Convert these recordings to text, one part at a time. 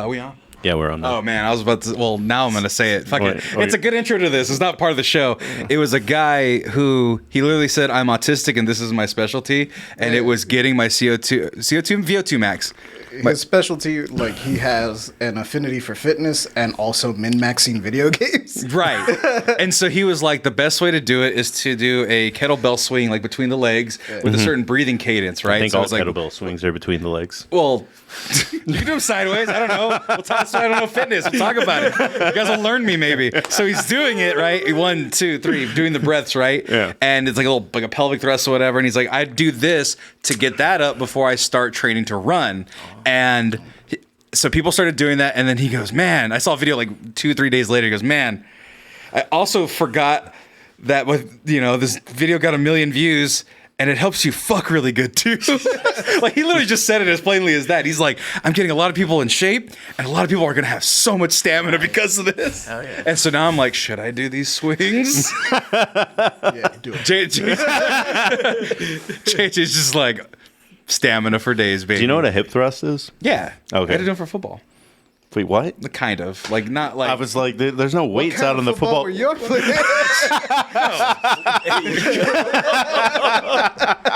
We on? Yeah, we're on that. Oh man, I was about to. Well, now I'm gonna say it. Fuck it. It's a good intro to this. It's not part of the show. It was a guy who he literally said, "I'm autistic and this is my specialty," and it was getting my VO2 max. His specialty, like, he has an affinity for fitness and also min-maxing video games. Right. And so he was like, the best way to do it is to do a kettlebell swing, like between the legs, with a certain breathing cadence, right? I think so all it's like, kettlebell swings are between the legs. well, you can do them sideways. I don't know. We'll talk, I don't know fitness. We'll talk about it. You guys will learn me maybe. So he's doing it, right? 1, 2, 3, doing the breaths, right? Yeah. And it's like a pelvic thrust or whatever. And he's like, I do this to get that up before I start training to run. And so people started doing that. And then he goes, man, I saw a video like 2-3 days later. He goes, man, I also forgot that with, this video got 1 million views. And it helps you fuck really good too. Like he literally just said it as plainly as that. He's like, I'm getting a lot of people in shape, and a lot of people are gonna have so much stamina because of this. Hell yeah. And so now I'm like, should I do these swings? Yeah, do it. JJ's just like stamina for days, baby. Do you know what a hip thrust is? Yeah. Okay. I had to do it for football. Wait, what? Kind of. Like not like I was like, there's no weights out on the football. Were you playing?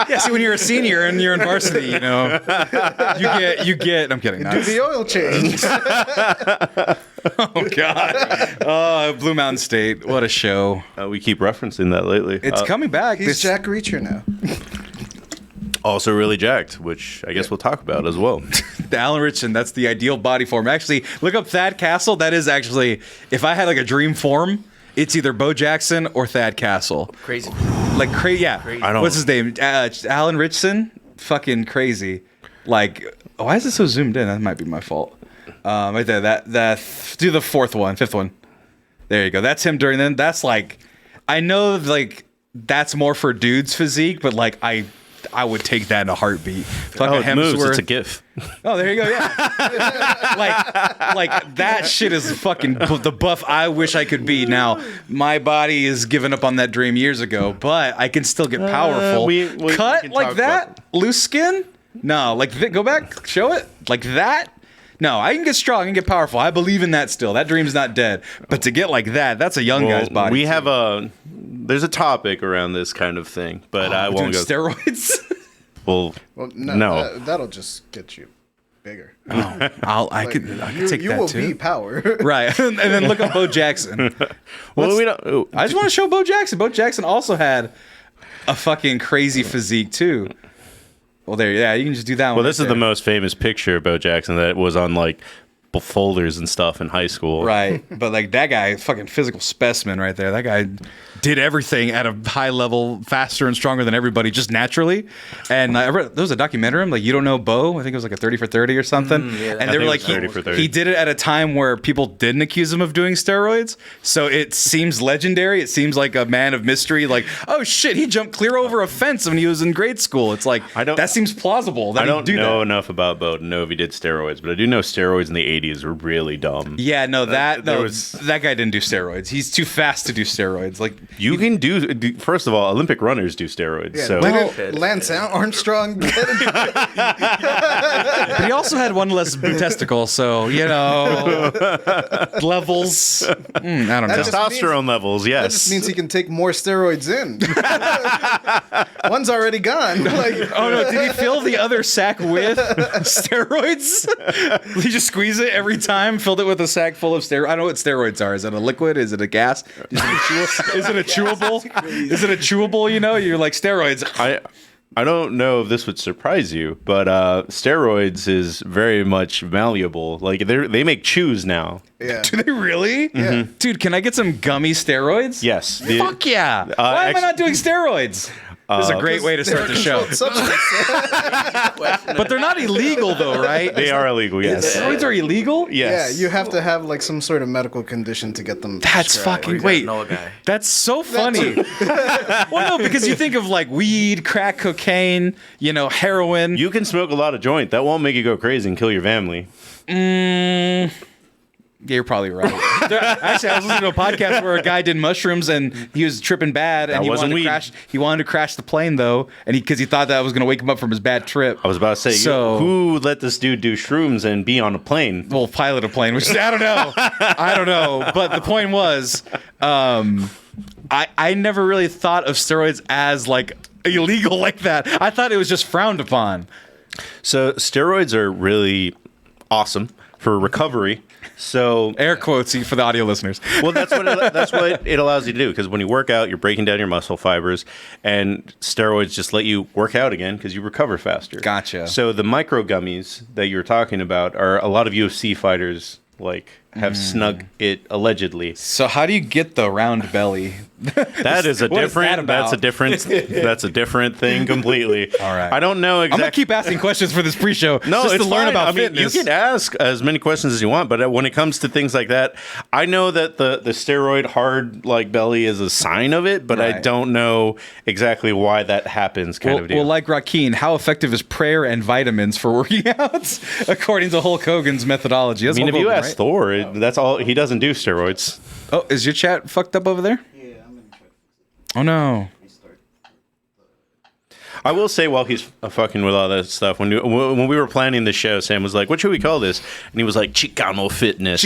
Yeah, see, when you're a senior and you're in varsity, you get. I'm kidding. Do the oil change. Oh God. Oh, Blue Mountain State. What a show. We keep referencing that lately. It's coming back. He's Jack Reacher now. Also really jacked, which I guess we'll talk about as well. The Alan Richardson, that's the ideal body form. Actually, look up Thad Castle. That is actually, if I had like a dream form, it's either Bo Jackson or Thad Castle. Crazy. Like yeah. Crazy. What's his name? Alan Richardson. Fucking crazy. Like, why is it so zoomed in? That might be my fault. Right there. Do the fifth one. There you go. That's him during then. That's like, I know like that's more for dudes physique, but like I would take that in a heartbeat. Like it moves. It's a GIF. Oh, there you go. Yeah, like that shit is fucking the buff I wish I could be. Now my body is giving up on that dream years ago, but I can still get powerful. Cut like that, loose skin. No, like go back, show it like that. No, I can get strong and get powerful. I believe in that still. That dream's not dead. But to get like that, that's a young guy's body. We have there's a topic around this kind of thing, but I won't go. Steroids? Well, no. That'll just get you bigger. Oh, I could take you that will too. be power. Right. And then look up Bo Jackson. Well, we don't. I just want to show Bo Jackson. Bo Jackson also had a fucking crazy physique too. Well, you can just do that one. Well, this is the most famous picture of Bo Jackson that was on like folders and stuff in high school. Right. But like that guy, fucking physical specimen right there. That guy did everything at a high level, faster and stronger than everybody, just naturally. And I read, there was a documentary, like You Don't Know Bo. I think it was like a 30 for 30 or something. And they were like, he did it at a time where people didn't accuse him of doing steroids. So it seems legendary. It seems like a man of mystery. Like, oh shit, he jumped clear over a fence when he was in grade school. It's like, that seems plausible. That I don't know that. enough about Bo to know if he did steroids, but I do know steroids in the 80s were really dumb. Yeah, no, that guy didn't do steroids. He's too fast to do steroids. Like, you can do first of all, Olympic runners do steroids. Yeah, so Lance Armstrong. But he also had one less testicle, so levels. I don't know. Testosterone levels, yes. That just means he can take more steroids in. One's already gone. Like, oh no! Did he fill the other sack with steroids? He just squeeze it every time, filled it with a sack full of steroids. I don't know what steroids are. Is it a liquid? Is it a gas? Is it a chewable? Is it a chewable? You're like steroids. I don't know if this would surprise you, but steroids is very much malleable. Like they make chews now. Yeah. Do they really? Yeah. Dude, can I get some gummy steroids? Yes. Fuck yeah. Why am I not doing steroids? This is a great way to start the show. But they're not illegal, though, right? They are illegal, yes. Steroids are illegal? Yes. Yeah, you have to have like some sort of medical condition to get them. That's fucking wait. That's so funny. Well, no, because you think of like weed, crack cocaine, heroin. You can smoke a lot of joint. That won't make you go crazy and kill your family. Yeah, you're probably right. Actually, I was listening to a podcast where a guy did mushrooms and he was tripping bad, and That he wasn't wanted to weed. crash. He wanted to crash the plane though, and because he thought that was going to wake him up from his bad trip. I was about to say, So- who let this dude do shrooms and be on a plane? Well, pilot a plane, which is, I don't know. But the point was, I never really thought of steroids as like illegal like that. I thought it was just frowned upon. So steroids are really awesome for recovery. So Air quotes for the audio listeners. well, that's what it allows you to do, because when you work out, you're breaking down your muscle fibers, and steroids just let you work out again because you recover faster. Gotcha. So the micro gummies that you're talking about are a lot of UFC fighters have snug it allegedly. So how do you get the round belly? That is What is that about? that's a different thing completely. All right. I don't know I'm exactly. gonna keep asking questions for this pre-show. No, just it's to learn fine. about I mean, fitness. you can ask as many questions as you want, but when it comes to things like that, I know that the steroid hard belly is a sign of it, but I Right. don't know exactly why that happens. Kind of deal. Well, like Rakim, how effective is prayer and vitamins for working out, according to Hulk Hogan's methodology? That's I mean, if Hulk you Hogan, ask right? Thor, that's all he doesn't do steroids. Oh, is your chat fucked up over there? Yeah, I'm gonna try to Oh no. I will say, while he's fucking with all that stuff, when we were planning the show, Sam was like, "What should we call this?" And he was like, "Chicano Fitness."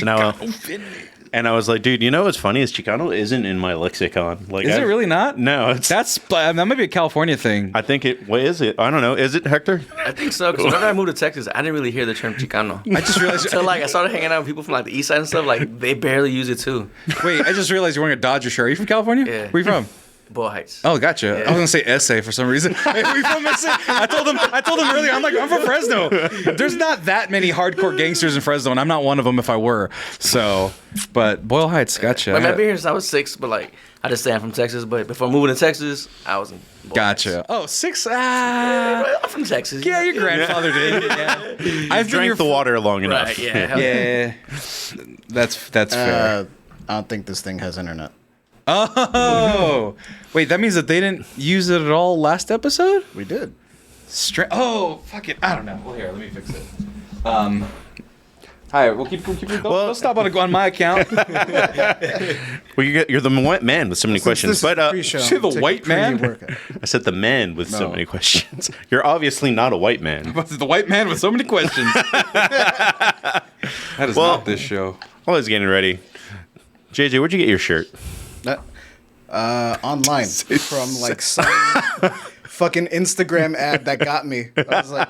And I was like, "Dude, you know what's funny is Chicano isn't in my lexicon. Like, Is it really not? No, it's. That might be a California thing. I think it. What is it? I don't know. Is it, Hector? I think so. Because whenever I moved to Texas, I didn't really hear the term Chicano. I just realized. So like I started hanging out with people from like the east side and stuff. Like they barely use it too. Wait, I just realized you're wearing a Dodger shirt. Are you from California? Yeah. Where you from? Boyle Heights. Oh, gotcha. Yeah. I was gonna say SA for some reason. Hey, we from SA? I told them earlier. I'm like, I'm from Fresno. There's not that many hardcore gangsters in Fresno, and I'm not one of them if I were. So, but Boyle Heights, gotcha. Like, I've been here since I was 6, but like I just say I'm from Texas. But before moving to Texas, I was in Boyle Gotcha. Oh, 6. I'm from Texas. Yeah, your grandfather did. Yeah. I've been Drank here the water long enough. Right. Yeah. Yeah, that's fair. I don't think this thing has internet. Oh, wait, that means that they didn't use it at all last episode? We did. Oh, fuck it. I don't know. Well, here, let me fix it. Hi, we'll keep don't stop on my account. Well, you're the white man with so many questions. But Say the white man? I said the man with so many questions. You're obviously not a white man. The white man with so many questions. That is Well- not this show. I was getting ready. JJ, where'd you get your shirt? Online from like some fucking Instagram ad that got me. I was like,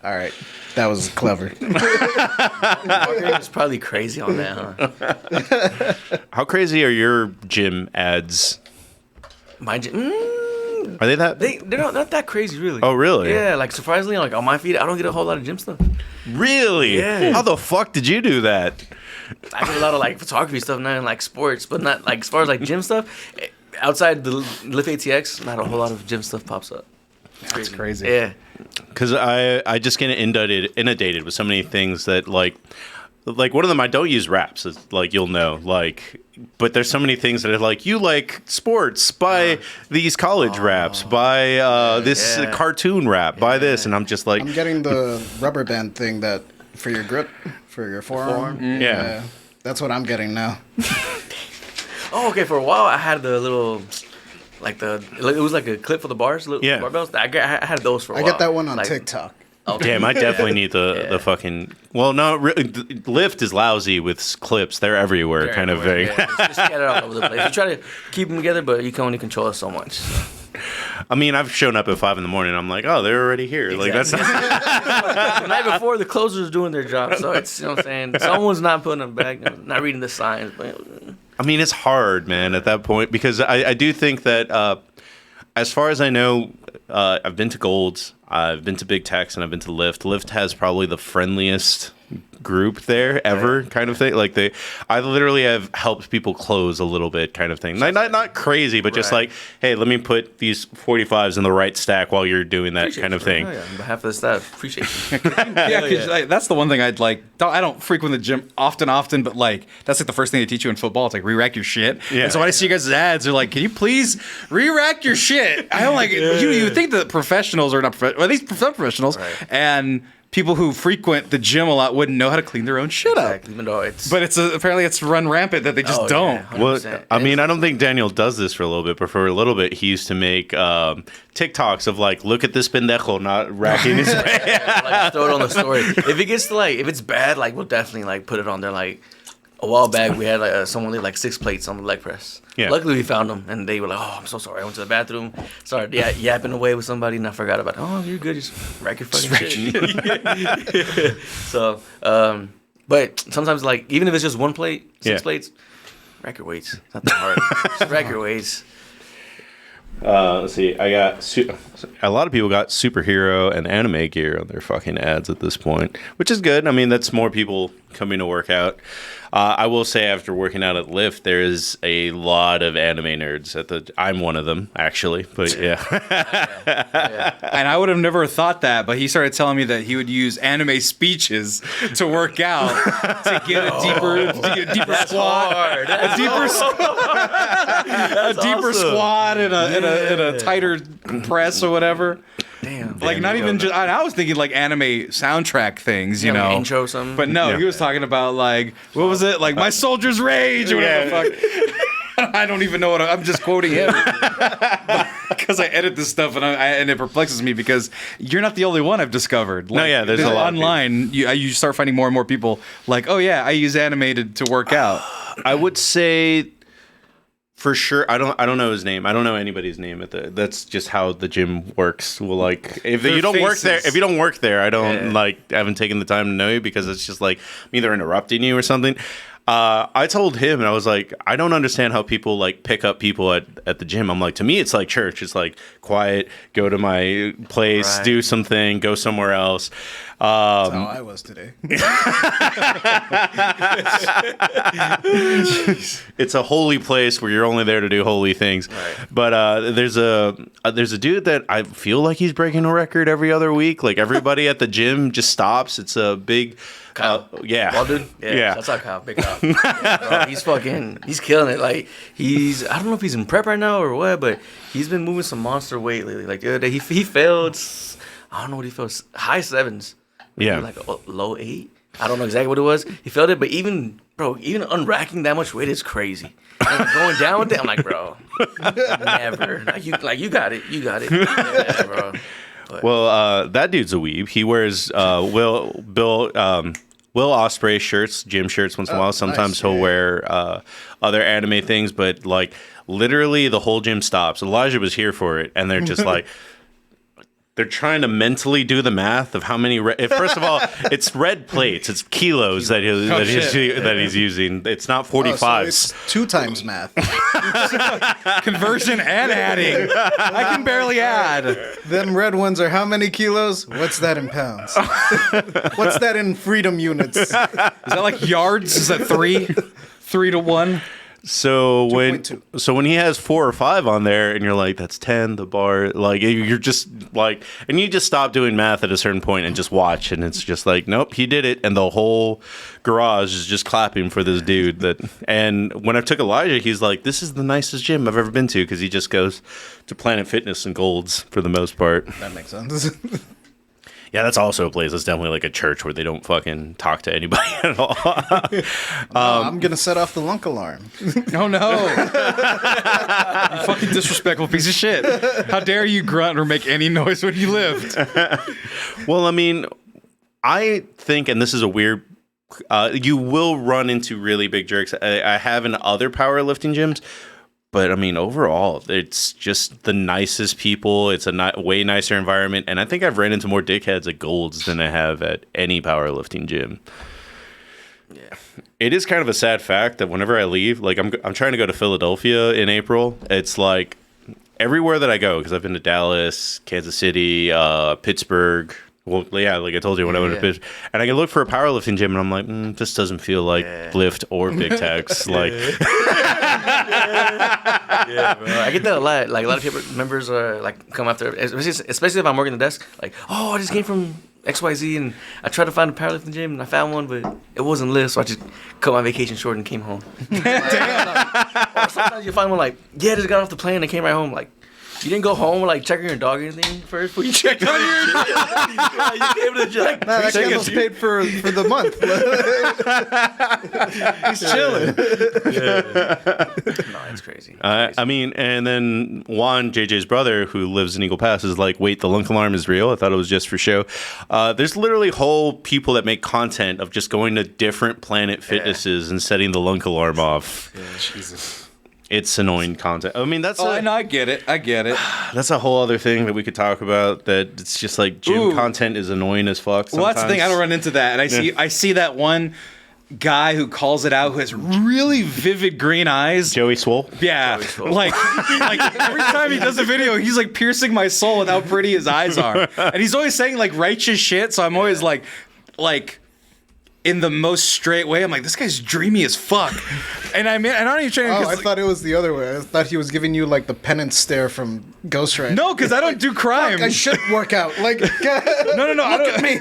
all right, that was clever. It's probably crazy on that, huh? How crazy are your gym ads? My gym. Are they that? They're not that crazy, really. Oh, really? Yeah, like surprisingly, like on my feed, I don't get a whole lot of gym stuff. Really? Yeah. How the fuck did you do that? I get a lot of like photography stuff now and like sports, but not like as far as like gym stuff. Outside the Lift ATX, not a whole lot of gym stuff pops up. That's crazy. Yeah. Because I just get inundated with so many things that like one of them, I don't use raps, like you'll know, like, but there's so many things that are like, you like sports, buy these college raps, buy this Yeah. cartoon rap, buy this, and I'm just like, I'm getting the rubber band thing that for your grip, for your forearm. Yeah. That's what I'm getting now. Oh, okay. For a while, I had the little, like it was like a clip for the bars, little Yeah. barbells. I had those for a I while. get that one on Like, TikTok. Okay. damn, I definitely need the fucking. Well, no, Lyft is lousy with clips. They're everywhere, They're kind everywhere, of thing. yeah. Just scattered all over the place. You try to keep them together, but you can only control it so much. So. I mean, I've shown up at 5 a.m. I'm like, oh, they're already here. Like that's. the night before, the closer's doing their job, so it's, you know what I'm saying, someone's not putting them back, not reading the signs. But I mean, it's hard, man, at that point, because I do think that as far as I know, I've been to Gold's, I've been to Big Tex, and I've been to Lyft. Lyft has probably the friendliest group there ever, kind of thing. Like I literally have helped people close a little bit, kind of thing. Not crazy, but just Right. like, hey, let me put these 45s in the right stack while you're doing that appreciate kind of you, thing. bro. Yeah, on behalf of the staff, appreciate you. Yeah, because that's the one thing I'd like. I don't frequent the gym often, but like that's like the first thing they teach you in football. It's like re-rack your shit. Yeah. And so when I see you guys' ads, they're like, "Can you please re-rack your shit?" I don't like. You would think that professionals are not, or at least some professionals, Right. and people who frequent the gym a lot wouldn't know how to clean their own shit up. Even though it's. But apparently it's run rampant that they just don't. Yeah, Well, 100%. I mean, I don't think Daniel does this for a little bit, but for a little bit, he used to make TikToks of like, look at this pendejo not racking his Yeah, like, throw it on the story. If it gets to like, if it's bad, like we'll definitely like put it on there. Like a while back, we had like someone did like 6 plates on the leg press. Yeah. Luckily, we found them, and they were like, "Oh, I'm so sorry. I went to the bathroom, started yapping away with somebody, and I forgot about it. Oh, you're good. Just rack your fucking shit." So, but sometimes like even if it's just 1 plate, 6 plates, rack your weights. It's not that hard. Just rack your weights. Let's see. I got a lot of people got superhero and anime gear on their fucking ads at this point, which is good. I mean, that's more people coming to work out. I will say, after working out at Lyft, there is a lot of anime nerds at the. I'm one of them, actually. But yeah. And I would have never thought that, but he started telling me that he would use anime speeches to work out to get a deeper squat, a deeper squat, and a tighter press or whatever. Damn. Like not even just. I was thinking like anime soundtrack things, you know, like intro or something. But no, he was talking about like what was it? Like My Soldier's Rage or whatever the fuck. I don't even know what I'm just quoting him because I edit this stuff and it perplexes me because you're not the only one I've discovered. Like, there's a lot online. You start finding more and more people like, oh yeah, I use animated to work out. I would say. For sure, I don't know his name. I don't know anybody's name at the. That's just how the gym works. Well, like if you don't work there, I don't I haven't taken the time to know you because it's just like I'm either interrupting you or something. I told him and I was like, I don't understand how people like pick up people at the gym. I'm like, to me, it's like church. It's like quiet, go to my place, do something, go somewhere else. That's how I was today. It's a holy place where you're only there to do holy things. Right. But there's a dude that I feel like he's breaking a record every other week. Like everybody at the gym just stops. It's a big. Kyle. Yeah. Dude? Yeah. That's our Kyle. Big Kyle. Yeah, bro, he's killing it. Like, I don't know if he's in prep right now or what, but he's been moving some monster weight lately. Like, the other day, he failed, I don't know what he failed, high 7s. Yeah. Like a low 8. I don't know exactly what it was. He failed it, but even unracking that much weight is crazy. And going down with it, I'm like, bro, never. Like, you got it. You got it. Yeah, bro. But. Well, that dude's a weeb. He wears Will Ospreay shirts, gym shirts once in a while. Sometimes he'll wear other anime things, but like literally the whole gym stops. Elijah was here for it, and they're just like. They're trying to mentally do the math of how many. First of all, it's red plates. It's kilos that he's using. It's not 45s. So it's 2 times math. Conversion and adding. I can barely add. Them red ones are how many kilos? What's that in pounds? What's that in freedom units? Is that like yards? Is that 3? 3 to 1? So when he has 4 or 5 on there and you're like, that's 10, the bar, like you're just like, and you just stop doing math at a certain point and just watch. And it's just like, nope, he did it. And the whole garage is just clapping for this dude and when I took Elijah, he's like, this is the nicest gym I've ever been to. Cause he just goes to Planet Fitness and Golds for the most part. That makes sense. Yeah, that's also a place that's definitely like a church where they don't fucking talk to anybody at all. I'm going to set off the lunk alarm. Oh, no. You fucking disrespectful piece of shit. How dare you grunt or make any noise when you lift? Well, I mean, I think, and this is a weird, you will run into really big jerks. I have in other powerlifting gyms. But, I mean, overall, it's just the nicest people. It's a way nicer environment. And I think I've ran into more dickheads at Gold's than I have at any powerlifting gym. Yeah. It is kind of a sad fact that whenever I leave, like I'm trying to go to Philadelphia in April. It's like everywhere that I go, because I've been to Dallas, Kansas City, Pittsburgh. Well, yeah, like I told you when I went to Pittsburgh. And I can look for a powerlifting gym, and I'm like, this doesn't feel like Lift or Big Techs. Like... Yeah, bro. I get that a lot. Like a lot of people members are like come after, especially if I'm working the desk. Like, oh, I just came from XYZ and I tried to find a powerlifting gym and I found one, but it wasn't lit, so I just cut my vacation short and came home. Damn. Or sometimes you find one like, yeah, just got off the plane and came right home. Like, You didn't go home like checking your dog or anything first before you checked on your dog? You came to the gym. Like, Nah, that candle's paid for the month. He's chilling. No, it's crazy. I mean, and then Juan, JJ's brother, who lives in Eagle Pass, is like, wait, the lunk alarm is real? I thought it was just for show. There's literally whole people that make content of just going to different Planet Fitnesses and setting the lunk alarm off. Yeah, Jesus. It's annoying content. I mean, that's I get it. that's a whole other thing that we could talk about. That it's just like gym content is annoying as fuck. Sometimes. Well, that's the thing. I don't run into that, and I see that one guy who calls it out who has really vivid green eyes. Joey Swole. Yeah, like every time he does a video, he's like piercing my soul with how pretty his eyes are, and he's always saying like righteous shit. So I'm always like. In the most straight way, I'm like, this guy's dreamy as fuck. And I mean, I'm not even trying to. I thought it was the other way. I thought he was giving you like the penance stare from Ghost Rider. No, because I don't do crime. Fuck, I should work out. Like, No. Look at me.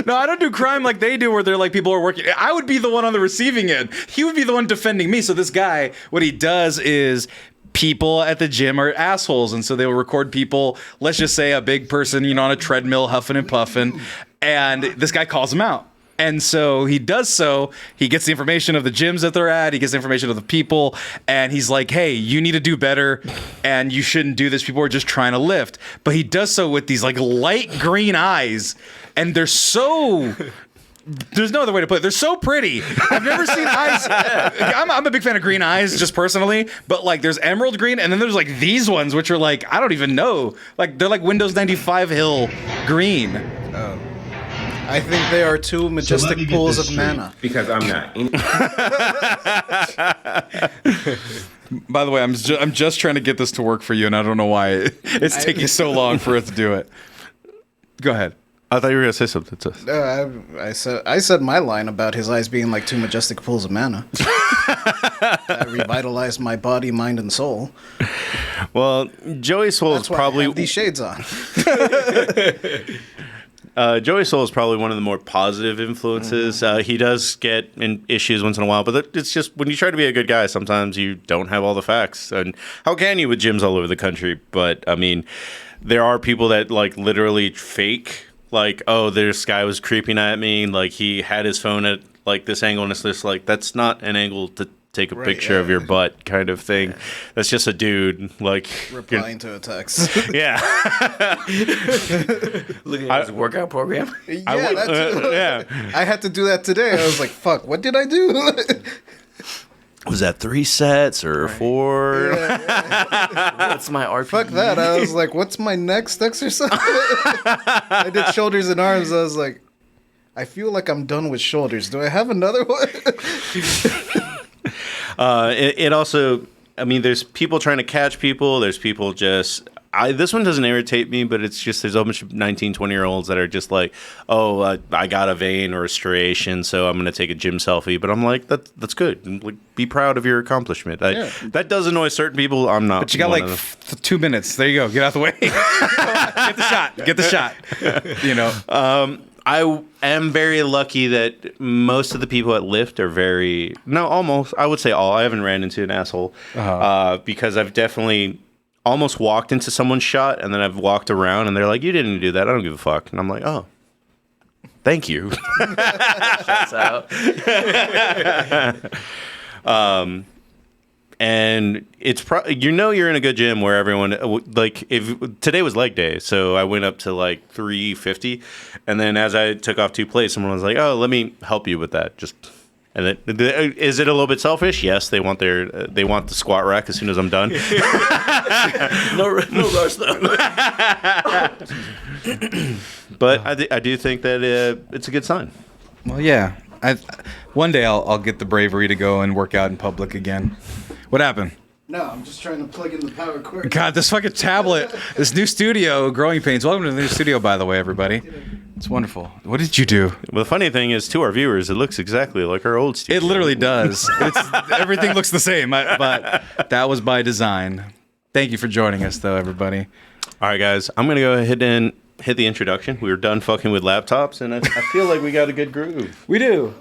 No, I don't do crime like they do, where they're like people are working. I would be the one on the receiving end. He would be the one defending me. So this guy, what he does is. People at the gym are assholes, and so they will record people. Let's just say a big person, on a treadmill, huffing and puffing, and this guy calls him out. And so he does so. He gets the information of the gyms that they're at. He gets the information of the people, and he's like, "Hey, you need to do better, and you shouldn't do this. People are just trying to lift." But he does so with these like light green eyes, and they're so. There's no other way to put it. They're so pretty. I've never seen eyes. I'm a big fan of green eyes, just personally. But like, there's emerald green, and then there's like these ones, which are like I don't even know. Like they're like Windows 95 Hill green. I think they are two majestic pools of mana. Because I'm not. By the way, I'm just trying to get this to work for you, and I don't know why it's taking so long for it to do it. Go ahead. I thought you were gonna say something. I said my line about his eyes being like two majestic pools of mana. That revitalized my body, mind, and soul. Well, Joey Swole is That's why probably I have these shades on. Joey Swole is probably one of the more positive influences. He does get in issues once in a while, but it's just when you try to be a good guy, sometimes you don't have all the facts. And how can you with gyms all over the country? But I mean, there are people that like literally fake. Like, oh, this guy was creeping at me. Like, he had his phone at, like, this angle, and it's just, like, that's not an angle to take a picture of your butt kind of thing. Yeah. That's just a dude, like... replying to a text. Yeah. Looking at his workout program. Yeah, that's yeah. I had to do that today. I was like, fuck, what did I do? Was that 3 sets or 4? What's my RP? Fuck that. I was like, what's my next exercise? I did shoulders and arms. I was like, I feel like I'm done with shoulders. Do I have another one? It also, I mean, there's people trying to catch people. There's people just... this one doesn't irritate me, but it's just there's a bunch of 19, 20-year-olds that are just like, oh, I got a vein or a striation, so I'm going to take a gym selfie. But I'm like, that's good. Like, be proud of your accomplishment. That does annoy certain people. I'm not. But you got like 2 minutes. There you go. Get out the way. Get the shot. I am very lucky that most of the people at Lyft are almost. I would say all. I haven't ran into an asshole because I've definitely... almost walked into someone's shot, and then I've walked around, and they're like, you didn't do that. I don't give a fuck. And I'm like, oh, thank you. Shouts out. And it's you're in a good gym where everyone, like, if today was leg day, so I went up to like 350, and then as I took off 2 plates, someone was like, oh, let me help you with that. And is it a little bit selfish? Yes, they want the squat rack as soon as I'm done. no rush though. But I do think that it's a good sign. Well, yeah. One day I'll get the bravery to go and work out in public again. What happened? No, I'm just trying to plug in the power cord. God, this fucking tablet, this new studio, Growing Pains. Welcome to the new studio, by the way, everybody. It's wonderful. What did you do? Well, the funny thing is, to our viewers, it looks exactly like our old studio. It literally does. Everything looks the same, but that was by design. Thank you for joining us, though, everybody. All right, guys. I'm going to go ahead and hit the introduction. We were done fucking with laptops, and I feel like we got a good groove. We do.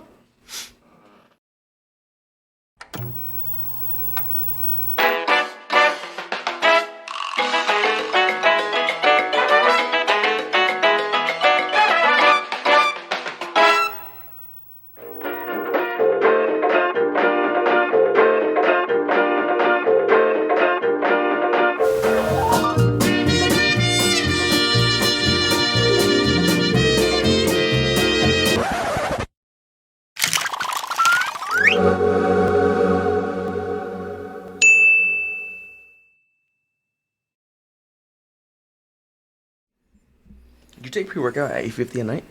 you take pre-workout at 8:50 at night?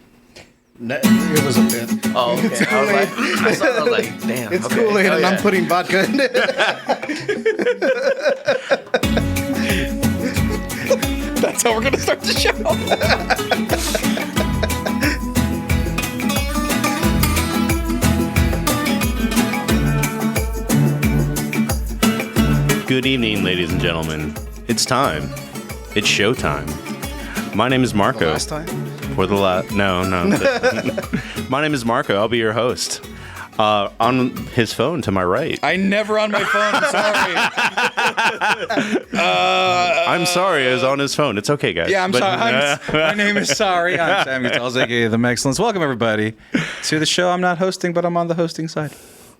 It was a bit. Oh, okay. I was like, damn. It's okay. Kool-Aid Oh, and yeah. I'm putting vodka in it. That's how we're gonna start the show. Good evening, ladies and gentlemen. It's time. It's showtime. My name is Marco. Last time? For the no. My name is Marco. I'll be your host. On his phone to my right. I never on my phone. I'm sorry. I'm sorry, I was on his phone. It's okay, guys. Yeah, I'm But- sorry. My name is Sorry. I'm Sammy, aka the Mexcellent. Welcome everybody to the show. I'm not hosting, but I'm on the hosting side.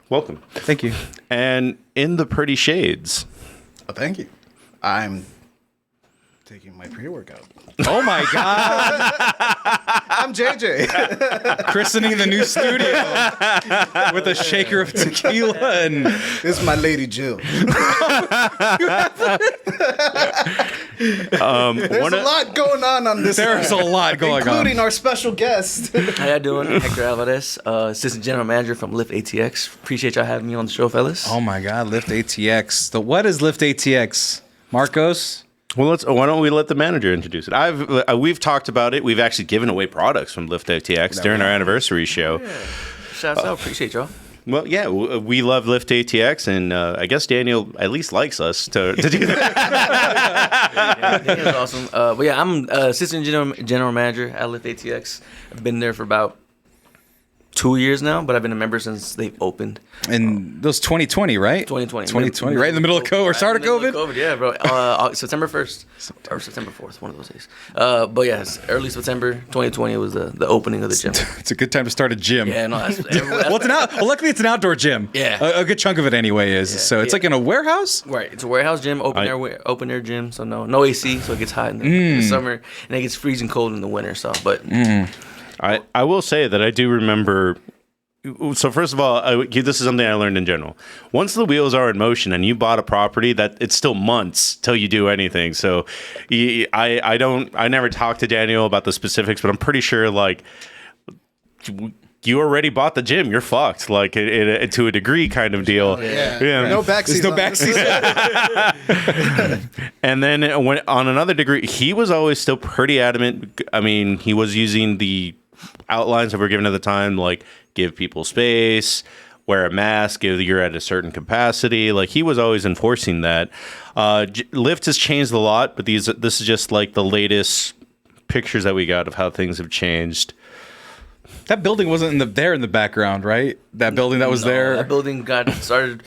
Welcome. Thank you. And in the pretty shades. Oh, thank you. I'm taking my pre-workout. Oh my God! I'm JJ. Christening the new studio with a shaker of tequila and This is my lady Jill. There's One a lot going on this there's a side, lot going including on. our special guest. How y'all doing? Hector Alvarez, Assistant General Manager from Lift ATX. Appreciate y'all having me on the show, fellas. Oh my God! Lift ATX. What is Lift ATX? Marcos. Well, why don't we let the manager introduce it? We've talked about it. We've actually given away products from Lift ATX during our anniversary show. Shouts out. Appreciate y'all. Well, yeah, we love Lift ATX, and I guess Daniel at least likes us to do that. Yeah, Daniel's awesome. But yeah, I'm Assistant General Manager at Lift ATX. I've been there for about 2 years now, but I've been a member since they've opened. And those 2020, right? 2020. 2020, right in the middle of COVID or start of COVID. Yeah, bro. September 1st or September 4th, one of those days. But yeah, it's early September 2020 was the opening of the gym. It's a good time to start a gym. Yeah, no, that's Well, luckily it's an outdoor gym. Yeah. A good chunk of it anyway is. So it's like in a warehouse. right. It's a warehouse gym, open air gym. So no AC, so it gets hot in the summer, and it gets freezing cold in the winter. So, but I will say that I do remember. So first of all, this is something I learned in general. Once the wheels are in motion and you bought a property, that it's still months till you do anything. So I never talked to Daniel about the specifics, but I'm pretty sure like you already bought the gym, you're fucked. Like to a degree, kind of deal. Yeah. No backseat. There's no backseat. And then on another degree, he was always still pretty adamant. I mean, he was using the outlines that were given at the time, like give people space, wear a mask if you're at a certain capacity. Like he was always enforcing that. Lyft has changed a lot, but this is just like the latest pictures that we got of how things have changed. That building wasn't there in the background, right? That building that was there. That building got started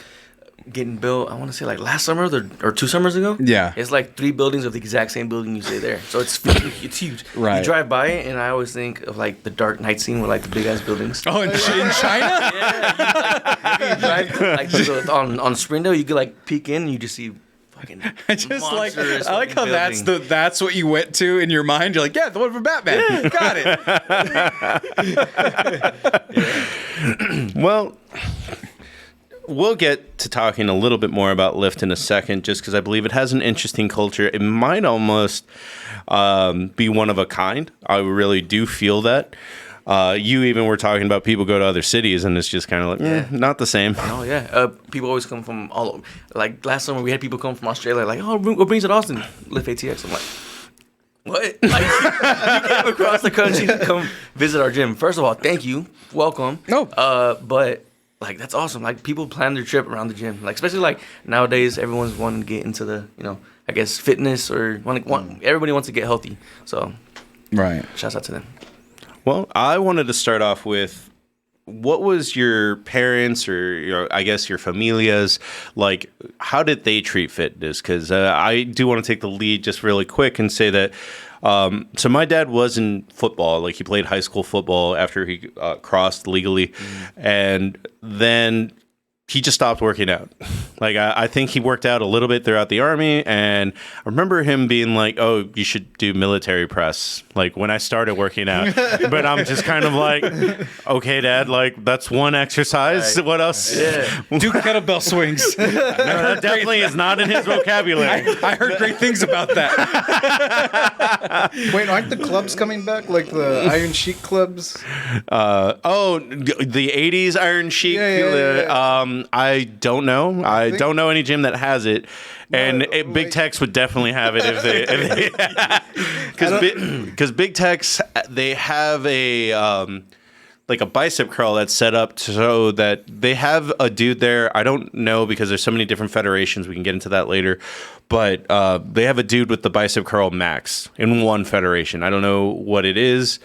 getting built. I want to say like last summer or 2 summers ago. Yeah. It's like 3 buildings of the exact same building you say there. So it's huge. Right. You drive by it, and I always think of like the Dark Knight scene with like the big ass buildings. Oh, in China? You drive on Springdale, you could like peek in, and you just see fucking. I just like monstrous I like how fucking building. that's what you went to in your mind. You're like, yeah, the one from Batman. Got it. Well, we'll get to talking a little bit more about Lyft in a second, just because I believe it has an interesting culture. It might almost be one of a kind. I really do feel that. You even were talking about people go to other cities, and it's just kind of like, not the same. Oh yeah, people always come from all over. Like last summer, we had people come from Australia. Like, oh, what brings you to Austin? Lift ATX. I'm like, what? Like, you came across the country to come visit our gym. First of all, thank you, welcome. No. But like that's awesome. Like people plan their trip around the gym. Like especially like nowadays, everyone's wanting to get into the I guess fitness or everybody wants to get healthy. So Right. shouts out to them. Well, I wanted to start off with, what was your parents or I guess your familias like? How did they treat fitness? Because I do want to take the lead just really quick and say that. So my dad was in football, like he played high school football after he crossed legally, and then he just stopped working out. Like, I think he worked out a little bit throughout the Army, and I remember him being like, oh, you should do military press, like, when I started working out. But I'm just kind of like, okay, Dad, like, that's one exercise. Right. What else? Yeah. Do kettlebell swings. No, that definitely is not in his vocabulary. I heard great things about that. Wait, aren't the clubs coming back? Like the Iron Sheik clubs? The 80s Iron Sheik. Yeah. I don't know. I don't know any gym that has it. And Big Techs would definitely have it if they because Big Techs, they have a like a bicep curl that's set up so that they have a dude there. I don't know because there's so many different federations. We can get into that later. But they have a dude with the bicep curl max in one federation. I don't know what it is.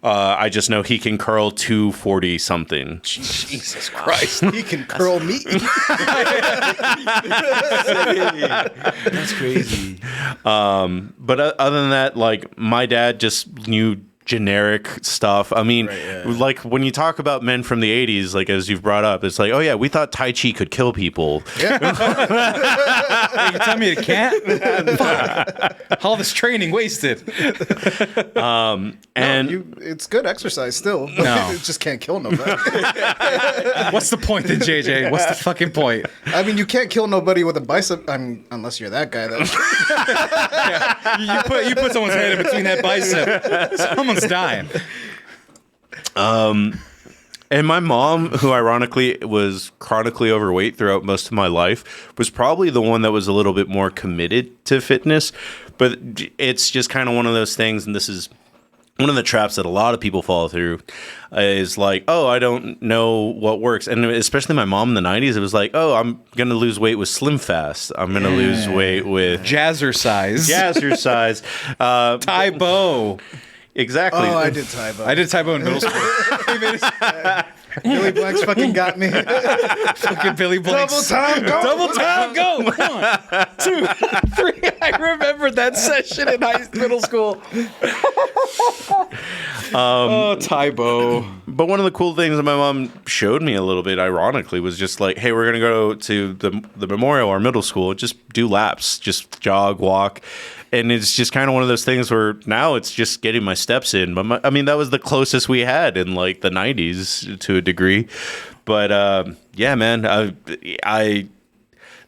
I just know he can curl 240 something. Jesus Christ. He can curl meat. That's crazy. But other than that, like, my dad just knew generic stuff. I mean, like, when you talk about men from the 80s, like, as you've brought up, it's like, oh yeah, we thought Tai Chi could kill people. Hey, you tell me it can't? Fuck. All this training wasted. And it's good exercise still. No. It just can't kill nobody. What's the point then, JJ? What's the fucking point? I mean, you can't kill nobody with a bicep. Unless you're that guy. Yeah, you put someone's head in between that bicep. Someone's dying. And my mom, who ironically was chronically overweight throughout most of my life, was probably the one that was a little bit more committed to fitness. But it's just kind of one of those things, and this is one of the traps that a lot of people fall through, is like, oh, I don't know what works. And especially my mom in the 90s, it was like, oh, I'm going to lose weight with Slim Fast. I'm going to lose weight with Jazzercise. Tybo. Exactly. Oh, I did Tybo. I did Tybo in middle school. Billy Blanks fucking got me. Fucking Billy Blanks. Double time, go. Double time, go. 1, 2, 3. I remember that session in middle school. Tybo. But one of the cool things that my mom showed me a little bit, ironically, was just like, hey, we're going to go to the memorial or middle school, just do laps, just jog, walk. And it's just kind of one of those things where now it's just getting my steps in. But I mean, that was the closest we had in like the 90s to a degree. But yeah, man, I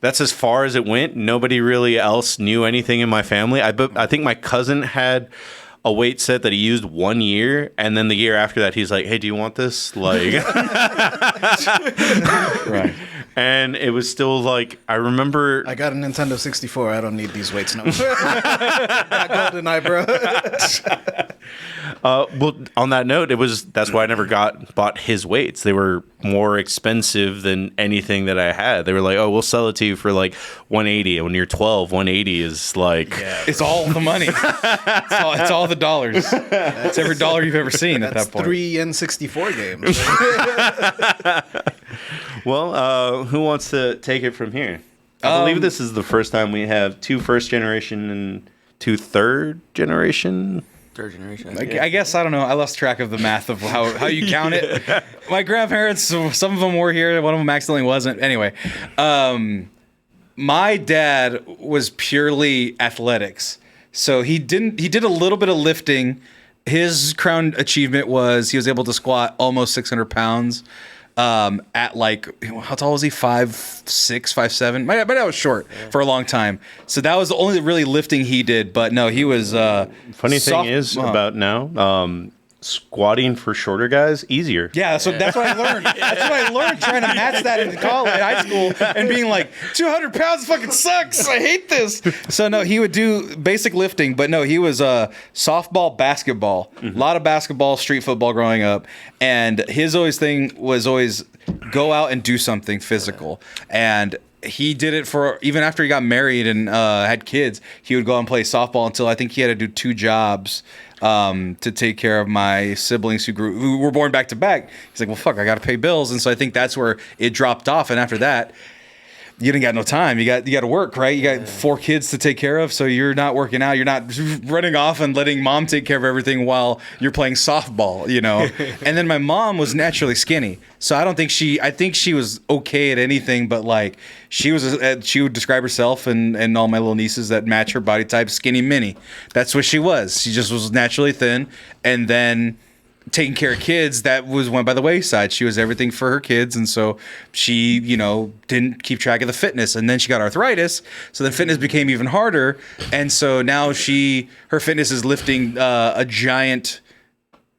that's as far as it went. Nobody really else knew anything in my family. I think my cousin had a weight set that he used 1 year, and then the year after that, he's like, "Hey, do you want this?" Like, Right. And it was still like, I remember. I got a Nintendo 64. I don't need these weights no more. Golden eye, bro. Well, on that note, that's why I never bought his weights. They were more expensive than anything that I had. They were like, oh, we'll sell it to you for like 180. And when you're 12, 180 is like, it's all the money. It's all the dollars. It's every dollar you've ever seen at that point. 3 N64 games. Well, who wants to take it from here? I believe this is the first time we have 2 first generation and 2 third generation. Third generation. I guess, I don't know. I lost track of the math of how you count it. My grandparents, some of them were here. One of them accidentally wasn't. Anyway, my dad was purely athletics. So he did a little bit of lifting. His crown achievement was he was able to squat almost 600 pounds. At like, how tall was he? 5'6", 5'7". My dad was short for a long time, so that was the only really lifting he did. But no, he was. Funny thing is about now, squatting for shorter guys easier. Yeah, so that's what I learned. That's what I learned trying to match that in college, high school, and being like 200 pounds fucking sucks. I hate this. So no, he would do basic lifting, but no, he was softball, basketball, a lot of basketball, street football growing up, and his thing was always go out and do something physical. And he did it for even after he got married and had kids. He would go and play softball until I think he had to do 2 jobs. To take care of my siblings who were born back to back. He's like, well, fuck, I got to pay bills. And so I think that's where it dropped off. And after that, you didn't got no time. You got to work, right? You got 4 kids to take care of, so you're not working out. You're not running off and letting mom take care of everything while you're playing softball, you know. And then my mom was naturally skinny, so I think she was okay at anything, but like she would describe herself and all my little nieces that match her body type, skinny mini. That's what she was. She just was naturally thin, and then taking care of kids, that went by the wayside. She was everything for her kids, and so she, didn't keep track of the fitness. And then she got arthritis, so then fitness became even harder. And so now her fitness is lifting a giant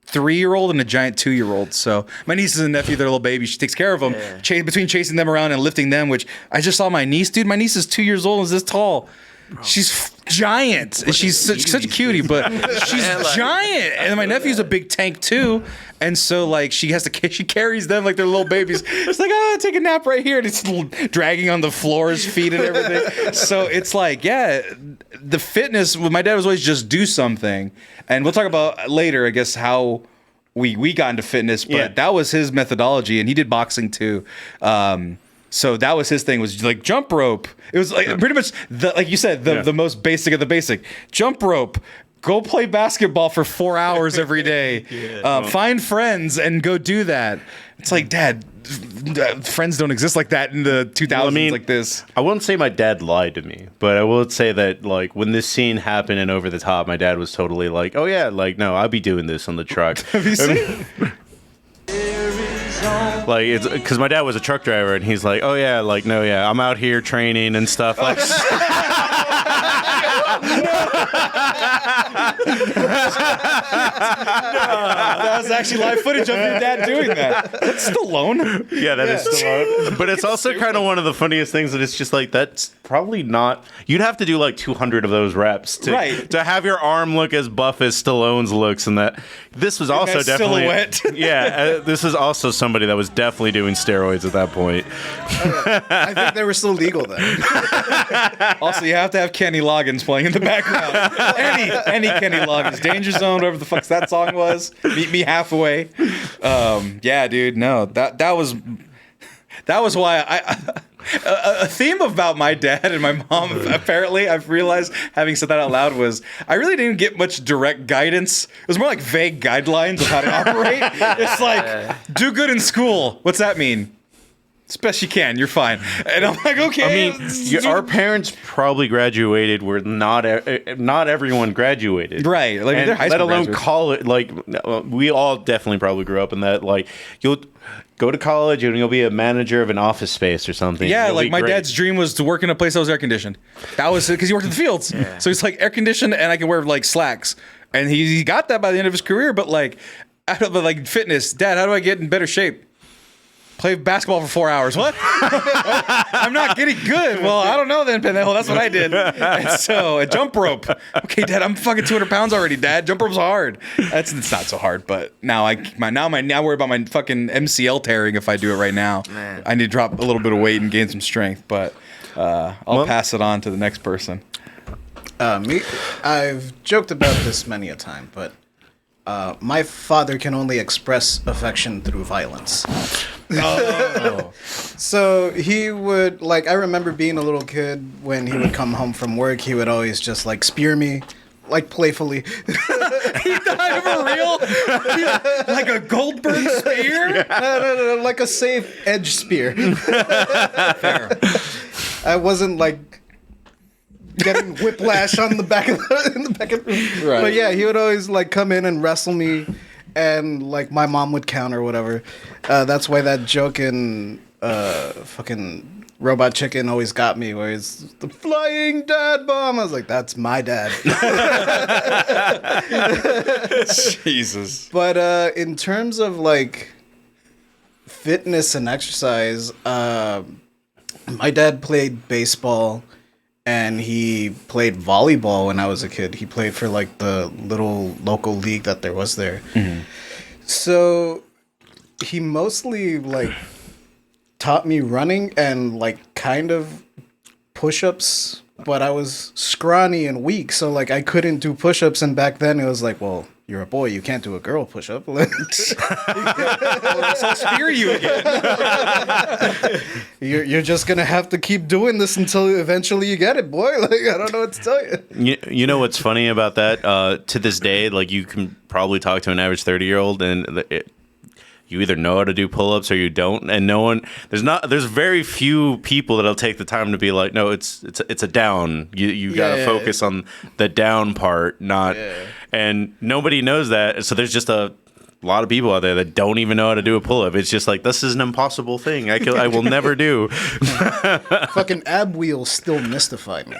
3-year-old and a giant 2-year-old. So my nieces and nephew, they're little babies. She takes care of them, between chasing them around and lifting them. Which I just saw my niece, dude. My niece is 2 years old and is this tall. Bro. She's giant. She's such a cutie, but she's giant. And my nephew's a big tank too. And so like she carries them like they're little babies. It's like, take a nap right here. And it's dragging on the floor's feet and everything. So it's like, the fitness with my dad was always just do something. And we'll talk about later, I guess, how we got into fitness, but that was his methodology, and he did boxing too. So that was his thing, was like jump rope. It was like pretty much like you said, the most basic of the basic. Jump rope. Go play basketball for 4 hours every day. Find friends and go do that. It's like, Dad, friends don't exist like that in the 2000s like this. I won't say my dad lied to me, but I will say that like when this scene happened and Over the Top, my dad was totally like, oh yeah, like no, I'll be doing this on the truck. Have you seen? Like it's because my dad was a truck driver, and he's like, "Oh yeah, like no, yeah, I'm out here training and stuff." Like, that was actually live footage of your dad doing that. That's Stallone. Yeah, that is Stallone. But it's also kind of one of the funniest things that it's just like that's probably not. You'd have to do like 200 of those reps to have your arm look as buff as Stallone's looks, and that this was also definitely silhouette. This is also somebody that was definitely doing steroids at that point. I think they were still legal then. Also, you have to have Kenny Loggins playing in the background. Any Kenny Loggins, Danger Zone, whatever the fuck that song was. Meet Me Halfway. Yeah, dude. No, that was why a theme about my dad and my mom, apparently, I've realized, having said that out loud, was I really didn't get much direct guidance. It was more like vague guidelines of how to operate. It's like, do good in school. What's that mean? As best you can, you're fine. And I'm like, okay. I mean, our parents probably graduated where not everyone graduated. Right. Like, they're high school let alone graduates. college. Like, we all definitely probably grew up in that. Like, you'll go to college and you'll be a manager of an office space or something. Yeah, You'll like be my great. dad's dream was to work in a place that was air conditioned. That was because he worked in the fields. Yeah. So he's like, air conditioned, and I can wear like slacks. And he got that by the end of his career. But like, fitness, Dad, how do I get in better shape? Play basketball for 4 hours. What? I'm not getting good. Well, I don't know then, pendejo. That's what I did. And so a jump rope. Okay, Dad, I'm fucking 200 pounds already, Dad. Jump rope's hard. It's not so hard, but now I worry about my fucking MCL tearing if I do it right now. Man. I need to drop a little bit of weight and gain some strength, but I'll pass it on to the next person. Me, I've joked about this many a time, but my father can only express affection through violence. Oh. So he would, like, I remember being a little kid when he would come home from work, he would always just, like, spear me, like, playfully. He died of a real, like a Goldberg spear? No, like a safe edge spear. Fair. I wasn't, like, getting whiplash on the back of Right. But yeah, he would always, like, come in and wrestle me, and, like, my mom would counter or whatever. That's why that joke in fucking Robot Chicken always got me, where it's the flying dad bomb. I was like, that's my dad. Jesus. But in terms of, like, fitness and exercise, my dad played baseball. And he played volleyball when I was a kid. He played for, like, the little local league that there was there. Mm-hmm. So he mostly, like, taught me running and, like, kind of push-ups. But I was scrawny and weak, so, like, I couldn't do push-ups. And back then it was like, well, you're a boy, you can't do a girl push-up. I'll spear you again. You're just gonna have to keep doing this until eventually you get it, boy. Like, I don't know what to tell you. You know what's funny about that? To this day, like, you can probably talk to an average 30-year-old, and you either know how to do pull-ups or you don't, and no one there's very few people that'll take the time to be like, no, it's a down. You gotta focus on the down part, not and nobody knows that. So there's just a lot of people out there that don't even know how to do a pull-up. It's just like, this is an impossible thing. I will never do. Fucking ab wheels still mystify me.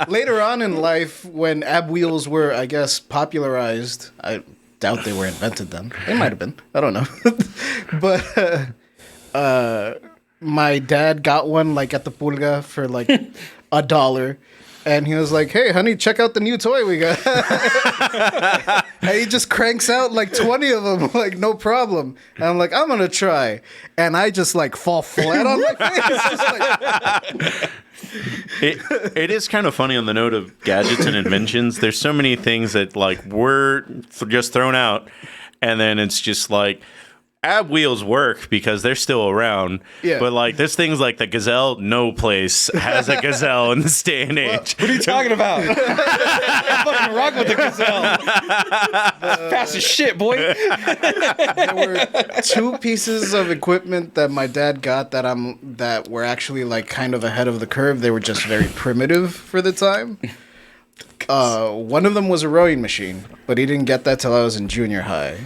Later on in life, when ab wheels were, I guess, popularized, I doubt they were invented then. They might have been. I don't know. But my dad got one like at the pulga for like $1. And he was like, hey, honey, check out the new toy we got. And he just cranks out like 20 of them, like, no problem. And I'm like, I'm going to try. And I just like fall flat on my face. It is kind of funny on the note of gadgets and inventions. There's so many things that like were just thrown out, and then it's just like, ab wheels work because they're still around. Yeah. But like, there's things like the Gazelle. No place has a Gazelle in this day and age. What are you talking about? I fucking rock with the Gazelle. Fast as shit, boy. There were 2 pieces of equipment that my dad got that were actually like kind of ahead of the curve. They were just very primitive for the time. One of them was a rowing machine, but he didn't get that till I was in junior high.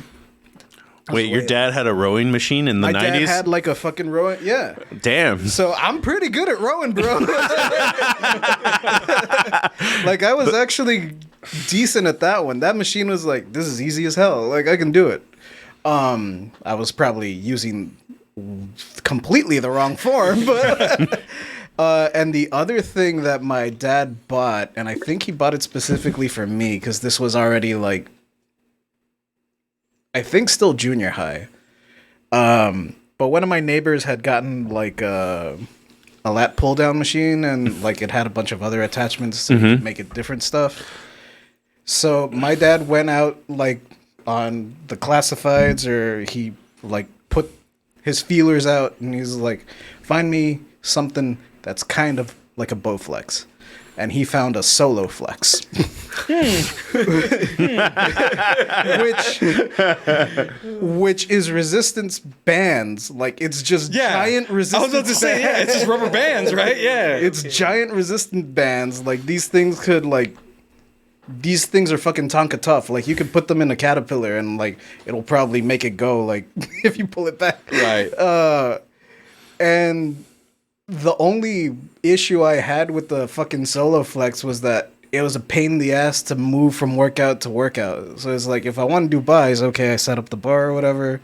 Wait, your dad had a rowing machine in the 90s? My dad had like a fucking rowing, yeah. Damn. So I'm pretty good at rowing, bro. Like, I was actually decent at that one. That machine was like, this is easy as hell. Like, I can do it. I was probably using completely the wrong form, but and the other thing that my dad bought, and I think he bought it specifically for me because this was already like, I think still junior high. But one of my neighbors had gotten like a lat pull down machine, and like it had a bunch of other attachments to make it different stuff. So my dad went out like on the classifieds, or he like put his feelers out, and he's like, find me something that's kind of like a Bowflex. And he found a Solo Flex. which is resistance bands. Like, it's just giant resistance bands. I was about to say, it's just rubber bands, right? Yeah. It's giant resistant bands. Like, these things are fucking Tonka tough. Like, you could put them in a Caterpillar and, like, it'll probably make it go, like, if you pull it back. Right. And the only issue I had with the fucking Solo Flex was that it was a pain in the ass to move from workout to workout. So it's like, if I want to do buys, okay, I set up the bar or whatever,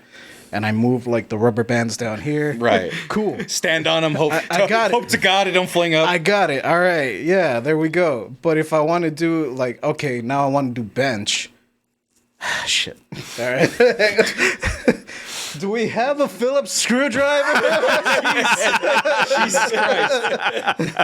and I move like the rubber bands down here. Right. Cool. Stand on them. Hope to God it don't fling up. I got it. All right. Yeah, there we go. But if I want to do like, okay, now I want to do bench. Shit. All right. Do we have a Phillips screwdriver? Jesus Christ.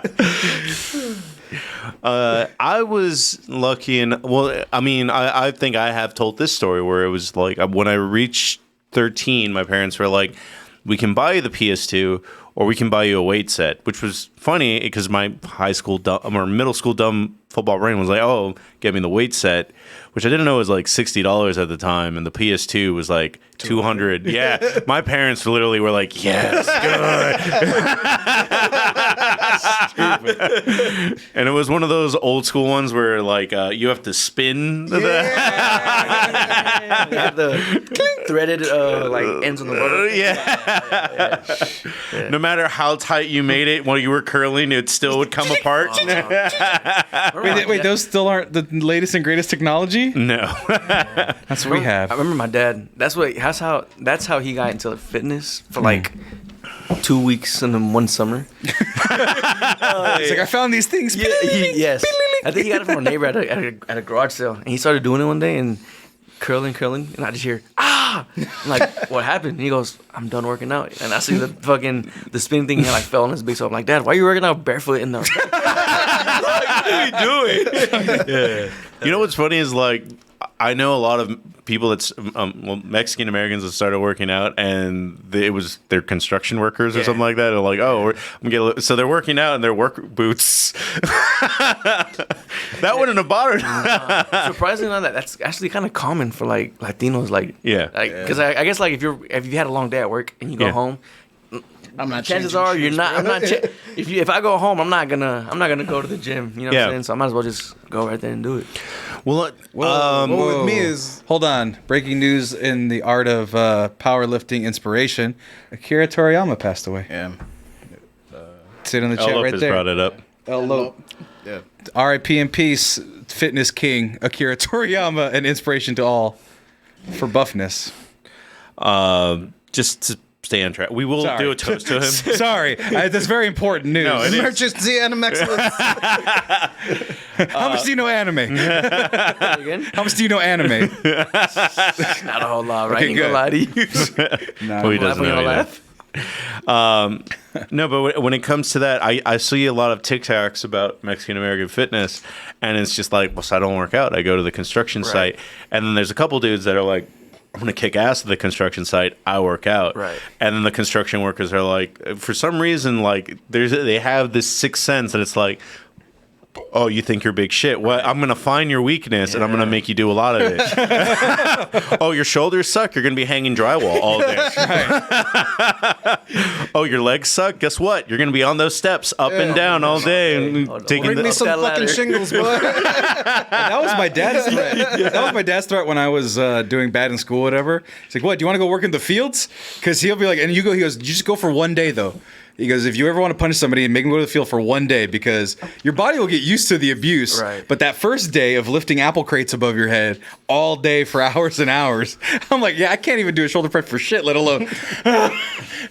I was lucky, and well, I mean, I think I have told this story where it was like, when I reached 13, my parents were like, we can buy you the PS2 or we can buy you a weight set, which was funny because my high school or middle school dumb football brain was like, oh, get me the weight set, which I didn't know was like $60 at the time, and the PS2 was like $200. Yeah, my parents literally were like, yes, good. And it was one of those old school ones where like you have to spin You have the threaded like ends on the rubber. Yeah. No matter how tight you made it while you were curling, it still would come apart. Wait, those still aren't the latest and greatest technology? No. That's what we have. I remember my dad. That's how he got into fitness for like 2 weeks and then one summer. He's like, I found these things. Yes. I think he got it from a neighbor at a garage sale, and he started doing it one day and curling, and I just hear, ah! I'm like, what happened? He goes, I'm done working out. And I see the spinning thing, he like fell on his big toe. I'm like, Dad, why are you working out barefoot in the... What are you doing? Yeah. You know what's funny is like, I know a lot of people that's Mexican Americans that started working out, and they're construction workers or something like that. They're like, so they're working out in their work boots. That wouldn't have bothered. Surprisingly, not that's actually kind of common for like Latinos, because I guess like if you had a long day at work and you go home. I'm not. Chances are you're not. I'm not. If I go home, I'm not gonna go to the gym. You know what I'm saying? So I might as well just go right there and do it. Well, with me is hold on. Breaking news in the art of powerlifting inspiration: Akira Toriyama passed away. Yeah. Sit in the chat right there. Brought it up. Hello. Yeah. R.I.P. in peace, fitness king Akira Toriyama, an inspiration to all for buffness. Just to stay on track, we will do a toast to him. Sorry, that's very important news. No, it is. Emergency and Mexcellent. How much do you know anime? Again? How much do you know anime? Not a whole lot, right? Okay, Ain't gonna lie to you. Well, he doesn't know either. No, but when it comes to that, I see a lot of TikToks about Mexican American fitness, and it's just like, well, so I don't work out. I go to the construction site, and then there's a couple dudes that are like, I'm going to kick ass at the construction site. I work out. Right. And then the construction workers are like, for some reason, like they have this sixth sense that it's like, oh, you think you're big shit. Well, I'm going to find your weakness and I'm going to make you do a lot of it. Oh, your shoulders suck. You're going to be hanging drywall all day. Oh, your legs suck. Guess what? You're going to be on those steps up and down all day. And Bring me some fucking shingles, boy. That was my dad's threat. That was my dad's threat when I was doing bad in school, whatever. He's like, what, do you want to go work in the fields? Because he'll be like, and he goes, you just go for one day, though. He goes, if you ever want to punish somebody, make them go to the field for one day because your body will get used to the abuse. Right. But that first day of lifting apple crates above your head all day for hours and hours, I'm like, yeah, I can't even do a shoulder press for shit, let alone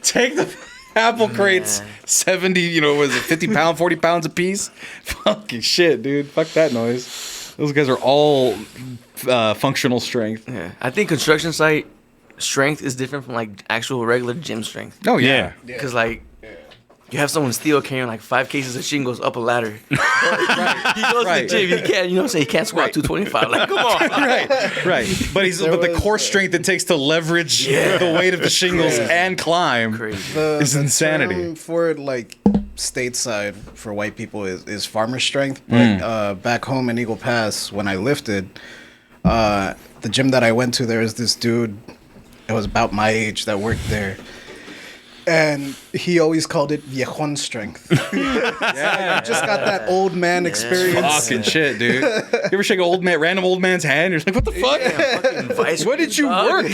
take the apple crates, 70, was it 50 pounds, 40 pounds a piece? Fucking shit, dude. Fuck that noise. Those guys are all functional strength. Yeah. I think construction site strength is different from like actual regular gym strength. Oh, yeah. Because you have someone still carrying like 5 cases of shingles up a ladder. He goes to the gym. He can't, he can't squat 225. Like, come on. Right. But the core strength it takes to leverage the weight of the shingles and climb is insanity. The term for it, like stateside for white people is farmer strength. But back home in Eagle Pass, when I lifted, the gym that I went to, there was this dude that was about my age that worked there. And he always called it viejon strength. Yeah, just got that old man experience. Fucking shit, dude. You ever shake a random old man's hand? You're like, what the fuck? What did you work?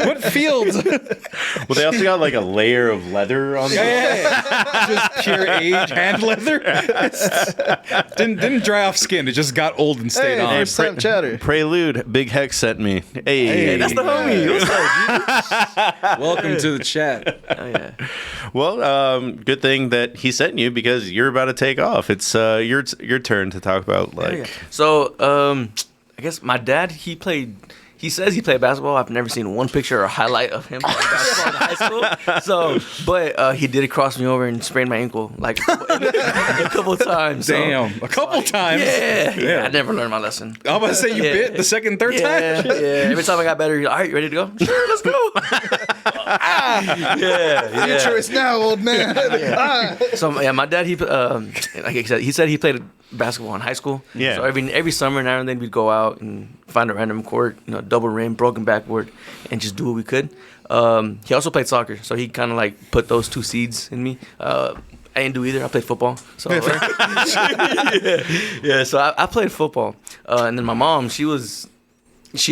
What fields? Well, they also got like a layer of leather on there. Yeah. Just pure age hand leather. Didn't dry off skin. It just got old and stayed on. First time chatter. Prelude, Big Hex sent me. Hey, that's the homie. What's up, Welcome to the chat. Oh, yeah. Well, good thing that he sent you because you're about to take off. It's your turn to talk about So, I guess my dad, he says he played basketball. I've never seen one picture or highlight of him playing basketball in high school. But he did cross me over and sprained my ankle like a couple of times. Damn, a couple times. Yeah. I never learned my lesson. I was about to say you bit the second, third time. Yeah. Every time I got better, all right, you ready to go? Sure, let's go. Future is now, old man. So my dad, like he said he played basketball in high school. Yeah. So every summer now and then we'd go out and find a random court, double rim, broken backboard, and just do what we could. He also played soccer, so he kind of like put those two seeds in me. I didn't do either. I played football. So So I played football, and then my mom, she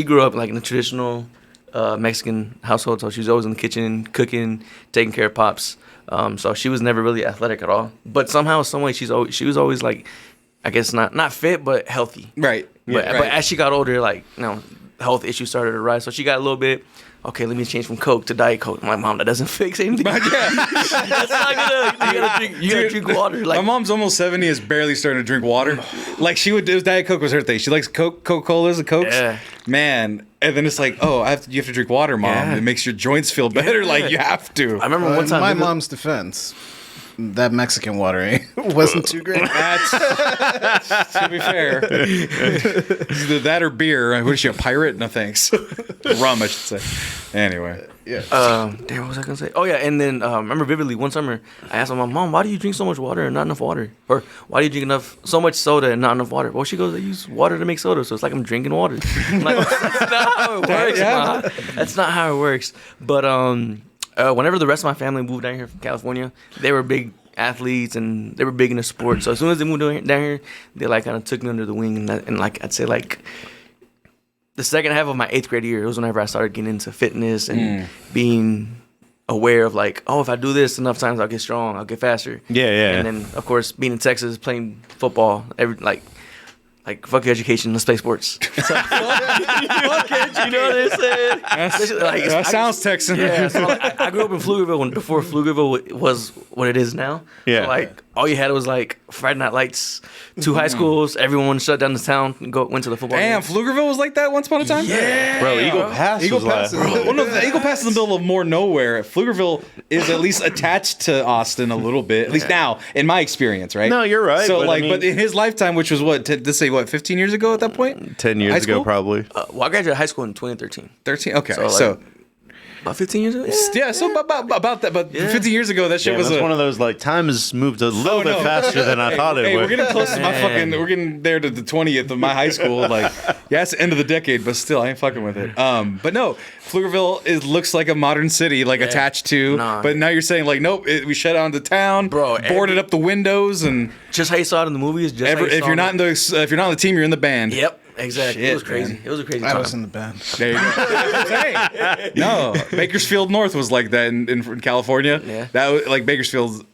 grew up like in a traditional Mexican household, so she was always in the kitchen, cooking, taking care of pops. So she was never really athletic at all. But somehow, some way, she was always like, I guess not fit, but healthy. Right. But as she got older, like health issues started to rise. So she got a little bit okay, let me change from Coke to Diet Coke. I'm like, Mom, that doesn't fix anything. That's not gonna. You gotta drink water. Like, my mom's almost 70, is barely starting to drink water. Like she would do, Diet Coke was her thing. She likes Coca-Colas and Cokes. Yeah. Man. And then it's like, oh, you have to drink water, Mom. Yeah. It makes your joints feel better. Yeah. Like you have to. I remember one In time. my mom's defense, that Mexican water wasn't too great. That's to be fair. Either that or beer. What is she, a pirate? No thanks. Rum, I should say. Anyway. Yeah. Damn, what was I gonna say? Oh yeah, and then remember vividly one summer I asked my mom, why do you drink so much water and not enough water? Or why do you drink so much soda and not enough water? Well, she goes, I use water to make soda, so it's like I'm drinking water. I'm like, that's not how it works, Ma. That's not how it works. But whenever the rest of my family moved down here from California, they were big athletes and they were big into sports. So as soon as they moved down here, they like kind of took me under the wing and like I'd say like the second half of my 8th grade year, it was whenever I started getting into fitness and being aware of like, oh, if I do this enough times, I'll get strong, I'll get faster. Yeah. And then, of course, being in Texas, playing football, like fuck your education, let's play sports. Fuck it, you know what I'm saying? That sounds Texan. Yeah, so I grew up in Pflugerville before Pflugerville was what it is now. Yeah. So like all you had was like Friday Night Lights, 2 high schools, everyone shut down the town and went to the football Damn, games. Pflugerville was like that once upon a time? Yeah. Bro, Eagle Pass Eagle was Pass like, is- Well, no, the Eagle Pass is in the middle of more nowhere. Pflugerville is at least attached to Austin a little bit, at least now, in my experience, right? No, you're right, So, but I like, mean- but in his lifetime, which was what, let's say, 15 years ago at that point? 10 years High ago, school? probably. Well, I graduated high school in 2013. 13? Okay, So, so, like, about 15 years ago? yeah, so about that, but 15 years ago, that shit Yeah, was that's one of those, like, time has moved a little bit no. faster than I thought it Hey, would. we're getting close to my Man. we're getting there to the 20th of my high school. Like, yeah, it's the end of the decade, but still, I ain't fucking with it. But no, Pflugerville looks like a modern city, like attached to. Nah. But now you're saying like, nope, we shut down the town, Bro, boarded up the windows, and Just how you saw it in the movies. Just how you if saw you're it. not in if you're not on the team, you're in the band. Yep, exactly. Shit, It was crazy. man. It was a crazy I time. was in the band. There you go. Hey, no, Bakersfield North was like that in California. Yeah. That was like Bakersfield.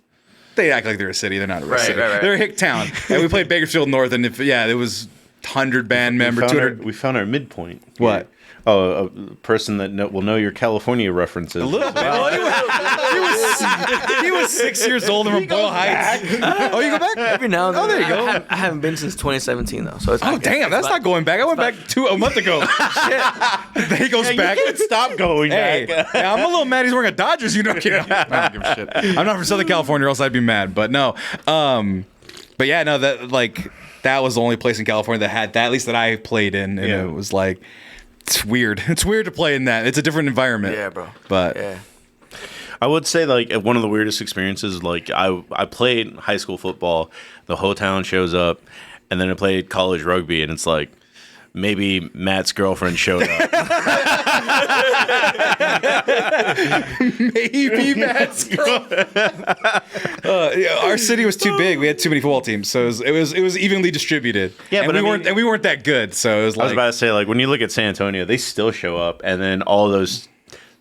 They act like they're a city. They're not a real Right, city. right, right. They're a hick town. And we played Bakersfield North, and it was 100 band members, 200. We found our midpoint. What? Oh, a person that will know your California references. A little bit. He was 6 years old and from Boyle Heights. Oh, you go back? Every now and then. Oh, there you go. I haven't been since 2017 though. So it's Oh, damn, that's not going back. I went back a month ago. Shit. He goes back. You can't stop going Hey, back. yeah, I'm a little mad he's wearing a Dodgers uniform. I don't give a shit. I'm not from Southern California, or else I'd be mad. But no. But yeah, no, that was the only place in California that had that, at least that I played in. And Yeah. it was like, it's weird. It's weird to play in that. It's a different environment. Yeah, bro. But Yeah. I would say like one of the weirdest experiences. Like I played high school football. The whole town shows up, and then I played college rugby, and it's like maybe Matt's girlfriend showed up. maybe Matt's girl. Yeah, our city was too big. We had too many football teams, so it was evenly distributed. Yeah, and but we weren't that good. So it was I was like about to say, like, when you look at San Antonio, they still show up, and then all those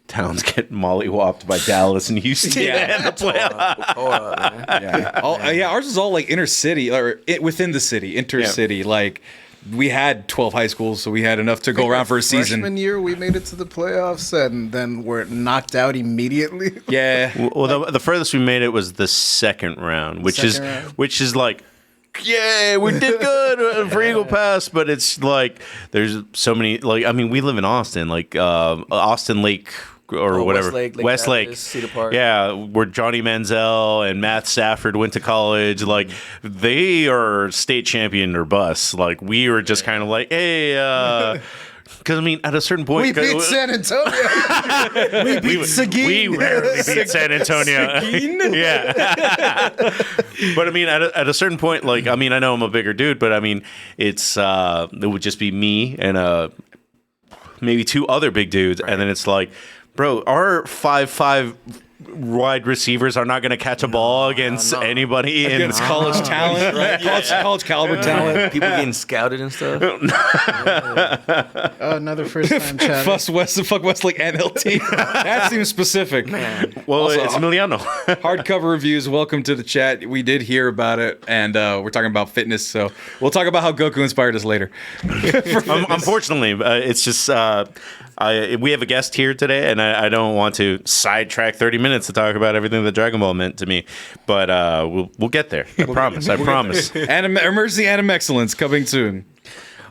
towns get mollywopped by Dallas and Houston. Yeah. in the playoffs. yeah, ours was all like inner city or within the city, intercity. Like we had 12 high schools, so we had enough to go around for a season. Freshman year, we made it to the playoffs, and then we're knocked out immediately. Yeah, Well, the furthest we made it was the second round, which Second round. is like, yeah, we did good for Eagle Pass, but it's like there's so many. Like, I mean, we live in Austin, like Austin Lake or whatever, Westlake, Travis, Cedar Park. Yeah, where Johnny Manziel and Matt Stafford went to college. Like, they are state champion or bust. Like, we were just kind of like, hey. Because, I mean, at a certain point... We beat San Antonio. We beat Seguin. We rarely beat San Antonio. Yeah. But, I mean, at a certain point, like, I mean, I know I'm a bigger dude, but, I mean, it would just be me and maybe 2 other big dudes. Right. And then it's like, bro, our 5'5" wide receivers are not going to catch a ball against anybody. against college talent, right? College caliber talent. People getting scouted and stuff. Another first-time chat. Fuck Westlake NLT. That seems specific. Man. Well, Also, it's Emiliano. Hardcover reviews. Welcome to the chat. We did hear about it, and we're talking about fitness. So we'll talk about how Goku inspired us later. Unfortunately, it's just we have a guest here today, and I don't want to sidetrack 30 minutes to talk about everything that Dragon Ball meant to me, but we'll get there. I promise. I promise. Emergency Anime Excellence coming soon.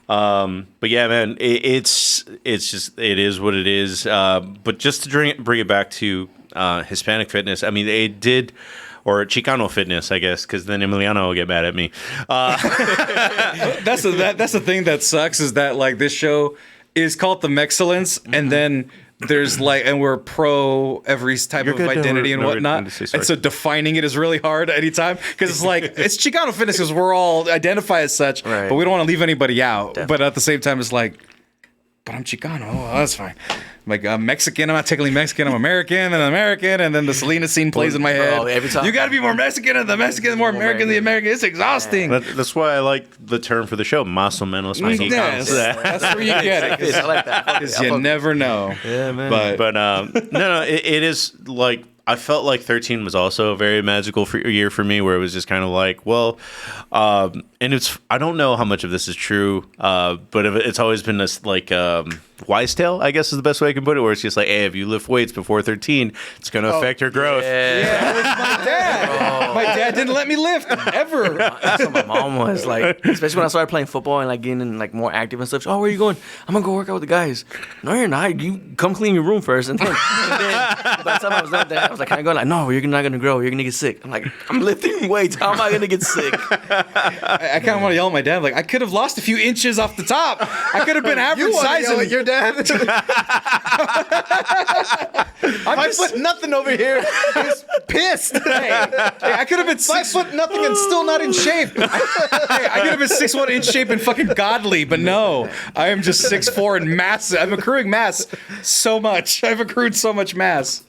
But yeah, man, it is what it is. But just to bring it back to Hispanic fitness, I mean, it did, or Chicano fitness, I guess, because then Emiliano will get mad at me. That's the thing that sucks is that like this show is called the Mexcellence, and then there's like, and we're pro every type of identity and whatnot, and so defining it is really hard anytime because it's like it's Chicano fitness because we're all identify as such, but we don't want to leave anybody out. Definitely. But at the same time, it's like, but I'm Chicano. Oh, that's fine. Like I'm Mexican. I'm not technically Mexican. I'm American, and then the Selena scene plays in my head. Every time. You got to be more Mexican than the Mexican, more American than the American. It's exhausting. That's why I like the term for the show, Más o Menos Mexicanos. Yes, that's where you get it. I like that. Because you never know. Yeah, man. But no, it is like. I felt like 13 was also a very magical year for me, where it was just kind of like, well, and I don't know how much of this is true, but it's always been this like wise tale, I guess is the best way I can put it, where it's just like, hey, if you lift weights before 13, it's going to affect your growth. Yeah, that was my dad. My dad didn't let me lift ever. That's what my mom was like, especially when I started playing football and like getting like more active and stuff. Oh, where are you going? I'm gonna go work out with the guys. No, you're not. You come clean your room first, and then by the time I was done there, I was like, can I go? Like, no, you're not gonna grow. You're gonna get sick. I'm like, I'm lifting weights. How am I gonna get sick? I kind of want to yell at my dad. Like, I could have lost a few inches off the top. I could have been average size. Yell at your dad. I'm 5 foot nothing over here. He's pissed. Hey, I could have been 5 foot nothing and still not in shape. I could have been 6'1" in shape and fucking godly, but no, I am just 6'4" and massive. I'm accruing mass so much. I've accrued so much mass.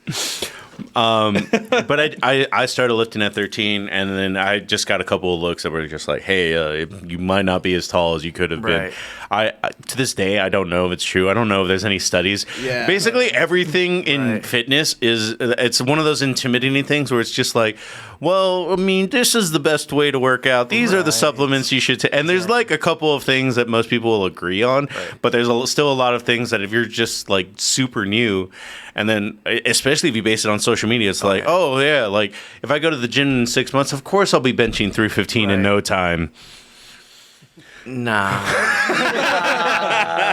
But I started lifting at 13, and then I just got a couple of looks that were just like, hey, you might not be as tall as you could have been. I to this day, I don't know if it's true. I don't know if there's any studies. Yeah. Basically, everything in fitness it's one of those intimidating things where it's just like, well, I mean, this is the best way to work out. These are the supplements you should take. And there's like a couple of things that most people will agree on, but there's still a lot of things that if you're just like super new, and then especially if you base it on social media, it's like, oh yeah, like if I go to the gym in 6 months, of course I'll be benching 315 in no time. Nah.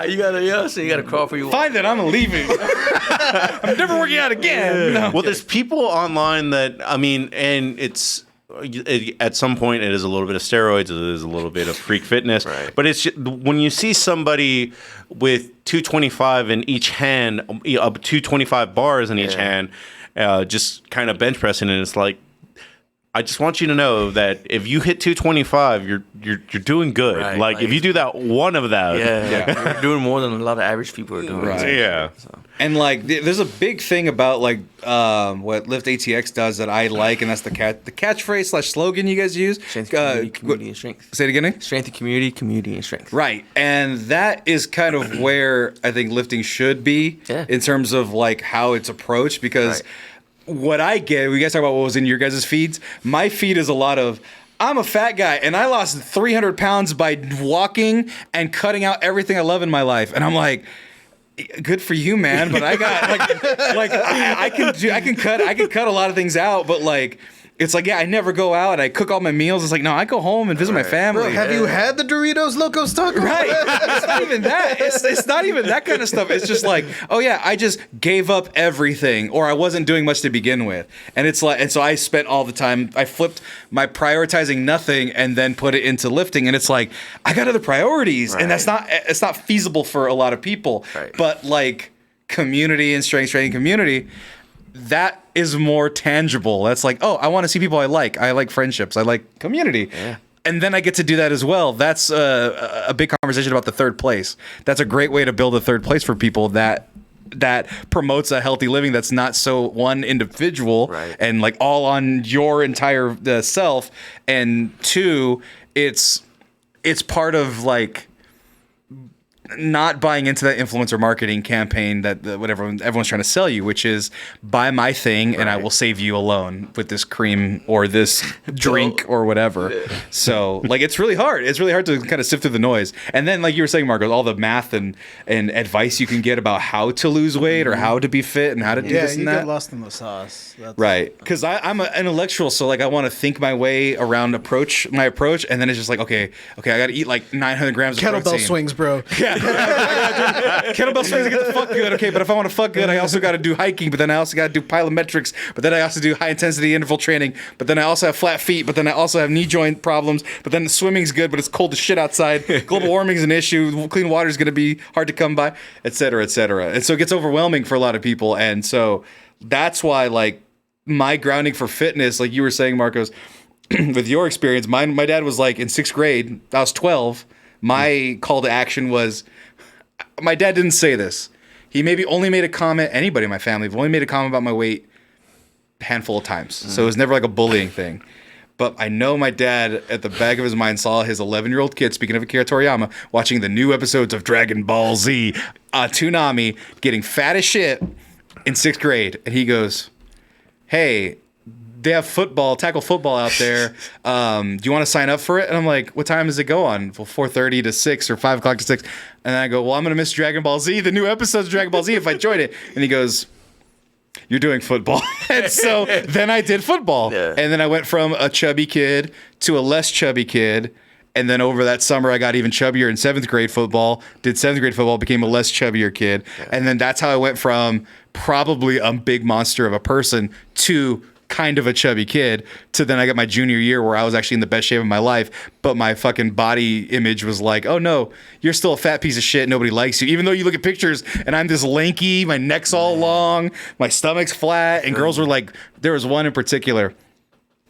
You gotta crawl for your Find it, I'm leaving. I'm never working out again. No. Well, there's people online that, I mean, and at some point it is a little bit of steroids, it is a little bit of freak fitness, but it's just, when you see somebody with 225 in each hand, 225 bars in each hand, just kind of bench pressing, and it's like, I just want you to know that if you hit 225, you're doing good. Right, like if you do that one of that, you're doing more than a lot of average people are doing. Right. Yeah. So. And like, there's a big thing about like what Lift ATX does that I like, and that's the catchphrase / slogan you guys use. Strength, community, and strength. Say it again. Strength and community, and strength. Right, and that is kind of where I think lifting should be in terms of like how it's approached, because. What I get, we guys talk about what was in your guys' feeds. My feed is a lot of, I'm a fat guy and I lost 300 pounds by walking and cutting out everything I love in my life. And I'm like, good for you, man. But I got like I can cut a lot of things out, but like. It's like, I never go out. I cook all my meals. It's like, no, I go home and visit my family. Bro, have you had the Doritos Locos Taco? Right. It's not even that. It's not even that kind of stuff. It's just like, oh yeah, I just gave up everything, or I wasn't doing much to begin with. And it's like, and so I spent all the time, I flipped my prioritizing nothing and then put it into lifting. And it's like, I got other priorities, and it's not feasible for a lot of people. Right. But like community and strength training community, that is more tangible. That's like, oh, I want to see people I like. I like friendships. I like community. Yeah. And then I get to do that as well. That's a big conversation about the third place. That's a great way to build a third place for people that promotes a healthy living that's not so one individual and like all on your entire self. And two, it's part of like not buying into that influencer marketing campaign that whatever everyone's trying to sell you, which is buy my thing and I will save you alone with this cream or this drink or whatever. So like it's really hard. It's really hard to kind of sift through the noise. And then like you were saying, Marco, all the math and advice you can get about how to lose weight or how to be fit and how to do this and that. Yeah, you get lost in the sauce. Right. Because I'm an intellectual, so like I want to think my way around my approach, and then it's just like, okay, I got to eat like 900 grams of protein. Kettlebell swings, bro. Yeah. Kettlebell swings to get the fuck good. Okay, but if I want to fuck good, I also got to do hiking, but then I also got to do plyometrics, but then I also do high intensity interval training, but then I also have flat feet, but then I also have knee joint problems, but then the swimming's good, but it's cold as shit outside. Global warming's an issue. Clean water is going to be hard to come by, et cetera, et cetera. And so it gets overwhelming for a lot of people. And so that's why like my grounding for fitness, like you were saying, Marcos, with your experience, my dad was like in 6th grade, I was 12. My call to action was, my dad didn't say this. He maybe only made a comment, anybody in my family have only made a comment about my weight a handful of times. So it was never like a bullying thing. But I know my dad, at the back of his mind, saw his 11-year-old kid, speaking of Akira Toriyama, watching the new episodes of Dragon Ball Z, Toonami, getting fat as shit in 6th grade. And he goes, hey, they have tackle football out there. Do you want to sign up for it? And I'm like, what time does it go on? Well, 4:30 to 6 or 5 o'clock to 6. And then I go, well, I'm going to miss Dragon Ball Z, the new episodes of Dragon Ball Z if I join it. And he goes, you're doing football. And so then I did football. Yeah. And then I went from a chubby kid to a less chubby kid. And then over that summer, I got even chubbier in 7th grade football, did 7th grade football, became a less chubbier kid. Yeah. And then that's how I went from probably a big monster of a person to kind of a chubby kid to then I got my junior year where I was actually in the best shape of my life, but my fucking body image was like, oh no, you're still a fat piece of shit. Nobody likes you. Even though you look at pictures and I'm this lanky, my neck's all long, my stomach's flat, and girls were like, there was one in particular.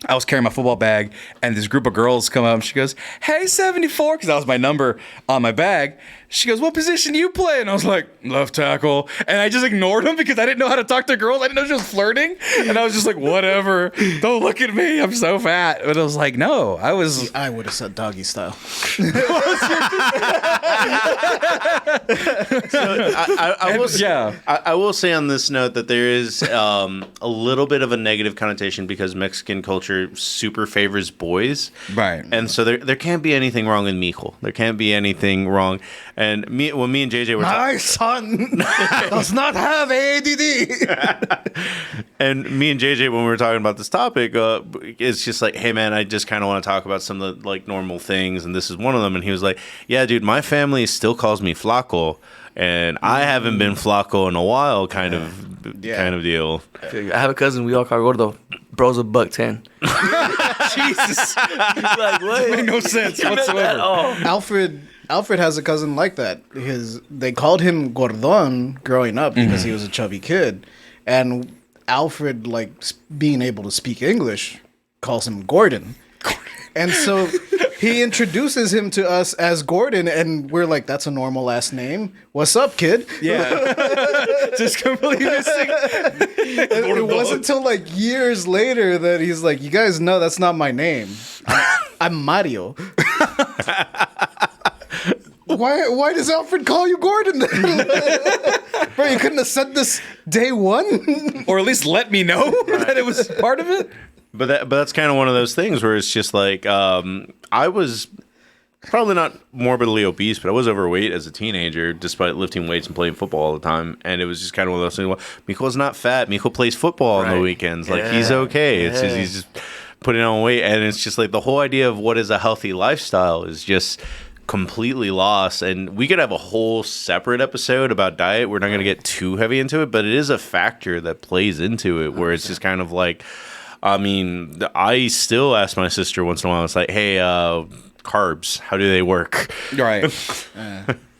I was carrying my football bag and this group of girls come up and she goes, hey, 74, because that was my number on my bag. She goes, what position do you play? And I was like, left tackle. And I just ignored them because I didn't know how to talk to girls. I didn't know she was flirting. And I was just like, whatever. Don't look at me. I'm so fat. But I was like, no, I would have said doggy style. I will say on this note that there is a little bit of a negative connotation because Mexican culture super favors boys. Right. And so there can't be anything wrong with Mijo. There can't be anything wrong. And when me and JJ were my son does not have ADD. And me and JJ, when we were talking about this topic, it's just like, hey man, I just kind of want to talk about some of the like normal things, and this is one of them. And he was like, yeah, dude, my family still calls me Flaco, and I haven't been Flaco in a while, kind of deal. I have a cousin. We all call Gordo. Bro's a $110. Jesus, like what? Made no sense whatsoever. Alfred has a cousin like that. They called him Gordon growing up because he was a chubby kid, and Alfred, like being able to speak English, calls him Gordon. And so he introduces him to us as Gordon, and we're like, that's a normal last name. What's up, kid? Yeah. Just completely missing. It wasn't until like years later that he's like, you guys know that's not my name. I'm Mario. Why does Alfred call you Gordon then? Bro, you couldn't have said this day one? Or at least let me know that it was part of it? But that's kind of one of those things where it's just like, I was probably not morbidly obese, but I was overweight as a teenager, despite lifting weights and playing football all the time. And it was just kind of one of those things. Well, Mijo's not fat. Mijo plays football on the weekends. Like, he's okay. It's just, he's just putting on weight. And it's just like the whole idea of what is a healthy lifestyle is just completely lost. And we could have a whole separate episode about diet. We're not going to get too heavy into it, but it is a factor that plays into it where it's just kind of like, I mean, I still ask my sister once in a while, it's like, hey, carbs, how do they work? Right.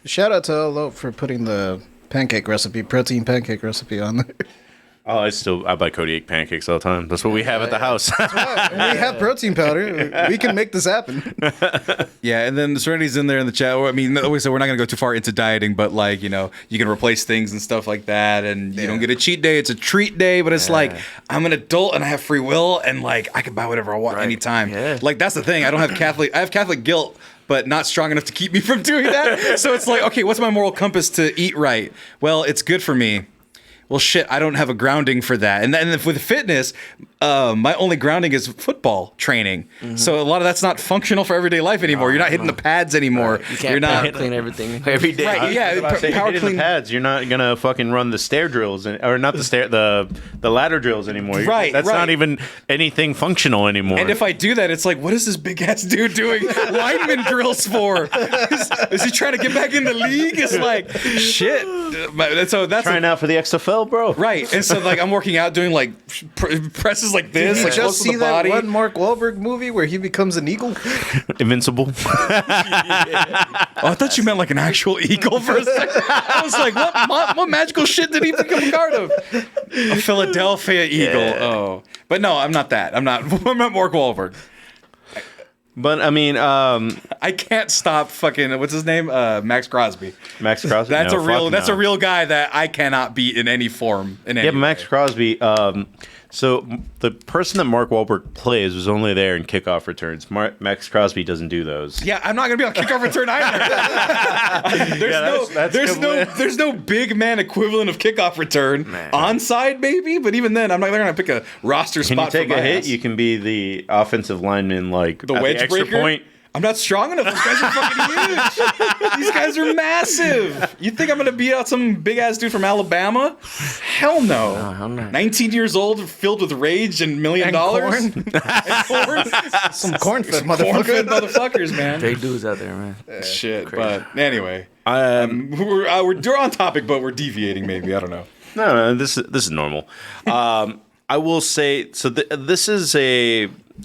Shout out to Elo for putting the protein pancake recipe on there. Oh, I buy Cody egg pancakes all the time. That's what we have at the house. That's right. We have protein powder. We can make this happen. Yeah, and then Serenity's in there in the chat. I mean, so we're not going to go too far into dieting, but like, you know, you can replace things and stuff like that, and you don't get a cheat day. It's a treat day, but it's like, I'm an adult and I have free will, and like, I can buy whatever I want anytime. Yeah. Like, that's the thing. I have Catholic guilt but not strong enough to keep me from doing that. So it's like, okay, what's my moral compass to eat right? Well, it's good for me. Well, shit, I don't have a grounding for that. And then with fitness, my only grounding is football training. So a lot of that's not functional for everyday life anymore. You're not hitting the pads anymore. You can't You're not clean everything every day. Right, yeah, power Hitting clean. the pads, you're not gonna fucking run the stair drills, or not the ladder drills anymore. Right, That's right. not even anything functional anymore. And if I do that, it's like, what is this big ass dude doing lineman drills for? Is he trying to get back in the league? It's like, shit. So that's trying out for the XFL, bro. right. And so like I'm working out doing like presses like this, Did you like just close to see the that body. one Mark Wahlberg movie where he becomes an eagle? Invincible. Oh, I thought you meant like an actual eagle for a second. I was like, what magical shit did he become a part of? A Philadelphia eagle. Yeah. Oh, but no, I'm not that. I'm not Mark Wahlberg. But I mean, I can't stop fucking what's his name? Max Crosby. Max Crosby. That's No, a real. fuck That's no. a real guy that I cannot beat in any form. In any Yeah, but Max way. Crosby. So the person that Mark Wahlberg plays was only there in kickoff returns. Max Crosby doesn't do those. Yeah, I'm not gonna be on kickoff return either. There's no big man equivalent of kickoff return. Man. Onside maybe, but even then, I'm not gonna pick a roster Can you spot. take for a my hit? ass. You can be the offensive lineman, like The at wedge the extra breaker. point. I'm not strong enough. These guys are fucking huge. These guys are massive. You think I'm gonna beat out some big ass dude from Alabama? Hell no. hell no. 19 years old, filled with rage and $1 million. corn. And corn. Some corn-fed Corn-fed motherfucker. motherfuckers, man. Big dudes out there, man. Shit, Crazy. but anyway, we're on topic, but we're deviating. Maybe I don't know. No, this is normal. I will say so.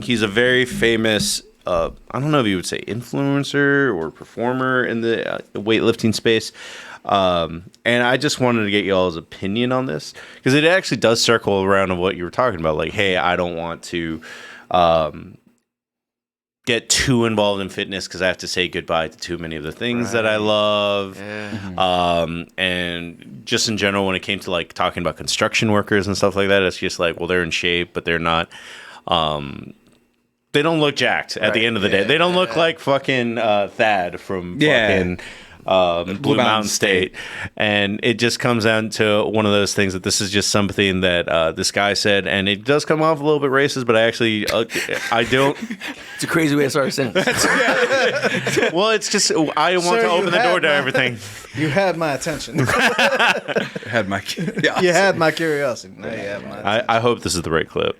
He's a very famous. I don't know if you would say influencer or performer in the weightlifting space. And I just wanted to get y'all's opinion on this because it actually does circle around on what you were talking about. Like, hey, I don't want to get too involved in fitness because I have to say goodbye to too many of the things that I love. Yeah. And just in general, when it came to like talking about construction workers and stuff like that, it's just like, well, they're in shape, but they're not. They don't look jacked at the end of the day. They don't look like fucking Thad from fucking Blue Mountain State. And it just comes down to one of those things that this is just something that this guy said, and it does come off a little bit racist, but I actually, I don't. It's a crazy way to start a sentence. Well, it's just, I want Sir, to you open the had door to my- everything. You had my attention. Had my You had my curiosity. Now you have my attention. I hope this is the right clip.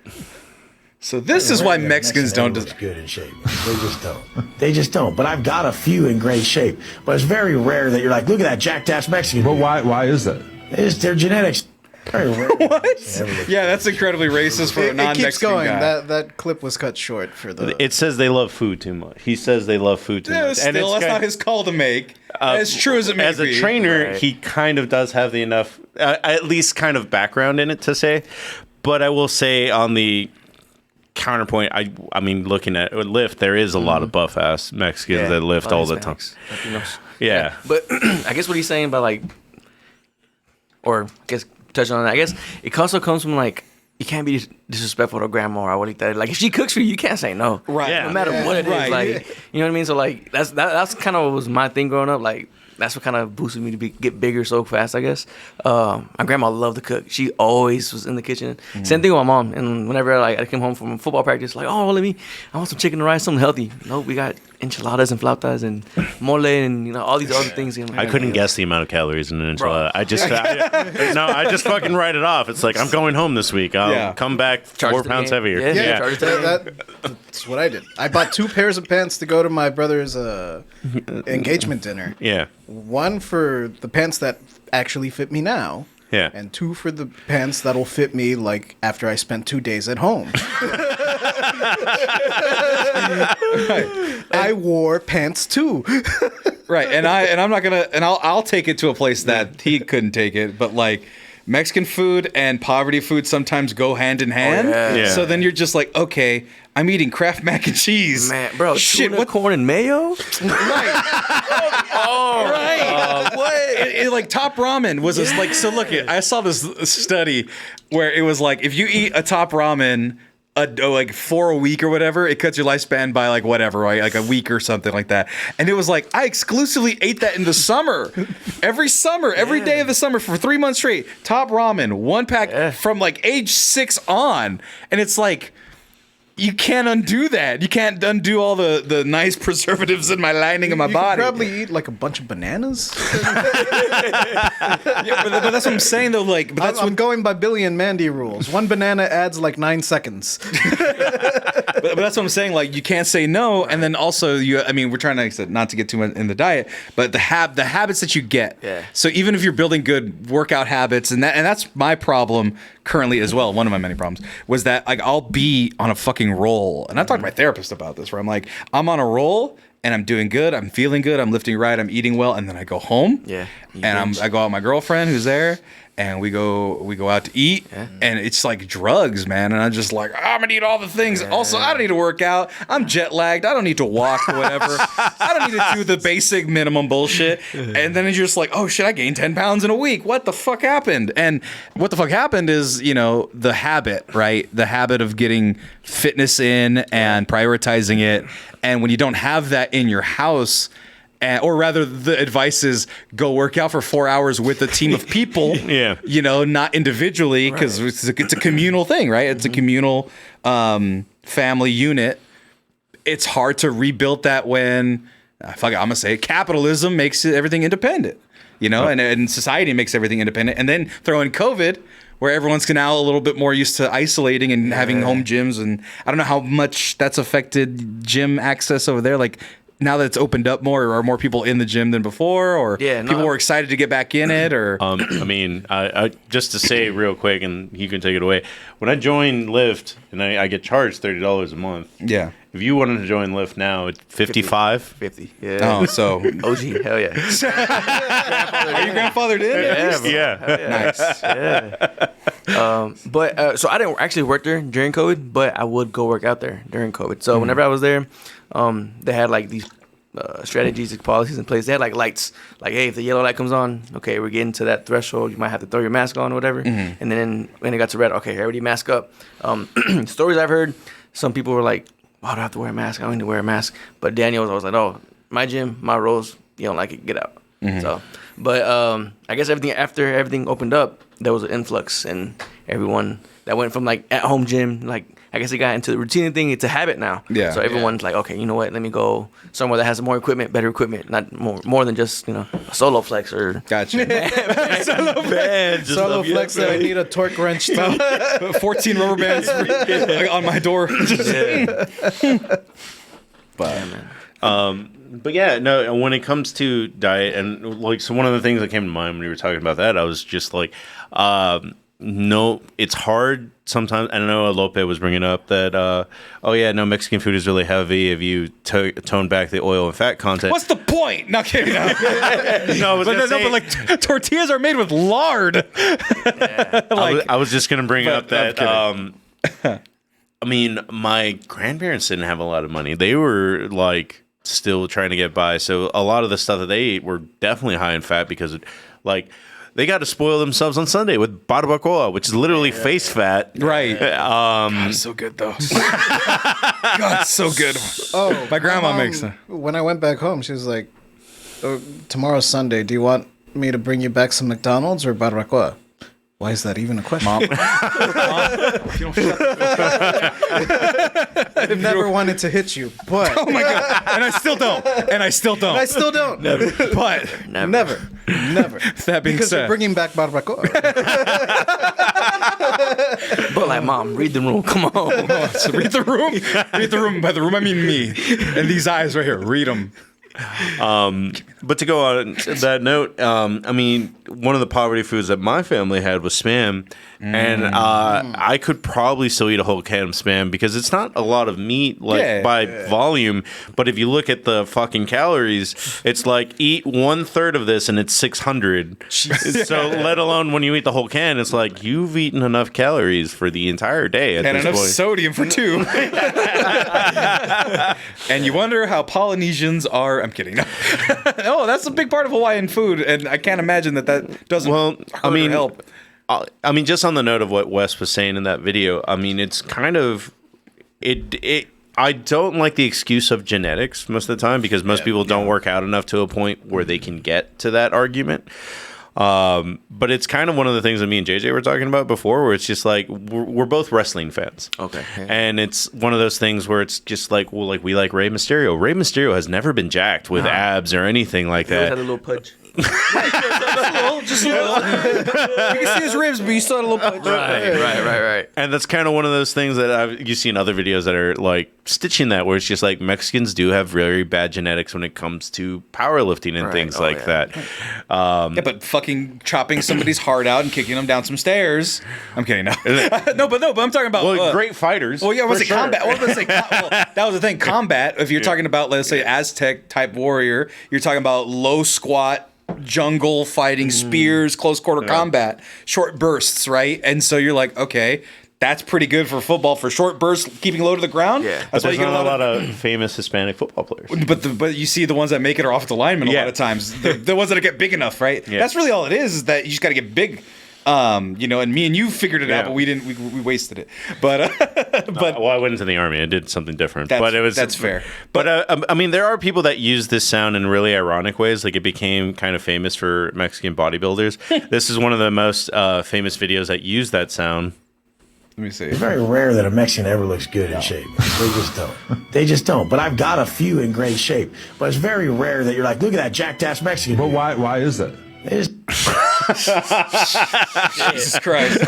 So this is why Mexicans don't. Everyone's good in shape. They just don't. They just don't. But I've got a few in great shape. But it's very rare that you're like, look at that jacked ass Mexican. But why is that? It's their genetics. Very rare. What? Yeah, that's incredibly racist for a It keeps non-Mexican going. guy. That clip was cut short for the. It says they love food too much. He says they love food too Yeah, much. still, that's not his call to make. As true as it may as a be. trainer, Right. he kind of does have the enough, at least kind of background in it to say. But I will say on the counterpoint, I mean, looking at lift, there is a lot of buff ass Mexicans that lift all the time. Latinos. Yeah. But I guess what he's saying about like, or I guess touching on that, I guess it also comes from like, you can't be disrespectful to grandma or abuelita. Like if she cooks for you, you can't say no. Right. Yeah. No matter what it is. Right. Like, you know what I mean? So like that's kind of what was my thing growing up. Like that's what kind of boosted me to get bigger so fast, I guess. My grandma loved to cook. She always was in the kitchen. Same thing with my mom. And whenever like I came home from football practice, like, oh, I want some chicken and rice, something healthy. Nope, we got enchiladas and flautas and mole and all these other things. And I couldn't guess the amount of calories in an enchilada. I just fucking write it off. It's like, I'm going home this week. I'll come back Charge 4 the pounds game. heavier. Yeah. Charge the That's what I did. I bought 2 pairs of pants to go to my brother's engagement dinner. Yeah. One for the pants that actually fit me now. Yeah. And 2 for the pants that'll fit me like after I spent 2 days at home. I wore pants too. Right, and I'm not gonna, and I'll take it to a place that he couldn't take it, but like Mexican food and poverty food sometimes go hand in hand. yeah. Yeah. So then you're just like, okay, I'm eating Kraft mac and cheese. Man, bro, shit, tuna, what? corn and mayo? Right. What? Like Top Ramen was like, so look, I saw this study where it was like, if you eat a Top Ramen like for a week or whatever, it cuts your lifespan by like whatever, right? Like a week or something like that. And it was like, I exclusively ate that in the summer. Every day of the summer for 3 months straight. Top ramen, 1 pack from like age 6 on. And it's like, you can't undo that. You can't undo all the nice preservatives in my lining of my body. You probably eat like a bunch of bananas. Yeah, but that's what I'm saying though. Like, but that's I'm going by Billy and Mandy rules. 1 banana adds like 9 seconds. but that's what I'm saying. Like, you can't say no, and then also we're trying to not to get too much in the diet, but the habits that you get. Yeah. So even if you're building good workout habits, and that's my problem currently as well. One of my many problems was that like I'll be on a fucking roll, and I talked to my therapist about this, where I'm like, I'm on a roll and I'm doing good, I'm feeling good, I'm lifting right, I'm eating well, and then I go home, and I go out with my girlfriend who's there, and we go out to eat, and it's like drugs, man. And I'm just like, I'm gonna eat all the things. Also, I don't need to work out. I'm jet lagged. I don't need to walk or whatever. I don't need to do the basic minimum bullshit. And then you're just like, oh shit, I gained 10 pounds in a week. What the fuck happened? And what the fuck happened is, the habit, right? The habit of getting fitness in and prioritizing it. And when you don't have that in your house, or rather, the advice is go work out for 4 hours with a team of people. Not individually, because it's a communal thing, right? It's a communal family unit. It's hard to rebuild that when I'm gonna say capitalism makes everything independent, and society makes everything independent, and then throw in COVID, where everyone's now a little bit more used to isolating and having home gyms, and I don't know how much that's affected gym access over there, like. Now that it's opened up more, are more people in the gym than before, or people were excited to get back in it, or I just to say real quick, and you can take it away. When I joined Lyft, and I get charged $30 a month. Yeah. If you wanted to join Lyft now, it's 55. 50. Yeah. Oh, so OG, hell yeah. Are you grandfathered in? Yeah. Nice. Yeah. But so I didn't actually work there during COVID, but I would go work out there during COVID. So whenever I was there, they had like these strategies, policies in place. They had like lights, like, hey, if the yellow light comes on, okay, we're getting to that threshold. You might have to throw your mask on or whatever. And then when it got to red, okay, everybody mask up. Stories I've heard, some people were like, why do I have to wear a mask? I don't need to wear a mask. But Daniel was always like, oh, my gym, my rules, you don't like it, get out. So, but I guess after everything opened up, there was an influx, and everyone that went from like at home gym, like I guess it got into the routine thing. It's a habit now. Yeah. So everyone's like, okay, you know what? Let me go somewhere that has more equipment, better equipment, not more than just a solo flex or. Gotcha. Solo flex. I need a torque wrench too. 14 rubber bands on my door. But yeah, no, when it comes to diet, and like, so one of the things that came to mind when you were talking about that, I was just like, no, it's hard sometimes. I know Lope was bringing up that, Mexican food is really heavy if you tone back the oil and fat content. What's the point? Not kidding. No, but like tortillas are made with lard. I was just gonna bring up that. I mean, my grandparents didn't have a lot of money. They were like still trying to get by, so a lot of the stuff that they ate were definitely high in fat because, they got to spoil themselves on Sunday with barbacoa, which is literally face fat. Right. God, so good, though. God, so good. Oh, my grandma makes them. When I went back home, she was like, tomorrow's Sunday. Do you want me to bring you back some McDonald's or barbacoa? Why is that even a question? Mom. I've never wanted to hit you, but... Oh, my God. And I still don't. Never. But... Never. That being because said... you're bringing back barbacoa. But like, Mom, read the room. Come on. So read the room. Read the room. By the room, I mean me. And these eyes right here. Read them. But to go on that note, I mean, one of the poverty foods that my family had was Spam, and I could probably still eat a whole can of Spam because it's not a lot of meat by volume, but if you look at the fucking calories, it's like eat 1/3 of this and it's 600. So let alone when you eat the whole can, it's like you've eaten enough calories for the entire day at and this enough point. Sodium for 2. And you wonder how Polynesians are. I'm kidding. No, that's a big part of Hawaiian food, and I can't imagine that doesn't hurt or help. I mean, just on the note of what Wes was saying in that video, I mean, it's kind of I don't like the excuse of genetics most of the time because most people don't work out enough to a point where they can get to that argument. But it's kind of one of the things that me and JJ were talking about before, where it's just like we're both wrestling fans. Okay. And it's one of those things where it's just like, well, like we like Rey Mysterio. Rey Mysterio has never been jacked with abs or anything like He always that. had a little pudge. Just a little. You can see his ribs, but you still had a little punch. Right. And that's kind of one of those things that you see in other videos that are like stitching that, where it's just like Mexicans do have very bad genetics when it comes to powerlifting and things like that. Yeah, but fucking chopping somebody's heart out and kicking them down some stairs. I'm kidding. No, but I'm talking about Great fighters. Well, yeah, I was for say combat. I was gonna say that was the thing. Combat. If you're talking about, let's say, Aztec type warrior, you're talking about low squat, jungle fighting, spears, close quarter combat, short bursts, right? And so you're like, okay, that's pretty good for football for short bursts, keeping low to the ground. Yeah, that's why you get a lot of famous Hispanic football players. But you see the ones that make it are offensive linemen a lot of times. The ones that get big enough, right? Yeah. That's really all it is that you just got to get big. And me and you figured it out, but we didn't. We wasted it. But well, I went into the army. I did something different. But it was that's fair. But I mean, there are people that use this sound in really ironic ways. Like it became kind of famous for Mexican bodybuilders. This is one of the most famous videos that use that sound. Let me see. It's very rare that a Mexican ever looks good in shape. They just don't. They just don't. But I've got a few in great shape. But it's very rare that you're like, look at that jacked ass Mexican. But why is that? They just Jesus Christ.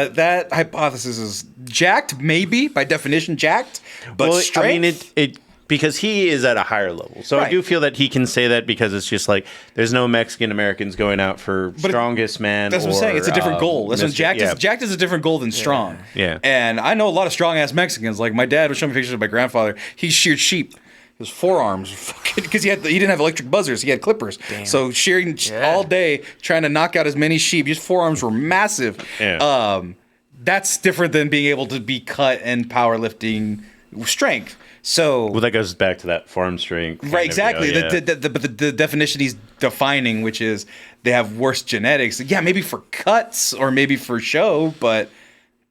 That hypothesis is jacked, maybe by definition jacked, but strength. I mean, it because he is at a higher level. So I do feel that he can say that because it's just like there's no Mexican Americans going out for strongest man. That's what I'm saying. It's a different goal. That's what jacked is a different goal than strong. Yeah. And I know a lot of strong ass Mexicans. Like my dad was showing me pictures of my grandfather. He sheared sheep. His forearms, because he didn't have electric buzzers, he had clippers. Damn. So shearing all day, trying to knock out as many sheep. His forearms were massive. Yeah. That's different than being able to be cut and powerlifting strength. So that goes back to that farm strength. Right, exactly. The definition he's defining, which is they have worse genetics. Yeah, maybe for cuts or maybe for show, but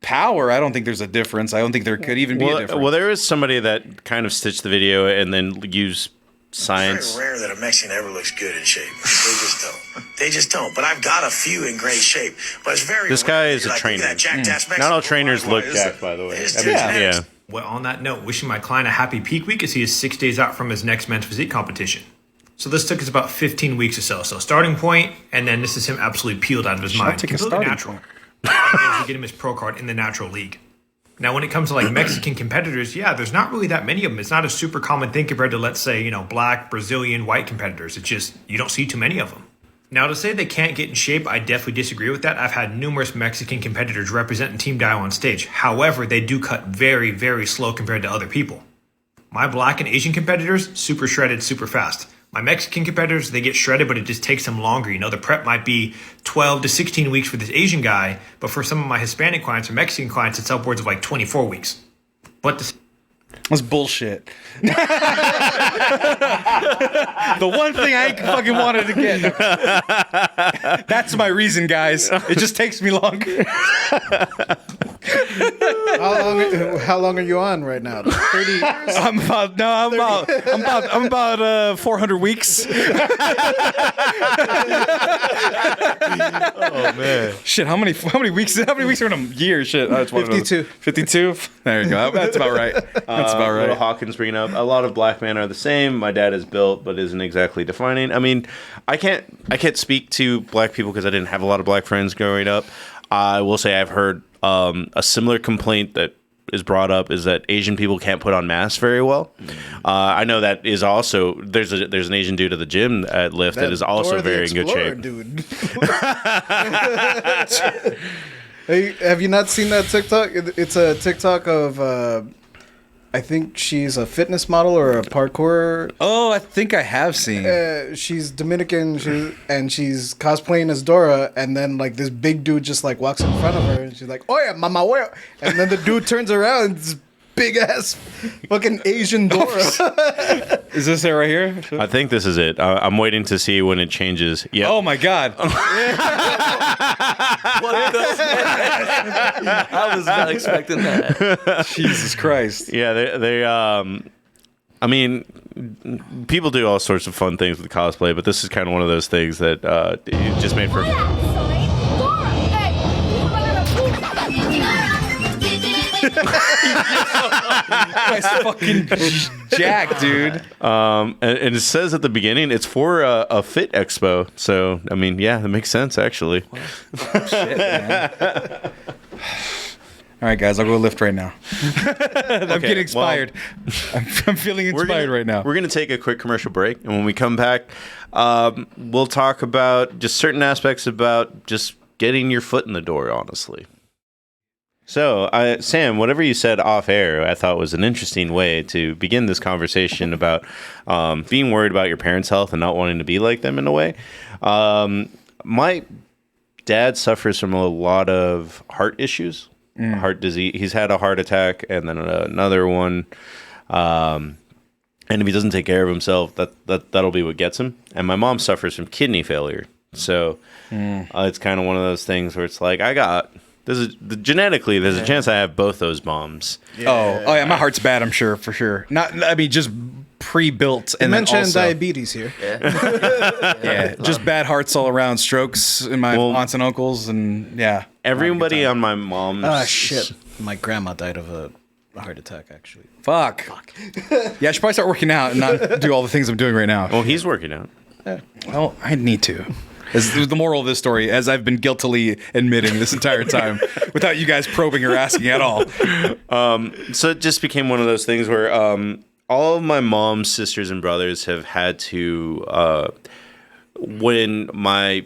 power, I don't think there's a difference. I don't think there could even be a difference. Well, there is somebody that kind of stitched the video and then used science. It's very rare that a Mexican ever looks good in shape. They just don't. They just don't. But I've got a few in great shape. But it's very This guy is a trainer. Not all trainers look jacked, by the way. Yeah. Well, on that note, wishing my client a happy peak week as he is 6 days out from his next men's physique competition. So this took us about 15 weeks or so. So starting point, and then this is him absolutely peeled out of his mind. Completely natural. To get him his pro card in the natural league. Now, when it comes to like Mexican competitors, there's not really that many of them. It's not a super common thing compared to, let's say, black, Brazilian, white competitors. It's just you don't see too many of them. Now, to say they can't get in shape, I definitely disagree with that. I've had numerous Mexican competitors representing Team Dio on stage. However, they do cut very, very slow compared to other people. My black and Asian competitors, super shredded, super fast. My Mexican competitors, they get shredded, but it just takes them longer. The prep might be 12 to 16 weeks for this Asian guy, but for some of my Hispanic clients or Mexican clients, it's upwards of like 24 weeks. But that's bullshit. The one thing I fucking wanted to get. That's my reason, guys. It just takes me longer. How long are you on right now? 30 years? I'm about 400 weeks. Oh man. Shit, how many weeks are in a year? Shit. 52. 52? There you go. That's about right. That's about right. Little Hawkins bringing up a lot of black men are the same. My dad is built, but isn't exactly defining. I mean, I can't speak to black people because I didn't have a lot of black friends growing up. I will say I've heard a similar complaint that is brought up is that Asian people can't put on masks very well. I know that is also there's an Asian dude at the gym at Lyft that is also very in good shape. Dude. Hey, have you not seen that TikTok? It's a TikTok of I think she's a fitness model or a parkour. Oh, I think I have seen. She's Dominican, and she's cosplaying as Dora, and then like this big dude just like walks in front of her, and she's like, "Oh yeah, mama, oya," and then the dude turns around, and this big ass fucking Asian Dora. Is this it right here? I think this is it. I'm waiting to see when it changes. Yeah. Oh my god. What the? I was not expecting that. Jesus Christ. Yeah, they I mean, people do all sorts of fun things with cosplay, but this is kind of one of those things that it just made for. That's fucking jacked, dude. And it says at the beginning it's for a fit expo. So I mean, yeah, that makes sense actually. Shit, man. All right, guys, I'll go lift right now. I'm getting inspired. I'm feeling inspired right now. We're going to take a quick commercial break. And when we come back, we'll talk about just certain aspects about just getting your foot in the door, honestly. So, Sam, whatever you said off air, I thought was an interesting way to begin this conversation about being worried about your parents' health and not wanting to be like them in a way. My dad suffers from a lot of heart issues. Heart disease. He's had a heart attack and then another one. And if he doesn't take care of himself, that'll be what gets him. And my mom suffers from kidney failure. So it's kind of one of those things where it's like, genetically, there's a chance I have both those moms. Yeah. Oh yeah, my heart's bad, I'm sure, for sure. Just pre-built. You and mentioned also, diabetes here. Yeah, just bad hearts all around, strokes in my aunts and uncles, and yeah. Everybody on my mom's. Ah, shit. My grandma died of a heart attack, actually. Fuck. Yeah, I should probably start working out and not do all the things I'm doing right now. Well, he's working out. Well, I need to. Is the moral of this story, as I've been guiltily admitting this entire time, without you guys probing or asking at all. So it just became one of those things where all of my mom's sisters and brothers have had to, when my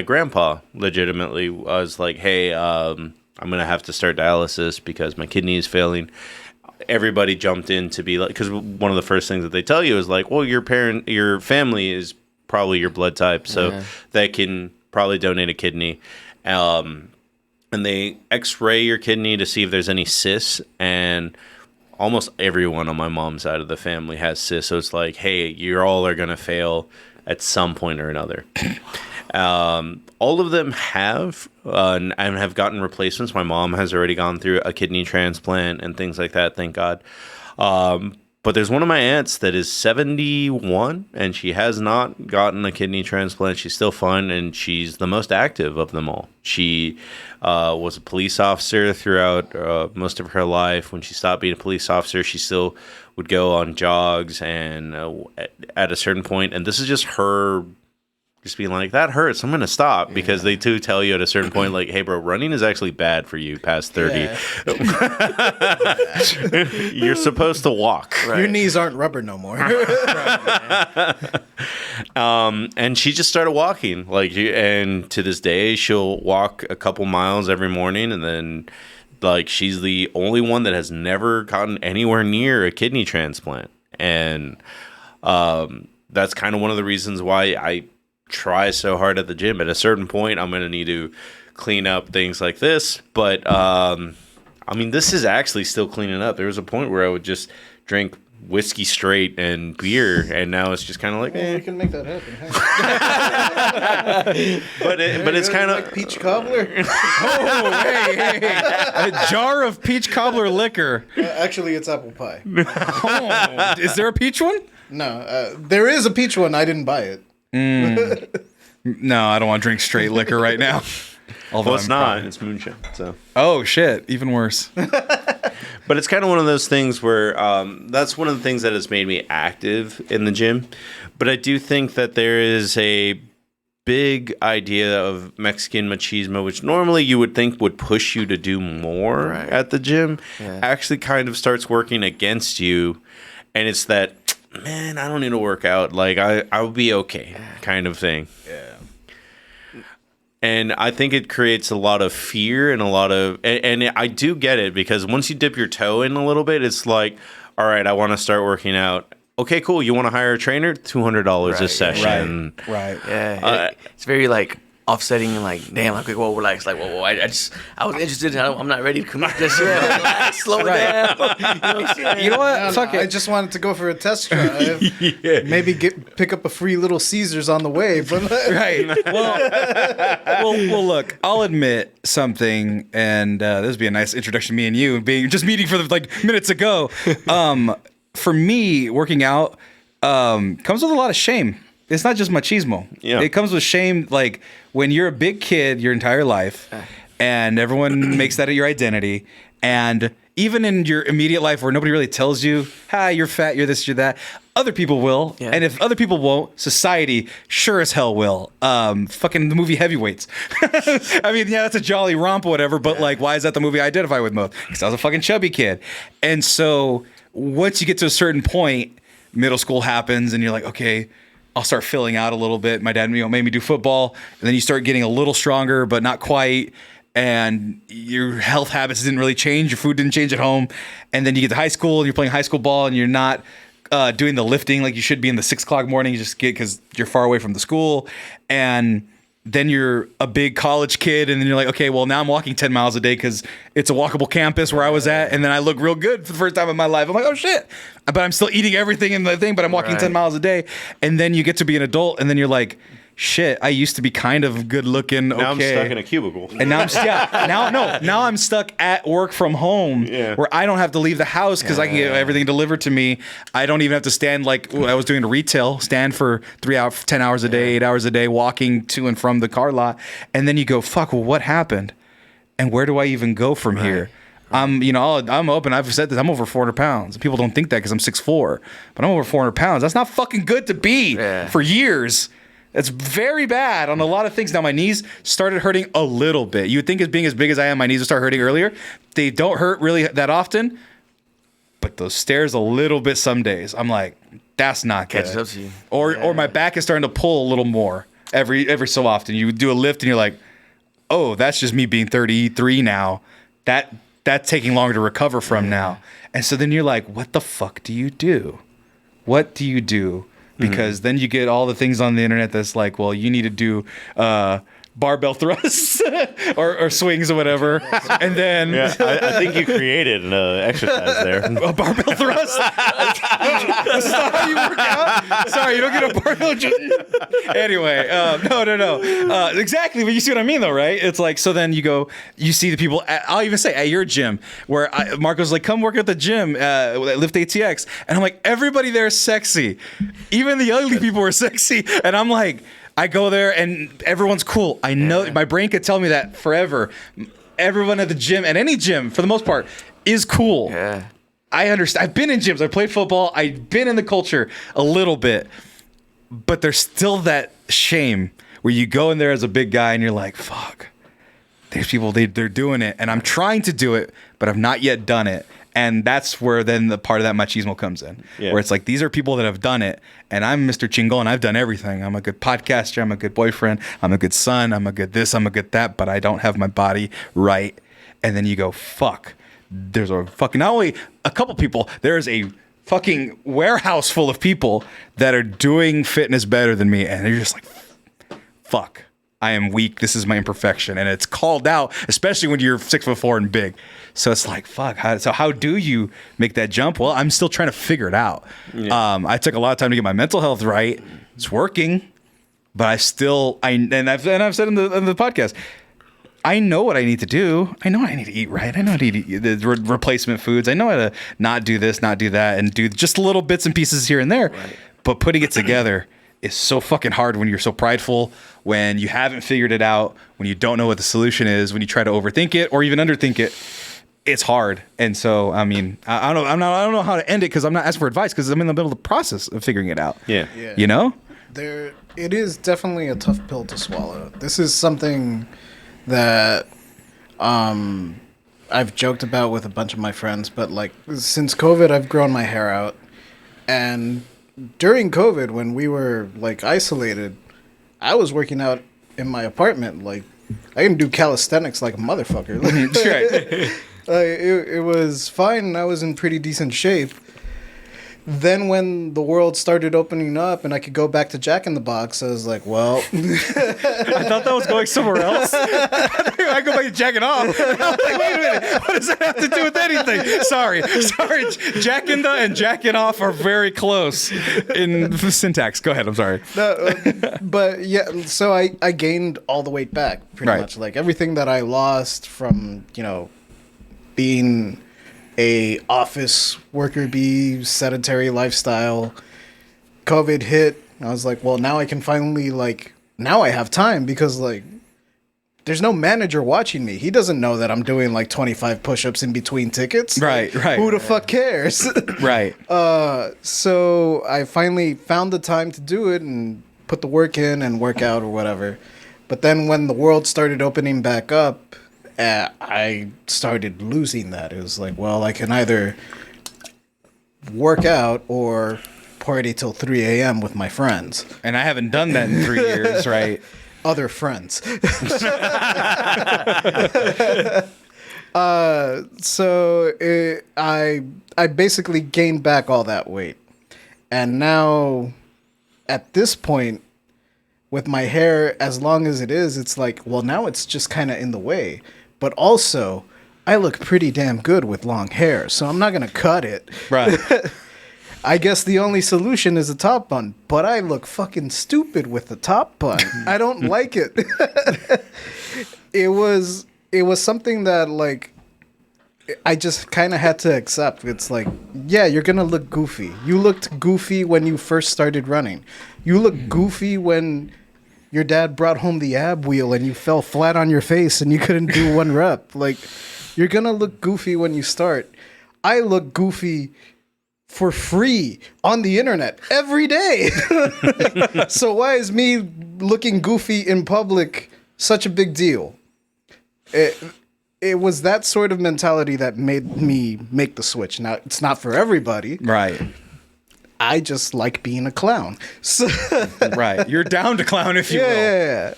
grandpa legitimately was like, hey, I'm going to have to start dialysis because my kidney is failing. Everybody jumped in to be like, because one of the first things that they tell you is like, well, your family is probably your blood type, so they can probably donate a kidney. And they x-ray your kidney to see if there's any cysts, and almost everyone on my mom's side of the family has cysts. So it's like, hey, you all are going to fail at some point or another. All of them have and have gotten replacements. My mom has already gone through a kidney transplant and things like that, thank God. But there's one of my aunts that is 71, and she has not gotten a kidney transplant. She's still fine, and she's the most active of them all. She was a police officer throughout most of her life. When she stopped being a police officer, she still would go on jogs, and at a certain point, and this is just her just being like, that hurts, I'm going to stop, because they too tell you at a certain point, like, hey, bro, running is actually bad for you past 30. Yeah. You're supposed to walk. Right. Your knees aren't rubber no more. And she just started walking, and to this day, she'll walk a couple miles every morning, and then, she's the only one that has never gotten anywhere near a kidney transplant. And that's kind of one of the reasons why I try so hard at the gym. At a certain point, I'm going to need to clean up things like this. But, this is actually still cleaning up. There was a point where I would just drink whiskey straight and beer, and now it's just kind of like, we can make that happen. but it's kind of like peach cobbler. Oh, hey, a jar of peach cobbler liquor. Actually, it's apple pie. Oh, is there a peach one? No, there is a peach one. I didn't buy it. No, I don't want to drink straight liquor right now. Well, it's not. It's moonshine. So. Oh shit! Even worse. But it's kind of one of those things where that's one of the things that has made me active in the gym. But I do think that there is a big idea of Mexican machismo, which normally you would think would push you to do more at the gym, actually kind of starts working against you. And it's that, man, I don't need to work out. I'll be okay kind of thing. Yeah. And I think it creates a lot of fear and and I do get it, because once you dip your toe in a little bit, it's like, all right, I want to start working out. Okay, cool. You want to hire a trainer? $200 a session. Right. Yeah. It's very offsetting and like, damn, like, whoa, relax, like, whoa, I was interested. I'm not ready to commit just yet. Relax, slow down. You know what I'm saying? You know what? Fuck I it. just wanted to go for a test drive. Maybe pick up a free Little Caesars on the way. But Right. Well, look, I'll admit something, and this would be a nice introduction to me and you, being just meeting for minutes ago. For me, working out comes with a lot of shame. It's not just machismo. Yeah. It comes with shame, like when you're a big kid your entire life, and everyone makes that your identity, and even in your immediate life where nobody really tells you, "Hi, you're fat, you're this, you're that." Other people will, and if other people won't, society sure as hell will. Fucking the movie Heavyweights. I mean, yeah, that's a jolly romp or whatever, but like, why is that the movie I identify with most? Because I was a fucking chubby kid, and so once you get to a certain point, middle school happens, and you're like, okay, I'll start filling out a little bit. My dad, made me do football, and then you start getting a little stronger, but not quite. And your health habits didn't really change. Your food didn't change at home. And then you get to high school and you're playing high school ball and you're not doing the lifting like you should be in the 6 o'clock morning. You just get, because you're far away from the school. And then you're a big college kid. And then you're like, okay, well, now I'm walking 10 miles a day because it's a walkable campus where I was at. And then I look real good for the first time in my life. I'm like, oh shit. But I'm still eating everything in the thing, but I'm walking 10 miles a day. And then you get to be an adult. And then you're like, shit, I used to be kind of good looking. Okay. Now I'm stuck in a cubicle. And now now I'm stuck at work from home where I don't have to leave the house because I can get everything delivered to me. I don't even have to stand like I was doing retail, stand for 3 hours, 10 hours a day, 8 hours a day, walking to and from the car lot. And then you go, fuck, well, what happened? And where do I even go from here? I'm open. I've said this. I'm over 400 pounds. People don't think that because I'm 6'4", but I'm over 400 pounds. That's not fucking good to be for years. It's very bad on a lot of things. Now, my knees started hurting a little bit. You would think as being as big as I am, my knees would start hurting earlier. They don't hurt really that often, but those stairs a little bit some days. I'm like, that's not good. Catches up to you. Or my back is starting to pull a little more every so often. You do a lift and you're like, oh, that's just me being 33 now. That's taking longer to recover from now. And so then you're like, what the fuck do you do? What do you do? Because then you get all the things on the internet that's like, well, you need to do barbell thrusts or swings or whatever. And then... I think you created an exercise there. A barbell thrust? That's not how you work out? Sorry, you don't get a barbell... Anyway, no. Exactly, but you see what I mean, though, right? It's like, so then you see the people, I'll even say, at your gym, where Marco's like, come work at the gym, lift ATX. And I'm like, everybody there is sexy. Even the ugly people are sexy. And I'm like... I go there and everyone's cool. I know my brain could tell me that forever. Everyone at the gym, at any gym, for the most part, is cool. Yeah. I understand. I've been in gyms. I played football. I've been in the culture a little bit. But there's still that shame where you go in there as a big guy and you're like, fuck. There's people, they're doing it. And I'm trying to do it, but I've not yet done it. And that's where then the part of that machismo comes in, where it's like, these are people that have done it, and I'm Mr. Chingon. I've done everything. I'm a good podcaster. I'm a good boyfriend. I'm a good son. I'm a good this. I'm a good that, but I don't have my body right. And then you go, fuck. There's a fucking, not only a couple people, there is a fucking warehouse full of people that are doing fitness better than me. And they're just like, fuck. I am weak. This is my imperfection. And it's called out, especially when you're 6'4" and big. So it's like, fuck. How do you make that jump? Well, I'm still trying to figure it out. Yeah. I took a lot of time to get my mental health right. It's working, but I've said in the podcast, I know what I need to do. I know I need to eat right. I know I need to eat the replacement foods. I know how to not do this, not do that, and do just little bits and pieces here and there. Right. But putting it together is so fucking hard when you're so prideful, when you haven't figured it out, when you don't know what the solution is, when you try to overthink it or even underthink it. It's hard. And so, I mean, I don't know how to end it because I'm not asking for advice because I'm in the middle of the process of figuring it out. Yeah. You know? It is definitely a tough pill to swallow. This is something that I've joked about with a bunch of my friends, but like since COVID, I've grown my hair out. And during COVID, when we were like isolated, I was working out in my apartment. Like I can do calisthenics like a motherfucker. It was fine, and I was in pretty decent shape. then when the world started opening up and I could go back to Jack in the Box, I was like, well, I thought that was going somewhere else. I go back to jacking off. I was like, wait a minute. What does that have to do with anything? Sorry. Jacking and jacking off are very close in syntax. Go ahead. I'm sorry. no, but yeah, so I gained all the weight back pretty Right. much. Like everything that I lost from, being a office worker bee, sedentary lifestyle, COVID hit. I was like, well, now I can finally now I have time because there's no manager watching me. He doesn't know that I'm doing 25 push-ups in between tickets. Right. Who the fuck cares? Right. So I finally found the time to do it and put the work in and work out or whatever. But then when the world started opening back up, I started losing that. It was like, well, I can either work out or party till 3 a.m. with my friends. And I haven't done that in 3 years, right? Other friends. I basically gained back all that weight. And now, at this point, with my hair as long as it is, it's like, well, now it's just kind of in the way. But also, I look pretty damn good with long hair, so I'm not going to cut it. Right. I guess the only solution is a top bun, but I look fucking stupid with the top bun. I don't like it. It was something that I just kind of had to accept. It's like, yeah, you're going to look goofy. You looked goofy when you first started running. You looked goofy when your dad brought home the ab wheel and you fell flat on your face and you couldn't do one rep. You're going to look goofy when you start. I look goofy for free on the internet every day. So why is me looking goofy in public such a big deal? It was that sort of mentality that made me make the switch. Now, it's not for everybody. Right. I just like being a clown. So Right. You're down to clown if you will. Yeah.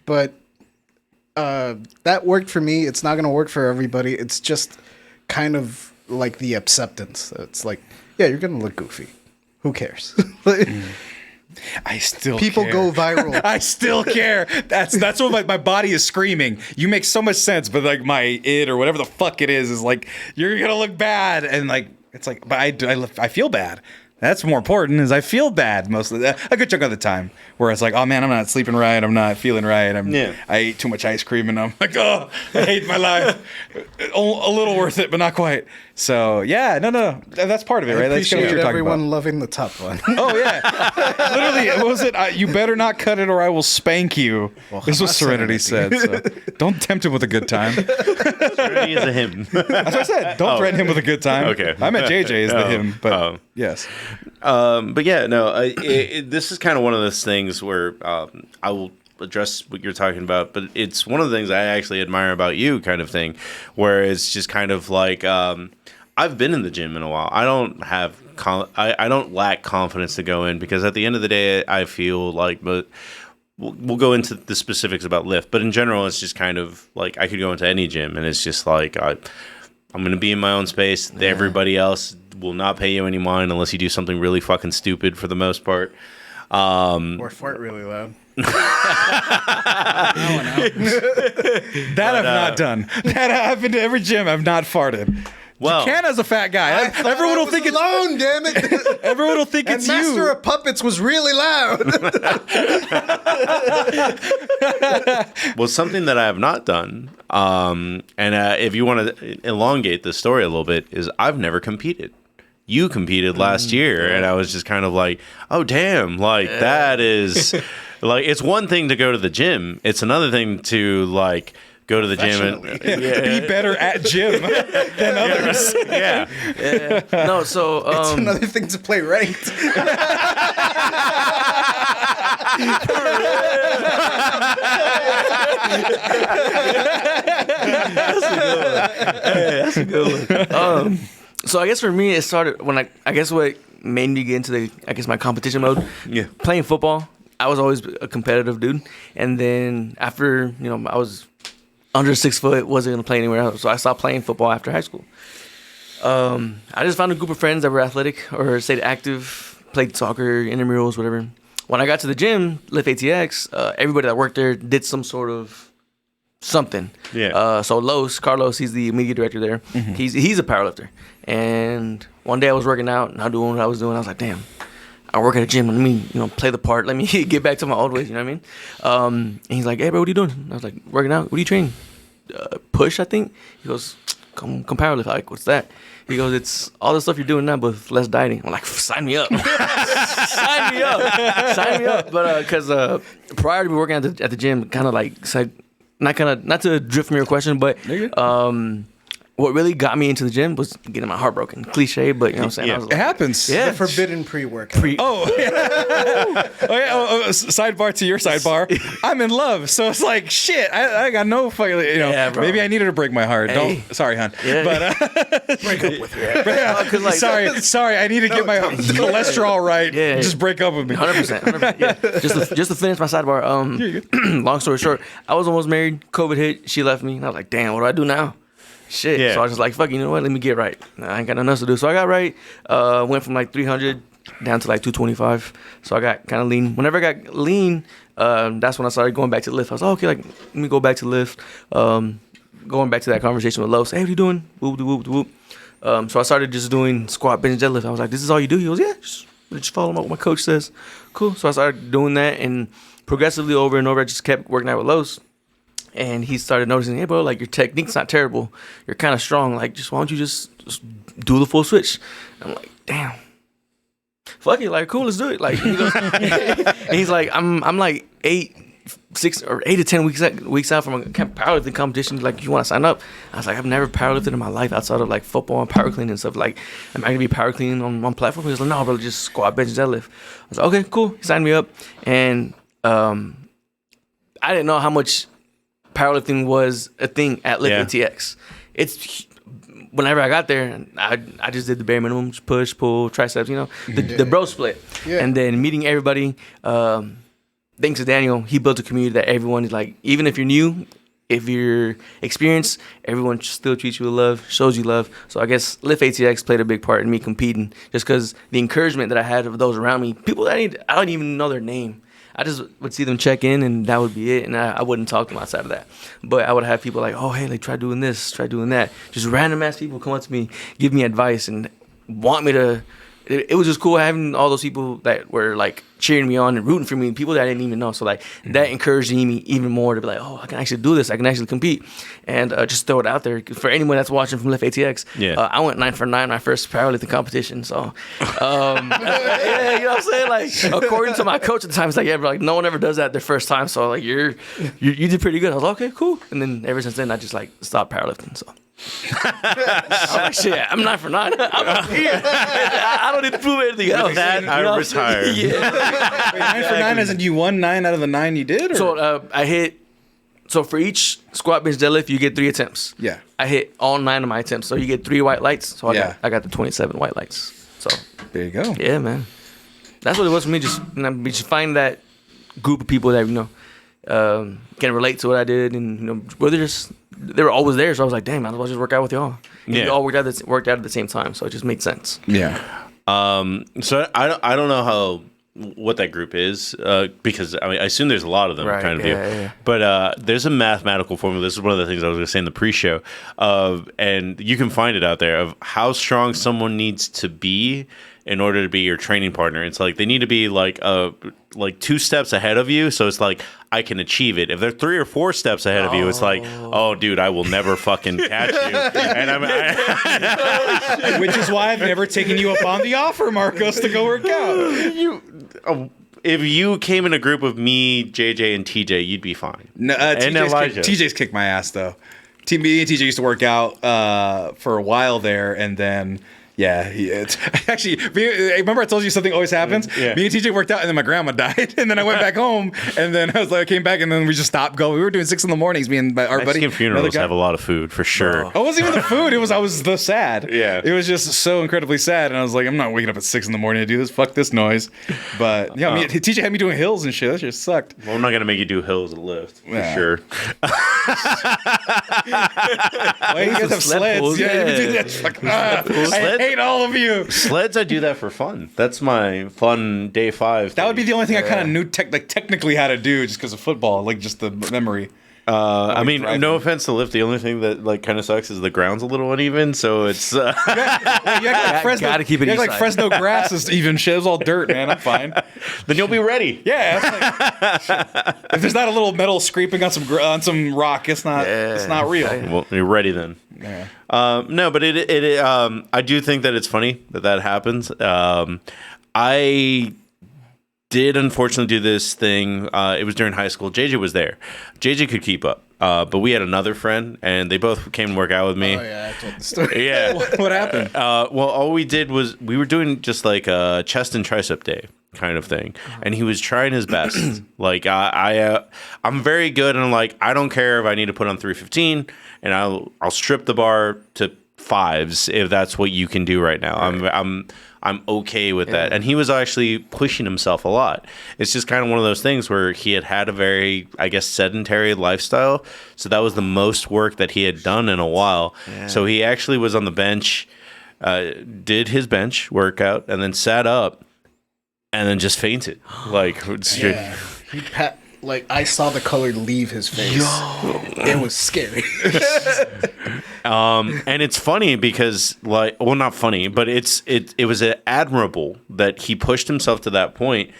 But that worked for me. It's not going to work for everybody. It's just kind of like the acceptance. It's like, yeah, you're going to look goofy. Who cares? I still People care. go viral. I still care. That's what my body is screaming. You make so much sense, but my id or whatever the fuck it is like, you're gonna look bad, and it's like, but I feel bad. That's more important. Is I feel bad most of a good chunk of the time. Where it's like, oh man, I'm not sleeping right. I'm not feeling right. I ate too much ice cream, and I'm like, oh, I hate my life. A little worth it, but not quite. So yeah, no, that's part of it, right? That's kind of what you're talking everyone about. loving the top one. Oh yeah, literally. What was it? You better not cut it, or I will spank you. Well, This was Hamas Serenity said said. So don't tempt him with a good time. Serenity is a him. That's what I said. Don't threaten him with a good time. Okay. I meant JJ is the him, but Oh. yes. But yeah, no, this is kind of one of those things where I will address what you're talking about, but it's one of the things I actually admire about you, kind of thing, where it's just kind of like I've been in the gym in a while. I don't have I don't lack confidence to go in, because at the end of the day, I feel like, but we'll go into the specifics about lift, but in general, it's just kind of like I could go into any gym and it's just like I'm going to be in my own space. Yeah. Everybody else will not pay you any mind unless you do something really fucking stupid for the most part. Or fart really loud. That I've not done. That I've been to every gym. I've not farted. Well, CHICANO's a fat guy. Everyone will think it's alone, damn it. Everyone will think And it's Master you. of Puppets was really loud. well, something that I have not done, and if you want to elongate the story a little bit, is I've never competed. You competed last year, and I was just kind of like, oh, damn, that is, it's one thing to go to the gym. It's another thing to, go to the gym and be better at gym than others. Yeah. No, so It's another thing to play ranked. that's a good one. So I guess for me, it started when I guess what made me get into my competition mode. Yeah. Playing football, I was always a competitive dude, and then after I was under 6 foot, wasn't gonna play anywhere else, so I stopped playing football after high school. I just found a group of friends that were athletic or stayed active, played soccer, intramurals, whatever. When I got to the gym, Lift ATX, everybody that worked there did some sort of something. Yeah. So Carlos, he's the media director there. Mm-hmm. He's a powerlifter. And one day I was working out and I doing what I was doing. I was like, damn, I work at a gym. Let me, play the part. Let me get back to my old ways. You know what I mean? And he's like, hey, bro, what are you doing? I was like, working out. What are you training? Push, I think. He goes, come powerlift. I'm like, what's that? He goes, it's all the stuff you're doing now, but with less dieting. I'm like, sign me up. Sign me up. But because prior to me working at the gym, kind of like, not to drift from your question, but what really got me into the gym was getting my heart broken. Cliche, but you know what I'm saying? Yeah. I was like, It happens. The forbidden pre-workout. Sidebar to your sidebar. I'm in love, so it's like shit. I got no fucking. Bro. Maybe I needed to break my heart. Hey. Sorry, hon. Yeah. But Break up with her. sorry. I need to get my cholesterol right. Yeah. Just break up with me. 100%. Yeah. Just to finish my sidebar. Long story short, I was almost married. COVID hit. She left me. And I was like, damn, what do I do now? Shit. Yeah. So I was just like, fuck, you know what? Let me get right. I ain't got nothing else to do. So I got right. Went from like 300 down to like 225. So I got kind of lean. Whenever I got lean, that's when I started going back to lift. I was like, okay, like let me go back to lift. Going back to that conversation with Los. Hey, what you doing? Whoop, whoop, whoop. So I started just doing squat, bench, deadlift. I was like, this is all you do? He goes, yeah, just follow what my coach says. Cool. So I started doing that, and progressively over and over, I just kept working out with Los. And he started noticing, hey, bro, like your technique's not terrible. You're kind of strong. Like, why don't you just do the full switch? I'm like, damn. Fuck it, like, cool, let's do it. Like, and he's like, I'm like 8 to 10 weeks out from a powerlifting competition. Like, you want to sign up? I was like, I've never powerlifted in my life outside of like football and power cleaning and stuff. Like, am I gonna be power cleaning on one platform? He was like, no, bro, just squat, bench, deadlift. I was like, okay, cool. He signed me up, and I didn't know how much powerlifting was a thing at Lift ATX. It's whenever I got there, I just did the bare minimum, push, pull, triceps, the bro split. Yeah. And then meeting everybody, thanks to Daniel, he built a community that everyone is like, even if you're new, if you're experienced, everyone still treats you with love, shows you love. So I guess Lift ATX played a big part in me competing, just because the encouragement that I had of those around me, people that I don't even know their name. I just would see them check in, and that would be it. And I wouldn't talk to them outside of that. But I would have people like, oh, hey, like, try doing this, try doing that. Just random ass people come up to me, give me advice, and want me to. It was just cool having all those people that were like cheering me on and rooting for me, people that I didn't even know. So like that encouraged me even more to be like, oh, I can actually do this. I can actually compete. And just throw it out there for anyone that's watching from Lift ATX. Yeah. I went 9 for 9 my first powerlifting competition. So yeah, you know what I'm saying? Like according to my coach at the time, it's like, yeah, bro, like no one ever does that their first time. So like you did pretty good. I was like, okay, cool. And then ever since then, I just like stopped powerlifting. So. I'm like, shit, I'm 9 for 9. I'm here. I don't need to prove anything else. That I retired. Yeah. Wait, 9 for 9 as in you won 9 out of the 9 you did? Or? So I hit. So for each squat, bench, deadlift, you get 3 attempts. Yeah. I hit all 9 of my attempts. So you get 3 white lights. So I got the 27 white lights. So there you go. Yeah, man. That's what it was for me. Just find that group of people that can relate to what I did, and they were always there. So I was like, damn, might as well just work out with y'all. And we all worked out at the same time, so it just made sense. Yeah. So I don't know what that group is, because I assume there's a lot of them kind of deal. But there's a mathematical formula. This is one of the things I was going to say in the pre-show, and you can find it out there, of how strong someone needs to be in order to be your training partner. It's like they need to be like 2 steps ahead of you, so it's like I can achieve it. If they're 3 or 4 steps ahead of you, it's like, oh, dude, I will never fucking catch you. And which is why I've never taken you up on the offer, Marcos, to go work out. If you came in a group of me, JJ, and TJ, you'd be fine. No, TJ's kicked my ass though. Me and TJ used to work out for a while there, and then Yeah, it's actually. Remember, I told you something always happens. Yeah. Me and TJ worked out, and then my grandma died, and then I went back home, and then I came back, and then we just stopped going. We were doing 6 a.m. Me and our buddy. Mexican funerals have a lot of food for sure. It wasn't even the food. I was the sad. Yeah. It was just so incredibly sad, and I was like, I'm not waking up at 6 a.m. to do this. Fuck this noise. But yeah, TJ had me doing hills and shit. That just sucked. Well, I'm not gonna make you do hills and lift for Yeah. sure. Why you guys have sleds? pulls, Yeah, you do yeah. that. Fuck, I hate all of you. Sleds, I do that for fun. That's my fun day 5. That would be the only thing I kind of knew technically how to do just because of football, like just the memory. I mean, driving. no offense to lift. The only thing that like kind of sucks is the ground's a little uneven, so it's. You act like Fresno, gotta keep it you act like east side. Fresno grass is even shit. It's all dirt, man. I'm fine. Then you'll be ready. Yeah. It's like, if there's not a little metal scraping on some rock, it's not real. Well, you're ready then. Yeah. No, but I do think that it's funny that happens. I did unfortunately do this thing. It was during high school. JJ was there. JJ could keep up. But we had another friend, and they both came to work out with me. Oh yeah, I told the story. Yeah. What happened? Well, all we did was we were doing just like a chest and tricep day kind of thing, and he was trying his best. Like I'm very good, and I'm like, I don't care if I need to put on 315, and I'll strip the bar to 5s if that's what you can do right now. I'm okay with that. And he was actually pushing himself a lot. It's just kind of one of those things where he had a very, I guess, sedentary lifestyle. So that was the most work that he had done in a while. Yeah. So he actually was on the bench, did his bench workout, and then sat up and then just fainted. Like, Yeah. Like I saw the color leave his face. It was scary. And it's funny because, like, well, not funny, but it was admirable that he pushed himself to that point,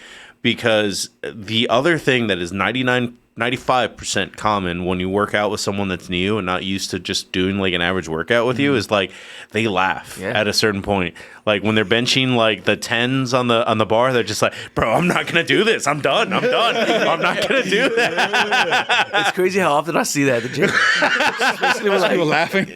because the other thing that is 95% common when you work out with someone that's new and not used to just doing like an average workout with you is like they laugh at a certain point. Like when they're benching like the 10s on the bar, they're just like, bro, I'm not gonna do this. I'm done. I'm not gonna do that. It's crazy how often I see that at the gym. Especially with, like, People laughing.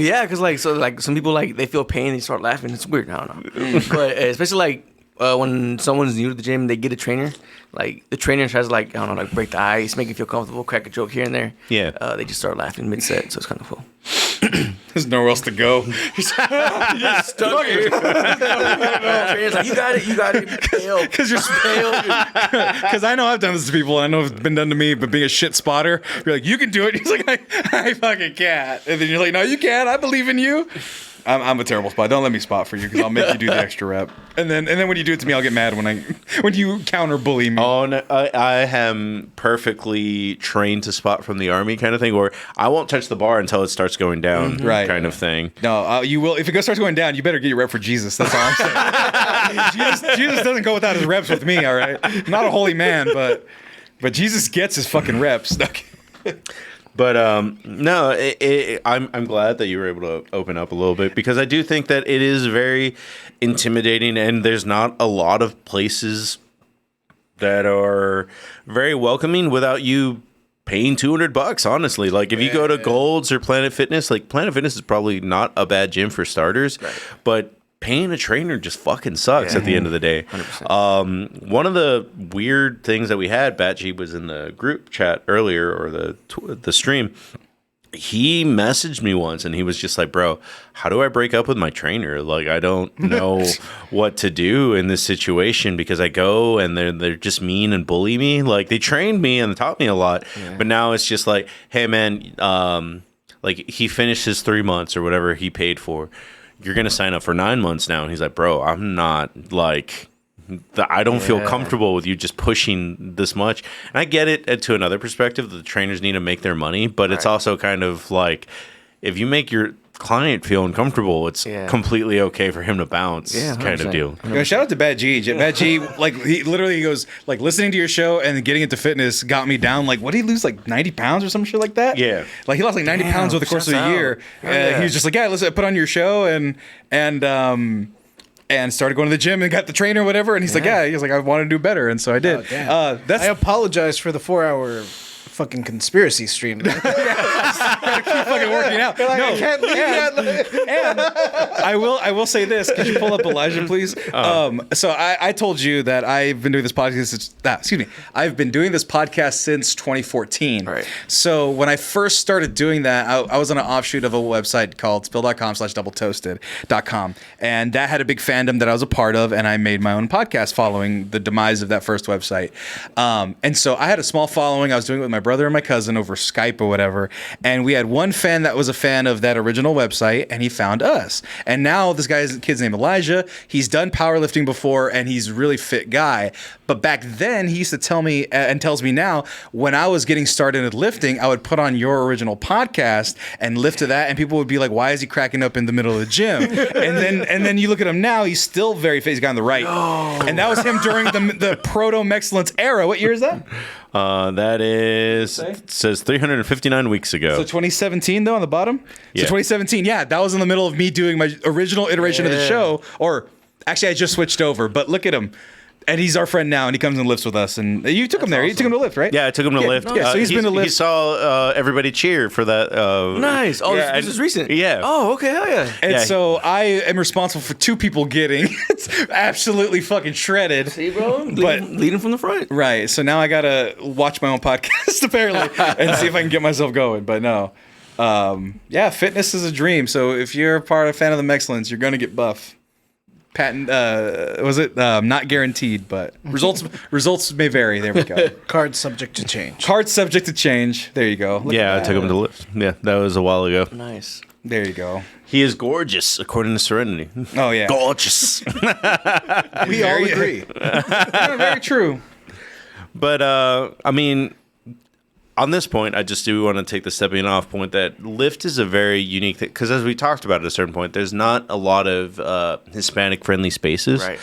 Yeah, because like some people like they feel pain, they start laughing. It's weird. I don't know, but especially like when someone's new to the gym, they get a trainer. Like the trainer tries to like, I don't know, like break the ice, make you feel comfortable, crack a joke here and there. Yeah. They just start laughing mid-set, so it's kind of cool. There's nowhere else to go. You're stuck here. Trainer's like, you got it. Pale. Because you're pale. Because I know I've done this to people, and I know it's been done to me. But being a shit spotter, you're like, you can do it. He's like, I fucking can't. And then you're like, no, you can. I believe in you. I'm a terrible spot. Don't let me spot for you, because I'll make you do the extra rep. And then when you do it to me, I'll get mad when you counter bully me. Oh, no, I am perfectly trained to spot from the Army kind of thing, where I won't touch the bar until it starts going down, Right. kind of thing. No, you will. If it starts going down, you better get your rep for Jesus. That's all I'm saying. Jesus doesn't go without his reps with me. All right, I'm not a holy man, but Jesus gets his fucking reps. But no, I'm glad that you were able to open up a little bit, because I do think that it is very intimidating, and there's not a lot of places that are very welcoming without you paying $200. Honestly, like if you go to Gold's or Planet Fitness, like Planet Fitness is probably not a bad gym for starters, but paying a trainer just fucking sucks at the end of the day. 100%. One of the weird things that we had, Batji was in the group chat earlier, or the stream. He messaged me once, and he was just like, bro, how do I break up with my trainer? Like, I don't know what to do in this situation, because I go and they're just mean and bully me. Like, they trained me and taught me a lot, but now it's just like, hey man, like he finished his 3 months or whatever he paid for. You're going to sign up for 9 months now. And he's like, bro, I'm not like, I don't feel comfortable with you just pushing this much. And I get it to another perspective. The trainers need to make their money, but it's also kind of like, if you make your client feel uncomfortable, it's completely okay for him to bounce, kind of deal. Yo, shout out to Bad G. Bad G, like he goes, like, listening to your show and getting into fitness got me down. Like, what did he lose, like 90 pounds or some shit like that? Yeah. Like he lost like 90 pounds over the course of a year. He was just like, yeah, listen, put on your show and started going to the gym and got the trainer or whatever. And he's like, he was like, I want to do better. And so I did. I apologize for the 4-hour fucking conspiracy stream. Gotta keep fucking working out. Like, No, I can't leave yet. and I will say this. Could you pull up Elijah, please? So I told you that I've been doing this podcast. I've been doing this podcast since 2014. Right. So when I first started doing that, I was on an offshoot of a website called spill.com/doubletoasted.com, and that had a big fandom that I was a part of, and I made my own podcast following the demise of that first website. And so I had a small following. I was doing it with my brother and my cousin over Skype or whatever, and we had one fan that was a fan of that original website, and he found us. And now this kid's named Elijah. He's done powerlifting before, and he's a really fit guy. But back then, he used to tell me and tells me now, when I was getting started at lifting, I would put on your original podcast and lift to that, and people would be like, "Why is he cracking up in the middle of the gym?" and then you look at him now, he's still very fit. He's got on the right, and that was him during the proto Mexcellent era. What year is that? That is, it says 359 weeks ago. So 2017 though on the bottom. Yeah. So 2017, yeah, that was in the middle of me doing my original iteration of the show. Or actually, I just switched over. But look at him. And he's our friend now, and he comes and lifts with us. And you took him there. You took him to lift, right? Yeah, I took him to lift. Yeah, so he's been to lift. He saw everybody cheer for that. Nice. Oh, yeah, this is recent. Yeah. Oh, okay. Hell yeah. And Yeah. so I am responsible for 2 people getting it's absolutely fucking shredded. See, bro? But- Leading from the front. Right. So now I got to watch my own podcast, apparently, and see if I can get myself going. But no. Yeah, fitness is a dream. So if you're a fan of the Mexcellence, you're going to get buff. Patent, not guaranteed, but results may vary. There we go. Card subject to change. Card subject to change. There you go. Look Yeah, at I took him to lift. Yeah, that was a while ago. Nice. There you go. He is gorgeous, according to Serenity. Oh yeah. Gorgeous. We all agree. Yeah, very true. But I mean, on this point, I just do want to take the stepping off point that lift is a very unique thing, because as we talked about at a certain point, there's not a lot of Hispanic friendly spaces. Right.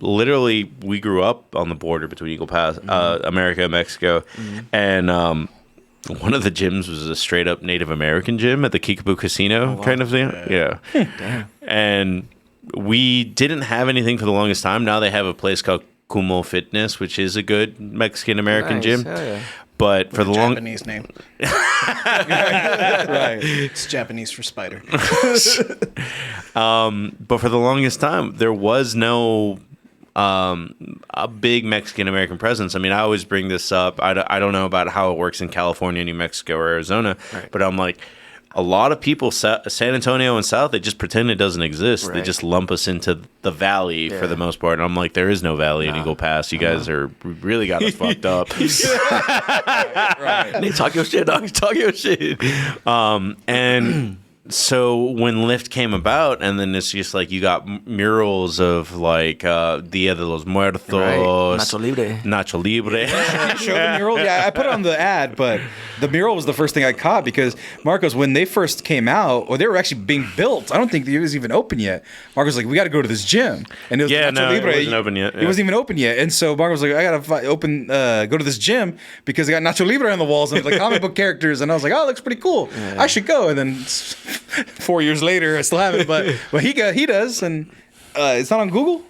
Literally, we grew up on the border between Eagle Pass, America and Mexico, and one of the gyms was a straight up Native American gym at the Kickapoo Casino kind of thing. Yeah. And we didn't have anything for the longest time. Now they have a place called Kumo Fitness, which is a good Mexican American Nice. gym. Hell yeah. But for the long, Japanese name. Right. It's Japanese for spider. but for the longest time, there was no a big Mexican American presence. I mean, I always bring this up. I don't know about how it works in California, New Mexico, or Arizona, but I'm like, a lot of people, San Antonio and South, they just pretend it doesn't exist. They Right. just lump us into the valley for the most part. And I'm like, there is no valley in Eagle Pass. You guys are really got us fucked up. They talk your shit, dog. Talk your shit. And so when Lyft came about, and then it's just like you got murals of like Dia de los Muertos, Nacho Libre. Nacho Libre. Show the mural. Yeah, I put it on the ad, but the mural was the first thing I caught because Marcos, when they first came out, or they were actually being built, I don't think it was even open yet. Marcos was like, we got to go to this gym, and it was Yeah, Nacho no, it Libre. wasn't open yet, It yeah. wasn't even open yet, and so Marcos was like, I got to go to this gym because they got Nacho Libre on the walls and like comic book characters, and I was like, oh, it looks pretty cool. I should go, and then 4 years later, I still haven't, but he does, and it's not on Google.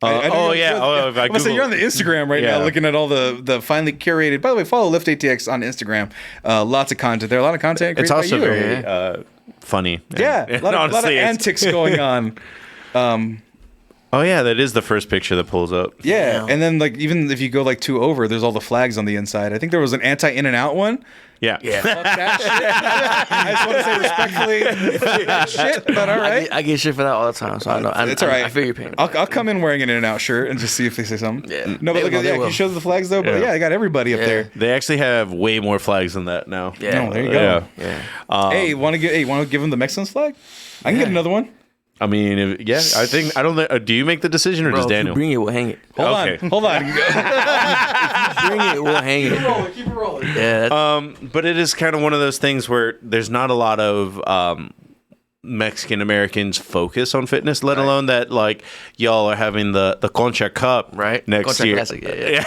I know oh you're- yeah, you're- if I I'm gonna say Google- you're on the Instagram right now, Yeah. looking at all the finely curated. By the way, follow Lift ATX on Instagram. Lots of content there. A lot of content. It's created also by you. very funny. yeah, And a lot of honestly, it's- antics going on. Oh yeah, that is the first picture that pulls up. Yeah, and then like even if you go like 2 over, there's all the flags on the inside. I think there was an anti in and out one. Yeah. Fuck that shit. I just want to say respectfully, fuck that shit. But all right. I get shit for that all the time, so I know. It's all right. I feel your pain. I'll come in wearing an In-N-Out shirt and just see if they say something. Yeah. No, but They look will, at they yeah. Can will. you show the flags though? But Yeah. yeah, I got everybody up Yeah. there. They actually have way more flags than that now. Yeah. No, there you go. Yeah. Hey, want to give them the Mexcellent flag? I can get another one. I mean, I don't know. Do you make the decision or Bro, does if you Daniel? bring it, we'll hang it. Hold Okay. on, hold on. Bring it, we'll hang it. Keep it rolling. Yeah. That's, But it is kind of one of those things where there's not a lot of Mexican Americans focus on fitness, let alone that like y'all are having the Concha Cup right. next Contra year. Classic. Yeah.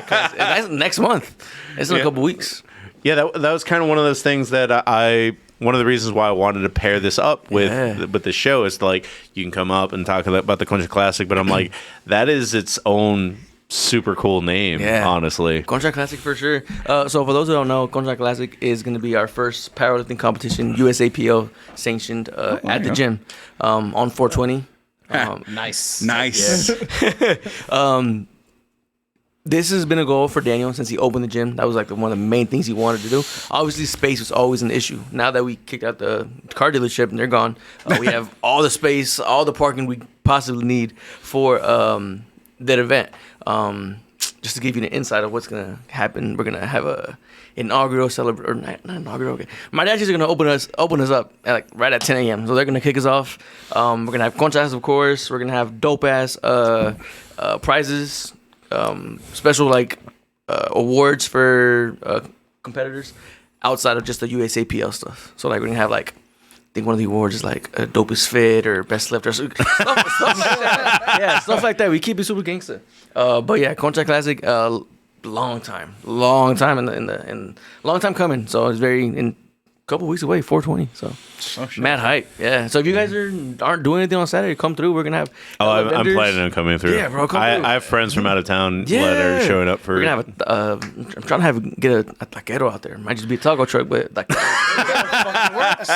Classic. That's next month. It's in a couple weeks. Yeah, that was kind of one of those things that one of the reasons why I wanted to pair this up with the show is like you can come up and talk about the Concha Classic, but I'm like that is its own super cool name, honestly. Contra Classic for sure. So for those who don't know, Contra Classic is going to be our first powerlifting competition, USAPL sanctioned at the gym on 420. Nice. This has been a goal for Daniel since he opened the gym. That was like one of the main things he wanted to do. Obviously, space was always an issue. Now that we kicked out the car dealership and they're gone, we have all the space, all the parking we possibly need for that event. Just to give you an insight of what's gonna happen, we're gonna have a inaugural celebration, or not inaugural. Okay. My dad's just gonna open us up at right at 10 a.m. So they're gonna kick us off. We're gonna have conchas, of course. We're gonna have dope ass prizes. Special awards for competitors outside of just the USAPL stuff. So we're gonna have I think one of the awards is dopest fit or best lifter, stuff like that. Yeah, stuff like that. We keep it super gangster. But yeah, Contra Classic, long time in long time coming. So it's in a couple weeks away, 420. So mad hype. Yeah. So if you guys aren't doing anything on Saturday, come through. We're gonna have. I'm planning on coming through. Yeah, bro. Come through. I have friends from out of town that are showing up for. We're gonna have I'm trying to get a taquero out there. Might just be a taco truck, but fucking works.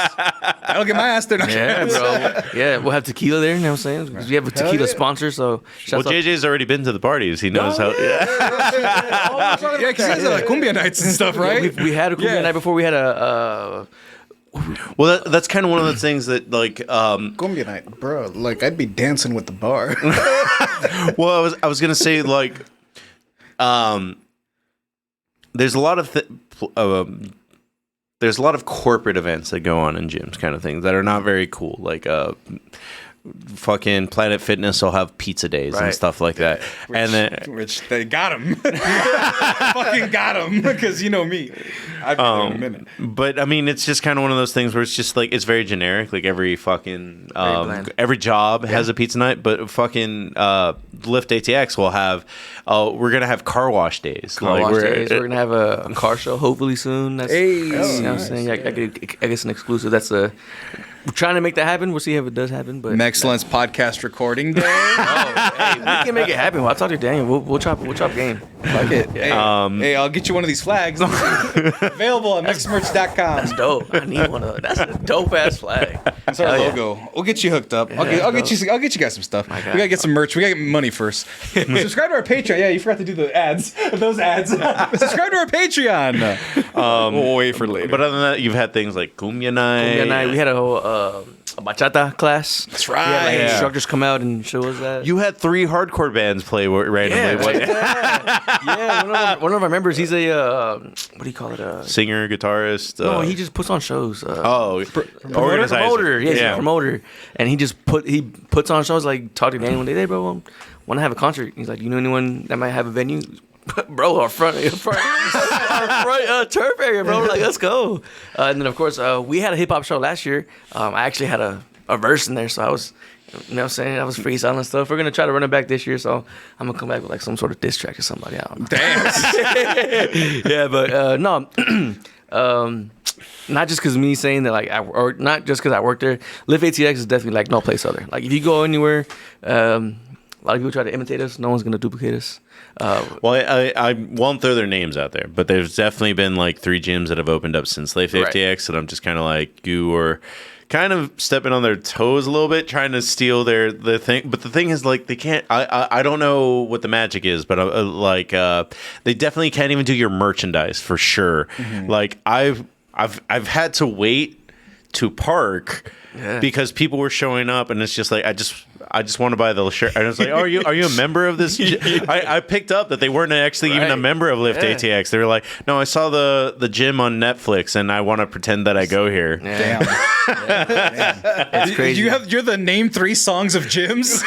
I'll get my ass there. Yeah, bro. Yeah, we'll have tequila there. You know what I'm saying? Because we have a tequila sponsor. So JJ's already been to the parties. He knows how. Yeah, because you guys are cumbia nights and stuff, right? We had a cumbia night before. We had a. Well, that's kind of one of the things that Cumbia night, bro. I'd be dancing with the bar. Well, I was gonna say there's a lot of there's a lot of corporate events that go on in gyms, kind of things that are not very cool. Fucking Planet Fitness will have pizza days and stuff like that. Which they got him. Fucking got him. Because you know me. I've been there in a minute. But I mean, it's just kind of one of those things where it's just it's very generic. Every fucking every job has a pizza night, but fucking Lift ATX will have we're gonna have car wash days. We're gonna have a car show hopefully soon. That's you know what I'm saying. I guess an exclusive. That's we're trying to make that happen. We'll see if it does happen. But Mexcellent's podcast recording day. Hey, we can make it happen. I'll talk to Daniel. We'll chop game. Fuck it. Hey, I'll get you one of these flags. Available on mexmerch.com. That's dope. I need one of those. That's a dope ass flag. That's our logo. We'll get you hooked up. I'll get you guys some stuff. We gotta get some merch. We gotta get money first. Subscribe to our Patreon. Yeah, you forgot to do the ads. Those ads. Subscribe to our Patreon. We'll wait for later. But other than that, you've had things like Cumbia Night. We had a whole a bachata class. That's right. We had instructors come out and show us that. You had 3 hardcore bands play randomly. Yeah, one of our members, he's a what do you call it? Singer, guitarist. No, he just puts on shows. Promoter. Yeah, promoter. And he puts on shows. Talk to Danny one day, hey bro, want to have a concert. He's like, you know anyone that might have a venue? Bro, our front turf area, bro. Let's go. And then, of course, we had a hip hop show last year. I actually had a verse in there, so I was, you know what I'm saying? I was freestyling and stuff. We're going to try to run it back this year, so I'm going to come back with some sort of diss track or somebody. I don't know. Damn. Yeah, but no. Not just because me saying that, or not just because I work there. Lift ATX is definitely no place other. If you go anywhere, a lot of people try to imitate us. No one's going to duplicate us. Well, I won't throw their names out there, but there's definitely been 3 gyms that have opened up since Lift ATX, and I'm just kind of you are kind of stepping on their toes a little bit, trying to steal their thing. But the thing is, they can't. I don't know what the magic is, but they definitely can't even do your merchandise for sure. Mm-hmm. I've had to wait to park because people were showing up, and it's just I just want to buy the shirt. And I was like, are you a member of this? I picked up that they weren't actually even a member of Lift ATX. They were like, no, I saw the gym on Netflix, and I want to pretend that I go here. Damn. It's crazy. You're the name 3 songs of gyms.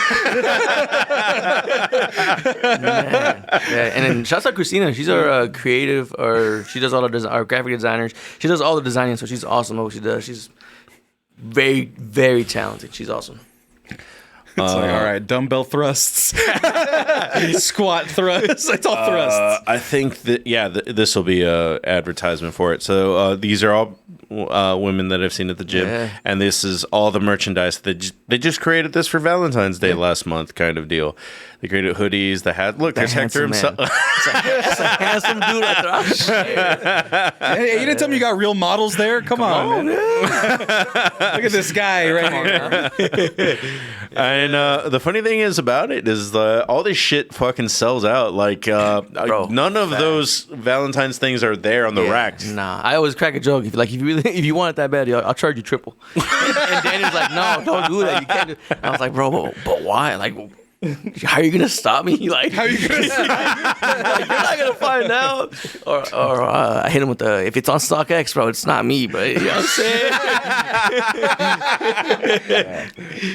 And then shouts out Christina. She's our creative, or she does all our graphic designers. She does all the designing, so she's awesome at what she does. She's very, very talented. She's awesome. It's like, all right, dumbbell thrusts, squat thrusts. It's all thrusts. I think that this will be a advertisement for it. So these are all women that I've seen at the gym, and this is all the merchandise. They just created this for Valentine's Day last month, kind of deal. They created hoodies, the hat. Look, there's Hector himself. That's a handsome dude right there. Oh, shit. Hey, you didn't tell me you got real models there? Come on, man. Look at this guy right here. And the funny thing is about it is all this shit fucking sells out. Like Bro, none of those Valentine's things are there on the racks. Nah, I always crack a joke. If you want it that bad, I'll charge you triple. And Daniel's like, no, don't do that. You can't do. I was like, bro, but why? Like, how are you gonna stop me? Like, How you gonna say? like, you're not gonna find out. Or I hit him with the, if it's on StockX, bro, it's not me, bro. You know what I'm saying?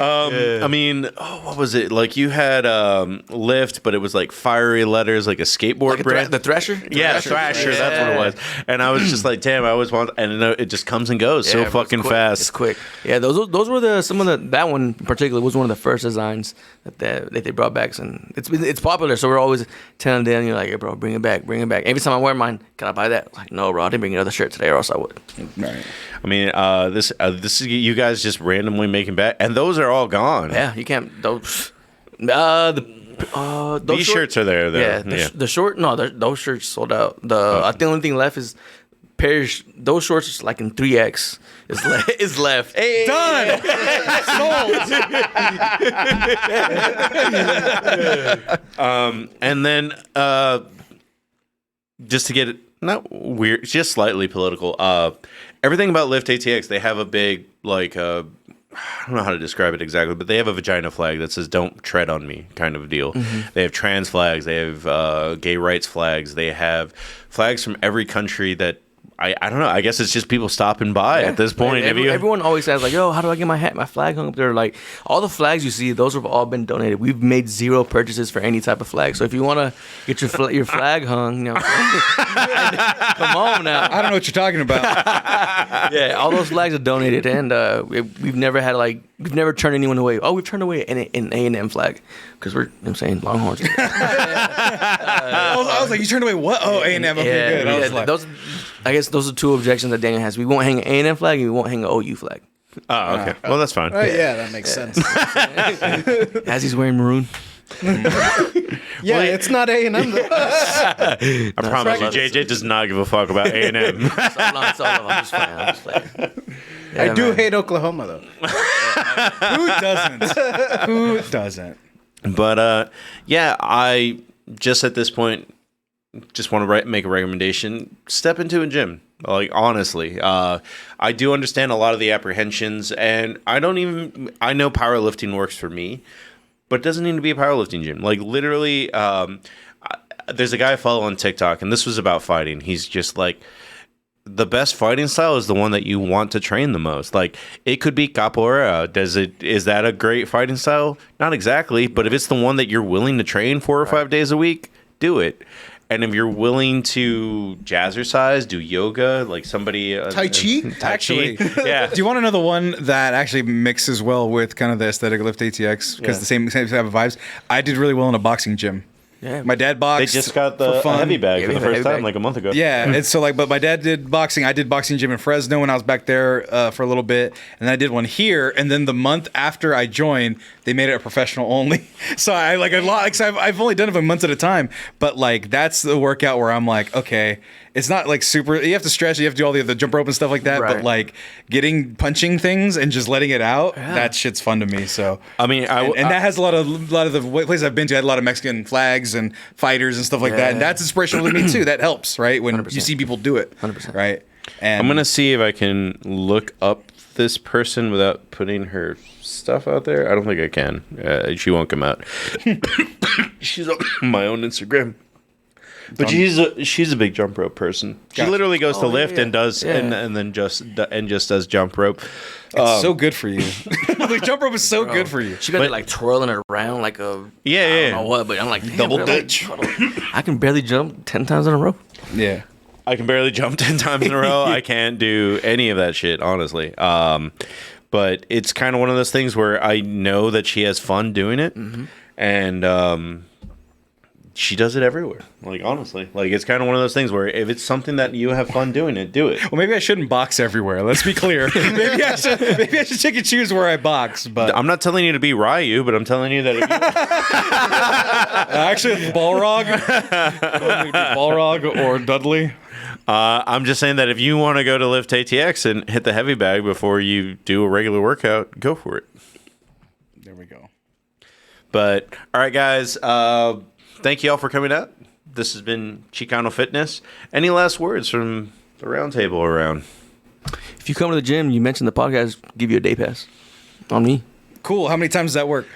I mean, what was it? Like you had Lyft, but it was like fiery letters, like a skateboard Like brand. the Thrasher? Thrasher. That's what it was. And I was just like, damn, I always want, and it just comes and goes so Yeah, bro, fucking it's quick. fast. It's quick. Yeah, those were that one in particular was one of the first designs that they brought back, and it's popular. So we're always telling Daniel like, hey, bro, bring it back. Every time I wear mine, can I buy that? I'm like, no, bro, I didn't bring another shirt today, or else I would. Right. I mean, this is you guys just randomly making back, and those are all gone. Yeah, you can't. Those These shirts are there, though. Yeah, the short. No, those shirts sold out. I think the only thing left is pairs. Those shorts, like in 3X, is left. Hey, Done. and then just to get it not weird, just slightly political. Everything about Lyft ATX, they have a big like I don't know how to describe it exactly, but they have a vagina flag that says "Don't tread on me" kind of deal. They have trans flags, they have gay rights flags, they have flags from every country that. I don't know. I guess it's just people stopping by at this point. Everyone always says like, "Yo, how do I get my flag hung up there?" Like all the flags you see, those have all been donated. We've made 0 purchases for any type of flag. So if you want to get your flag hung, you know, come on now. I don't know what you're talking about. Yeah, all those flags are donated, and we've never turned anyone away. Oh, we've turned away an A&M flag because we're, you know what I'm saying, Longhorns. I was like, you turned away what? Oh, A&M. Okay, good. I was like, I guess those are 2 objections that Daniel has. We won't hang an A&M flag, and we won't hang an OU flag. Oh, okay. Well, that's fine. Yeah, that makes sense. As he's wearing maroon. Yeah, it's not A&M though. I promise you, JJ does not give a fuck about A&M. I'm just playing. Yeah, I do man. hate Oklahoma though. who doesn't? Who doesn't? But yeah, I just at this point just want to make a recommendation. Step into a gym. Like honestly, I do understand a lot of the apprehensions, and I know powerlifting works for me, but it doesn't need to be a powerlifting gym. Like literally, there's a guy I follow on TikTok, and this was about fighting. He's just like, the best fighting style is the one that you want to train the most. Like it could be capoeira. Is that a great fighting style? Not exactly, but if it's the one that you're willing to train 4 or 5 days a week, do it. And if you're willing to jazzercise, do yoga, like somebody Tai Chi? Actually, yeah. do you want to know the one that actually mixes well with kind of the aesthetic of Lyft ATX? Because the same type of vibes. I did really well in a boxing gym. Yeah. My dad boxed. They just got the for fun. heavy bag for the first time bag. like a month ago. Yeah, it's so like, but my dad did boxing. I did boxing gym in Fresno when I was back there for a little bit, and then I did one here. And then the month after I joined, they made it a professional only. So I like a lot. Like, so I've only done it for months at a time, but like that's the workout where I'm like, okay, it's not like super. You have to stretch. You have to do all the jump rope and stuff like that. Right. But like punching things and just letting it out, that shit's fun to me. So I mean, and that has a lot of the places I've been to had a lot of Mexican flags and fighters and stuff like that, and that's inspirational to me too. That helps, right? When 100%. you see people do it, 100%. right? And I'm gonna see if I can look up this person without putting her stuff out there. I don't think I can. She won't come out. She's on my own Instagram. But she's a big jump rope person. She literally goes to Lyft and does and then just does jump rope. it's so good for you. The jump rope is so good for you. She got me like twirling it around like a Yeah, I yeah. don't know what, but I'm like damn, Double bro, dutch. I can barely jump 10 times in a row. Yeah. I can barely jump 10 times in a row. I can't do any of that shit, honestly. but it's kind of one of those things where I know that she has fun doing it, and she does it everywhere. Like, honestly, like it's kind of one of those things where if it's something that you have fun doing it, do it. Well, maybe I shouldn't box everywhere. Let's be clear. maybe I should pick and choose where I box. But I'm not telling you to be Ryu, but I'm telling you that if you actually, Balrog, Balrog or Dudley. I'm just saying that if you want to go to Lift ATX and hit the heavy bag before you do a regular workout, go for it. There we go. But all right, guys. Thank you all for coming out. This has been Chicano Fitness. Any last words from the round table around? If you come to the gym, you mention the podcast, give you a day pass on me. Cool. How many times does that work?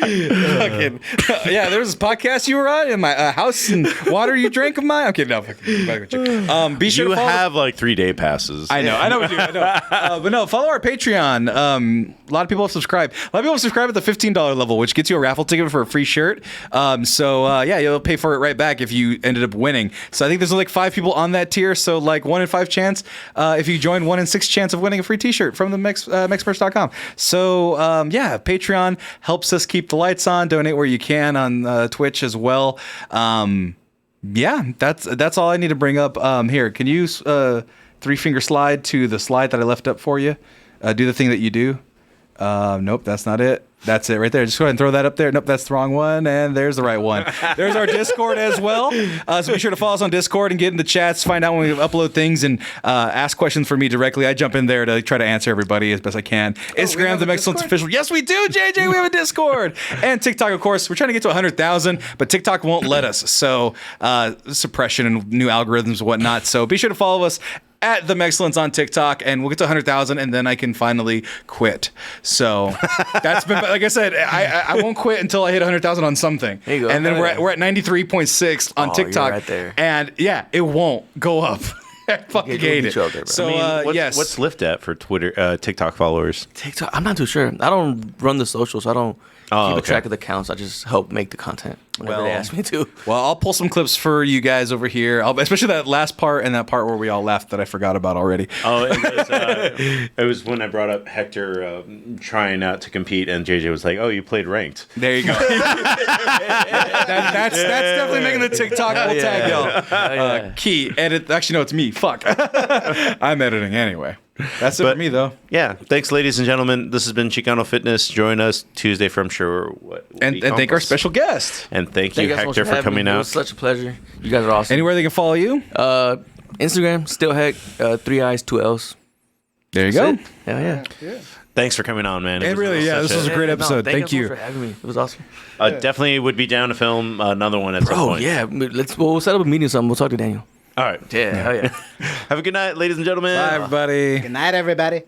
Yeah, there was this podcast you were on in my house and water you drank of mine. I'm kidding. No, be sure You to follow. have like 3 day passes. I know we do. I know. But no, follow our Patreon. A lot of people have subscribed. A lot of people have subscribed at the $15 level, which gets you a raffle ticket for a free shirt. Yeah, you'll pay for it right back if you ended up winning. So I think there's like 5 people on that tier. So like 1 in 5 chance. If you join, 1 in 6 chance of winning a free T-shirt from the Mexperts.com. So yeah, Patreon helps us keep the lights on. Donate where you can on Twitch as well. Yeah, that's all I need to bring up. Here, can you 3-finger slide to the slide that I left up for you? Do the thing that you do. Nope, that's not it. That's it right there. Just go ahead and throw that up there. Nope, that's the wrong one. And there's the right one. There's our Discord as well. So be sure to follow us on Discord and get in the chats, find out when we upload things, and ask questions for me directly. I jump in there to try to answer everybody as best I can. Instagram, the Mexcellent Official. Yes, we do, JJ. We have a Discord. And TikTok, of course. We're trying to get to 100,000, but TikTok won't let us. So suppression and new algorithms and whatnot. So be sure to follow us at the Mexcellence on TikTok, and we'll get to 100,000, and then I can finally quit. So that's been, like I said, I won't quit until I hit 100,000 on something. There you go. And then we're at 93.6 on TikTok. You're right there. And yeah, it won't go up. I fucking hate it. There, So yes, What's Lyft at for Twitter, TikTok followers? TikTok, I'm not too sure. I don't run the socials, so I don't keep okay. a track of the accounts. I just help make the content whenever they ask me to. Well, I'll pull some clips for you guys over here, especially that last part and that part where we all laughed that I forgot about already. Oh, it was when I brought up Hector trying out to compete, and JJ was like, "Oh, you played ranked." There you go. that's definitely making the TikTok. We'll tag y'all. Key edit. Actually, no, it's me. Fuck. I'm editing anyway. That's it for me, though. Yeah. Thanks, ladies and gentlemen. This has been Chicano Fitness. Join us Tuesday from And thank our special guest. And thank you, you guys so much Hector, for having coming me. It out. was such a pleasure. You guys are awesome. Anywhere they can follow you? Instagram, still Heck, 3 I's, 2 L's. There you go. Hell yeah. Thanks for coming on, man. And really, yeah, this was a great episode. Thank you. For having me. It was awesome. Definitely would be down to film another one at some Oh point. yeah, we'll set up a meeting or something. We'll talk to Daniel. All right. Yeah, hell yeah. Have a good night, ladies and gentlemen. Bye, everybody. Good night, everybody.